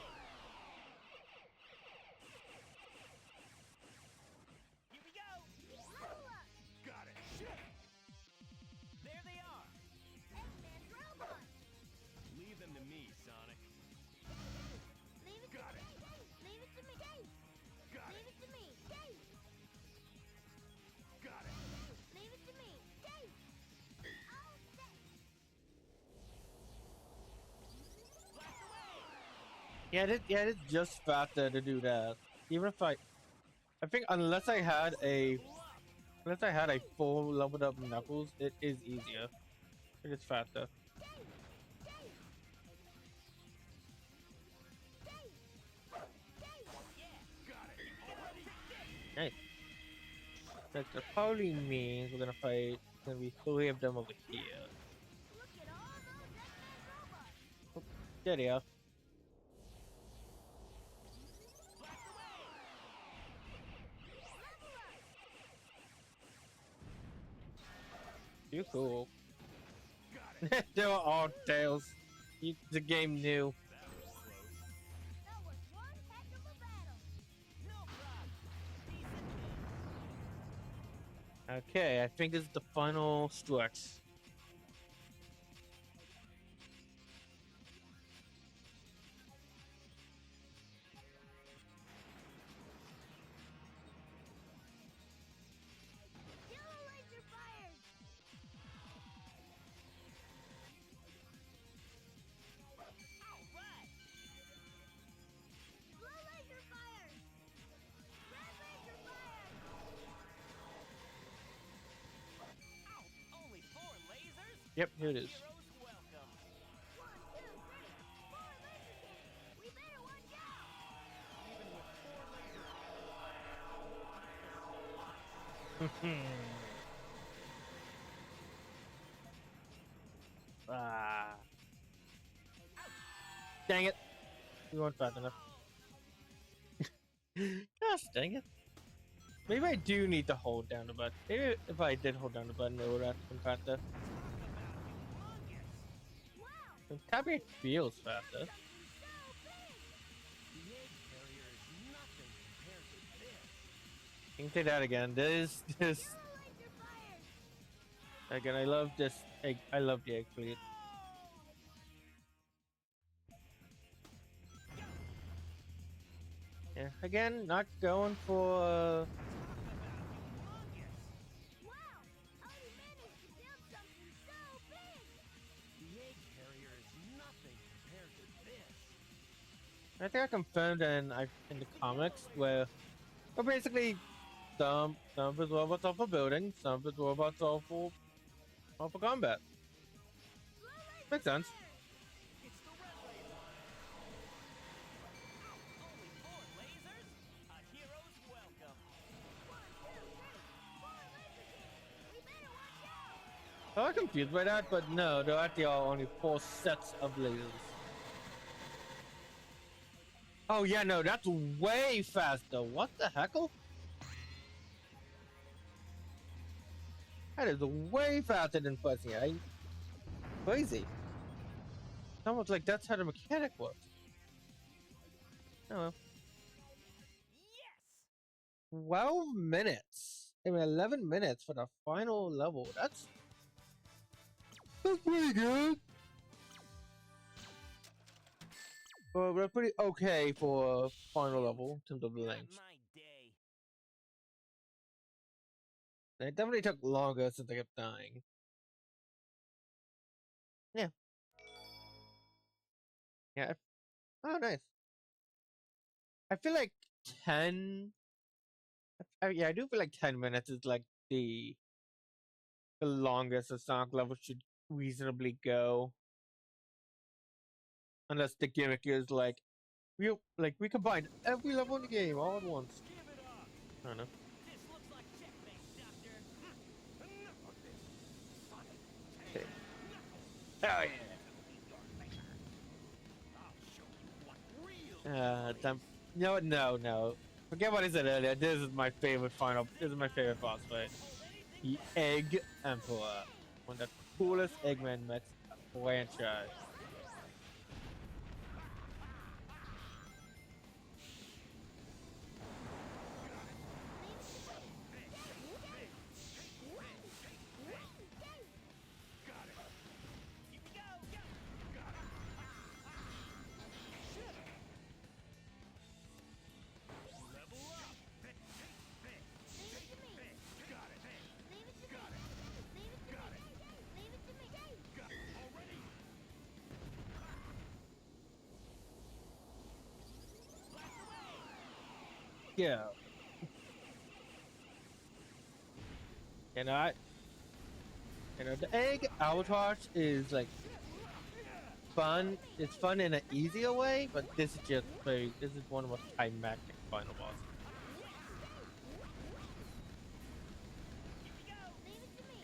Here we go. Level up. Got it. Shit. There they are. X-Men robot. Leave them to me, Sonic. Leave it Got to it. me. Leave it to me. Got Leave it. it to me. Dave. Got it. Leave it to me. Dave. All set. Blast away. Yeah, it's just faster to do that. Even if I think unless I had a full leveled up Knuckles, it is easier. It is faster. Got it. Already? Nice. That probably means we're gonna fight. Gonna be 3 of them over here. Looks There they are. You cool. They were all tails. The game knew. That was one heck of a battle. No problem. Decent win. Okay, I think this is the final stretch. Yellow laser fires. All right. Blue laser fires. Red laser fires. Ow, only 4 lasers? Yep, here it is. Heroes welcome. 1, 2, 3, 4 laser cannons. We better watch out. Even with 4 laser Ah. Dang it. You weren't fast enough. Gosh dang it. Maybe I do need to hold down the button. Maybe if I did hold down the button, it would have been faster. Wow, Tapping feels faster. so big. The egg carrier is nothing compared to this. You can say that again. This. Yellow laser fires. Again, I love this egg. I love the egg fleet. Yeah, again, not going for. Wow, Odie managed to build something so big. The egg carrier is nothing compared to this. I think I confirmed in the comics where basically some of his robots are for building, some of his robots are for combat. Makes sense. It's the red laser. Only 4 lasers? A hero's welcome. 1, 2, 3, 4 laser cannons. We better watch out. I was confused by that, but no, there actually are only 4 sets of lasers. Oh yeah, no, that's way faster. What the heckle? That is way faster than Fuzzy. Crazy. It's almost like that's how the mechanic works. Oh well. Yes! 12 minutes. I mean, 11 minutes for the final level. That's pretty good. Well, we're pretty okay for a final level in terms of Not length. my day. It definitely took longer since I kept dying. Yeah. Yeah. Oh, nice. I feel like 10. Yeah, I do feel like 10 minutes is like the longest a Sonic level should reasonably go. Unless the gimmick is like we combined every level in the game all at once. Give it up. I don't know. This looks like checkmate, Doctor. Enough of this. Sonic, Okay. Knuckles, Hell yeah. your laser. I'll show you what real Time. No. Forget what I said earlier. This is my favorite boss fight. The Egg Emperor. One of the coolest Eggman mechs franchise. Here we go, go. Level up. Leave it to me. Got it. Leave it to me. Leave it to me. Leave it to me. Got it. Already? Yeah. The Egg Avatar is like fun. It's fun in an easier way, but this is one of the most climactic final boss. Leave it to me.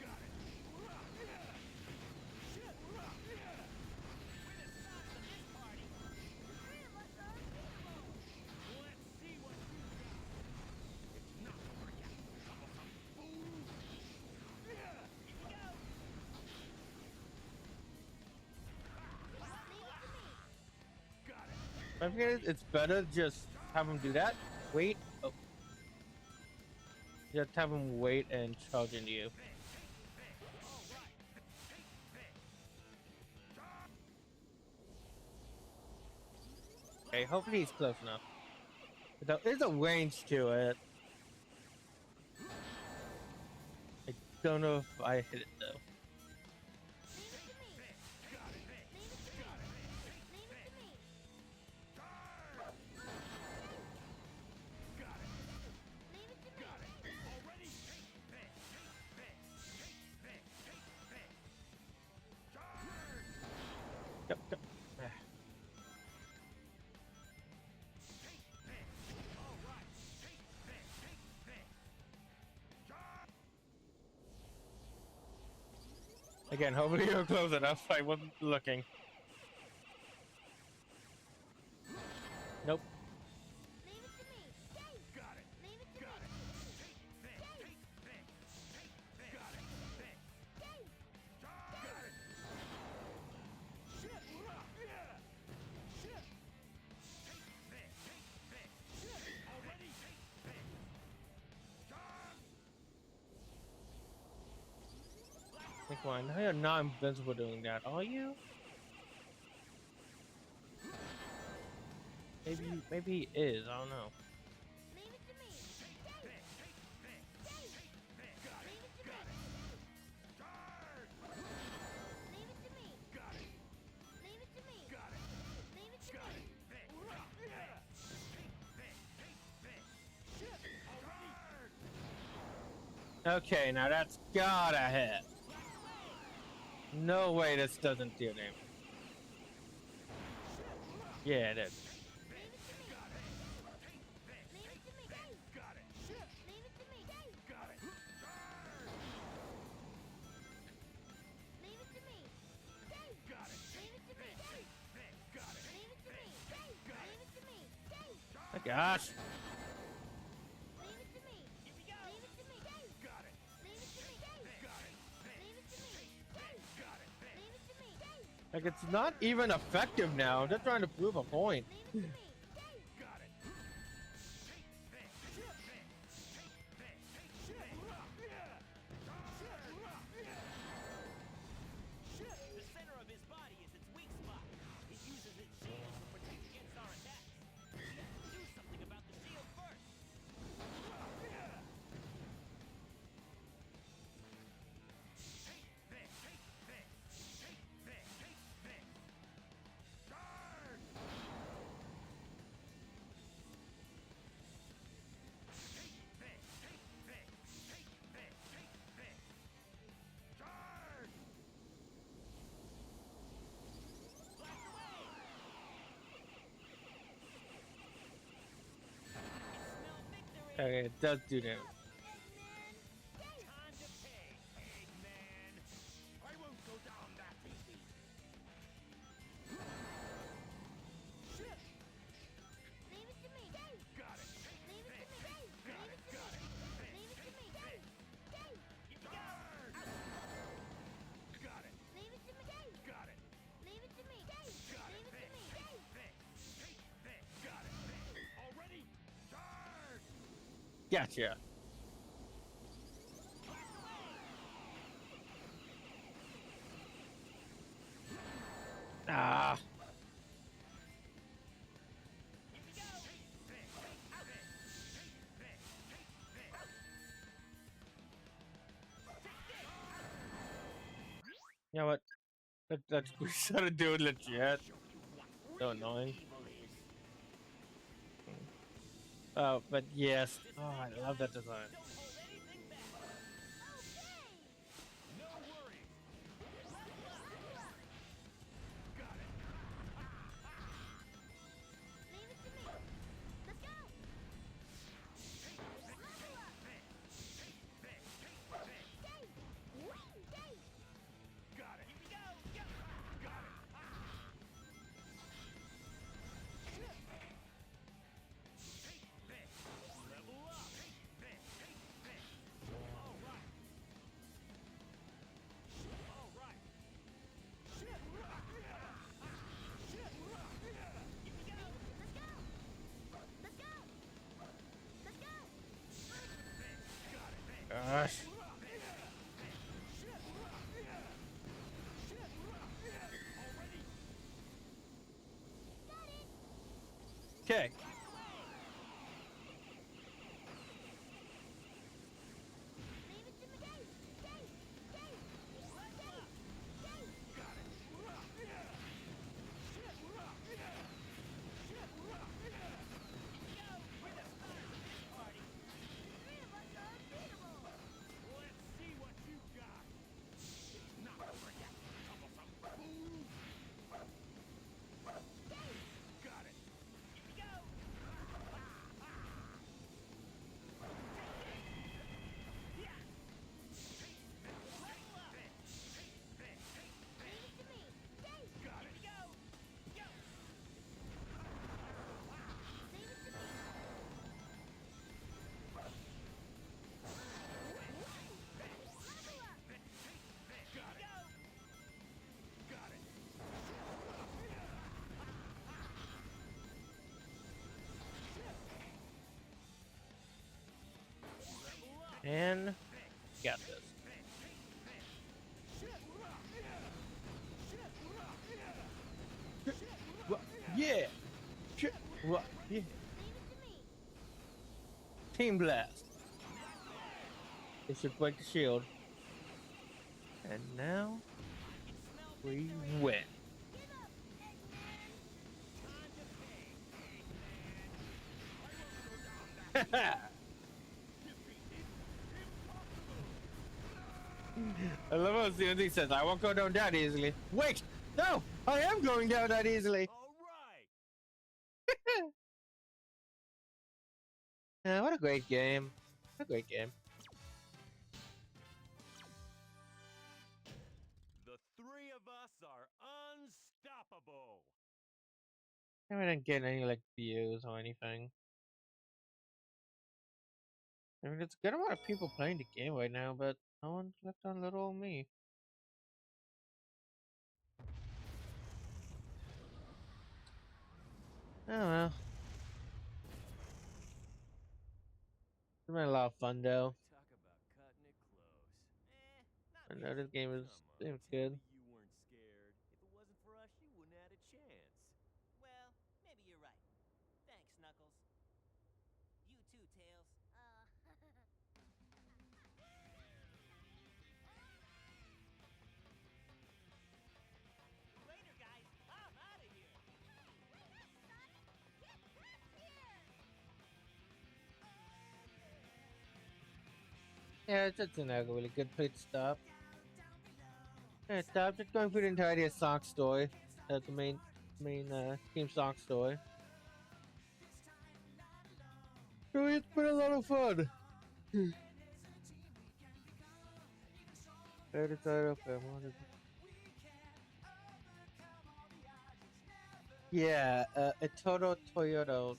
We're the stars of this party. I think it's better to just have him do that. Wait. Oh. Just have him wait and charge into you. Okay, hopefully he's close enough. But there is a range to it. I don't know if I hit it though. Yep, yep. Again, hopefully you're close enough. I wasn't looking. Nope. Think why? Now you're not invincible doing that, are you? Maybe he is. I don't know. Okay, now that's gotta hit. No way this doesn't do damage. Yeah, it is. Oh gosh. Like, it's not even effective now. I'm just trying to prove a point. The center of his body is its weak spot. It uses its shield to protect against our attacks. We have to do something about the shield first. Okay, it does do damage. Time to pay, Eggman. I won't go down that easy. Got it. Got it. Got it. Got it. Already? Charge! Gotcha. Ah. You know what? Let's try to do it legit. So annoying. Oh, but yes. Oh, I love that design. Don't hold anything back. No worries. Got it. Got it. Got it. Level up. Okay. Leave it to me, Dave! Dave! Dave! Dave! Dave! Three of us are unbeatable! Let's see what you got. It's not over yet, troublesome fool. Got it. Here we go. Leave it to me! Dave! Got it. Go. Go. Leave it to me! Level up! Got it. Got it. And got this. Yeah. Yeah. Leave it to me! Team blast. It should break the shield. And now we win. Give up, Eggman! I love how CNC says, I won't go down that easily. Wait! No! I am going down that easily! All right. What a great game. What a great game. The three of us are unstoppable. I didn't get any like views or anything. I mean, it's a good amount of people playing the game right now, but no one clicked on little old me. Oh well. It's been a lot of fun though. Talk about cutting it close. I Not know this game is Come on, seems tell good. me you weren't scared. If it wasn't for us, you wouldn't have had a chance. Well, maybe you're right. Thanks, Knuckles. You too, Tails. Later, guys. I'm out of here. Get back here! Yeah, it's just a really good pit stop. Yeah, stop just going through the entirety of Sonic's story. That's the main Team Sonic story. So it's been a lot of fun. Favorite title, yeah, a Toto Toyota.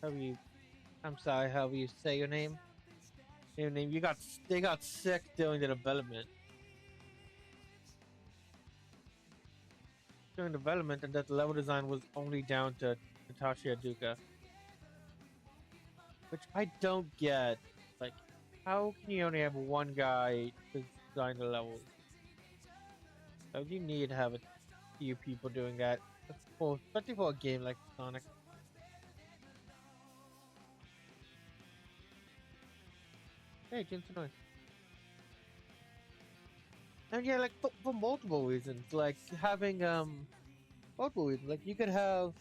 How you? I'm sorry. How you say your name? Your name. They got sick during the development. During development, and that the level design was only down to Natasha Duca, which I don't get. Like, how can you only have one guy to design the levels? So you need to have a few people doing that, especially for a game like Sonic. Hey, Jensen Noise. And yeah, like for multiple reasons, like having multiple reasons. Like you could have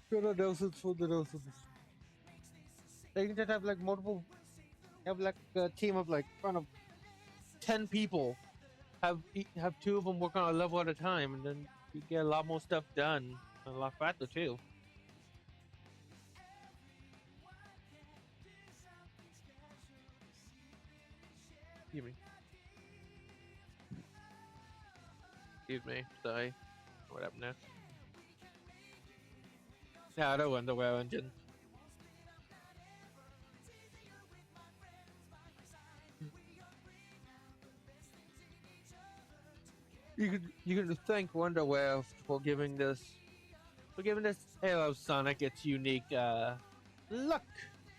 good doses for the doses. They can just have like multiple, have like a team of like front of 10 people. Have two of them work on a level at a time, and then you get a lot more stuff done, and a lot faster too. Excuse me. Excuse me. Sorry. What happened now? Yeah, the underwear engine. You can thank Wonderware for giving this Halo Sonic its unique luck.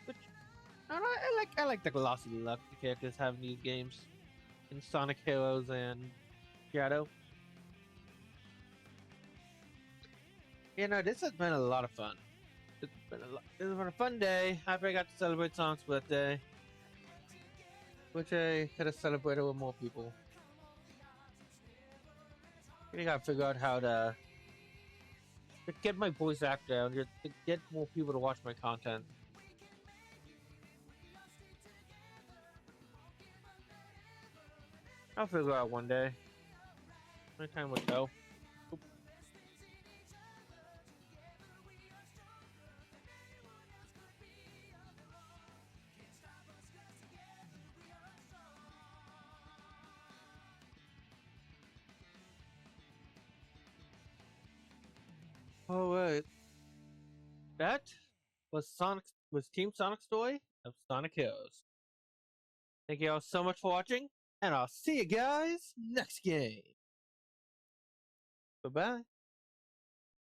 Which I like the glossy luck the characters have in these games, in Sonic Heroes and Shadow. You know, this has been a lot of fun. This has been a fun day. Happy I got to celebrate Sonic's birthday, which I could have celebrated with more people. I gotta figure out how to get my voice actor and just to get more people to watch my content. I'll figure out one day. My time will tell. Oop. All right, that was Team Sonic's story of Sonic Heroes. Thank you all so much for watching, and I'll see you guys next game. Bye bye.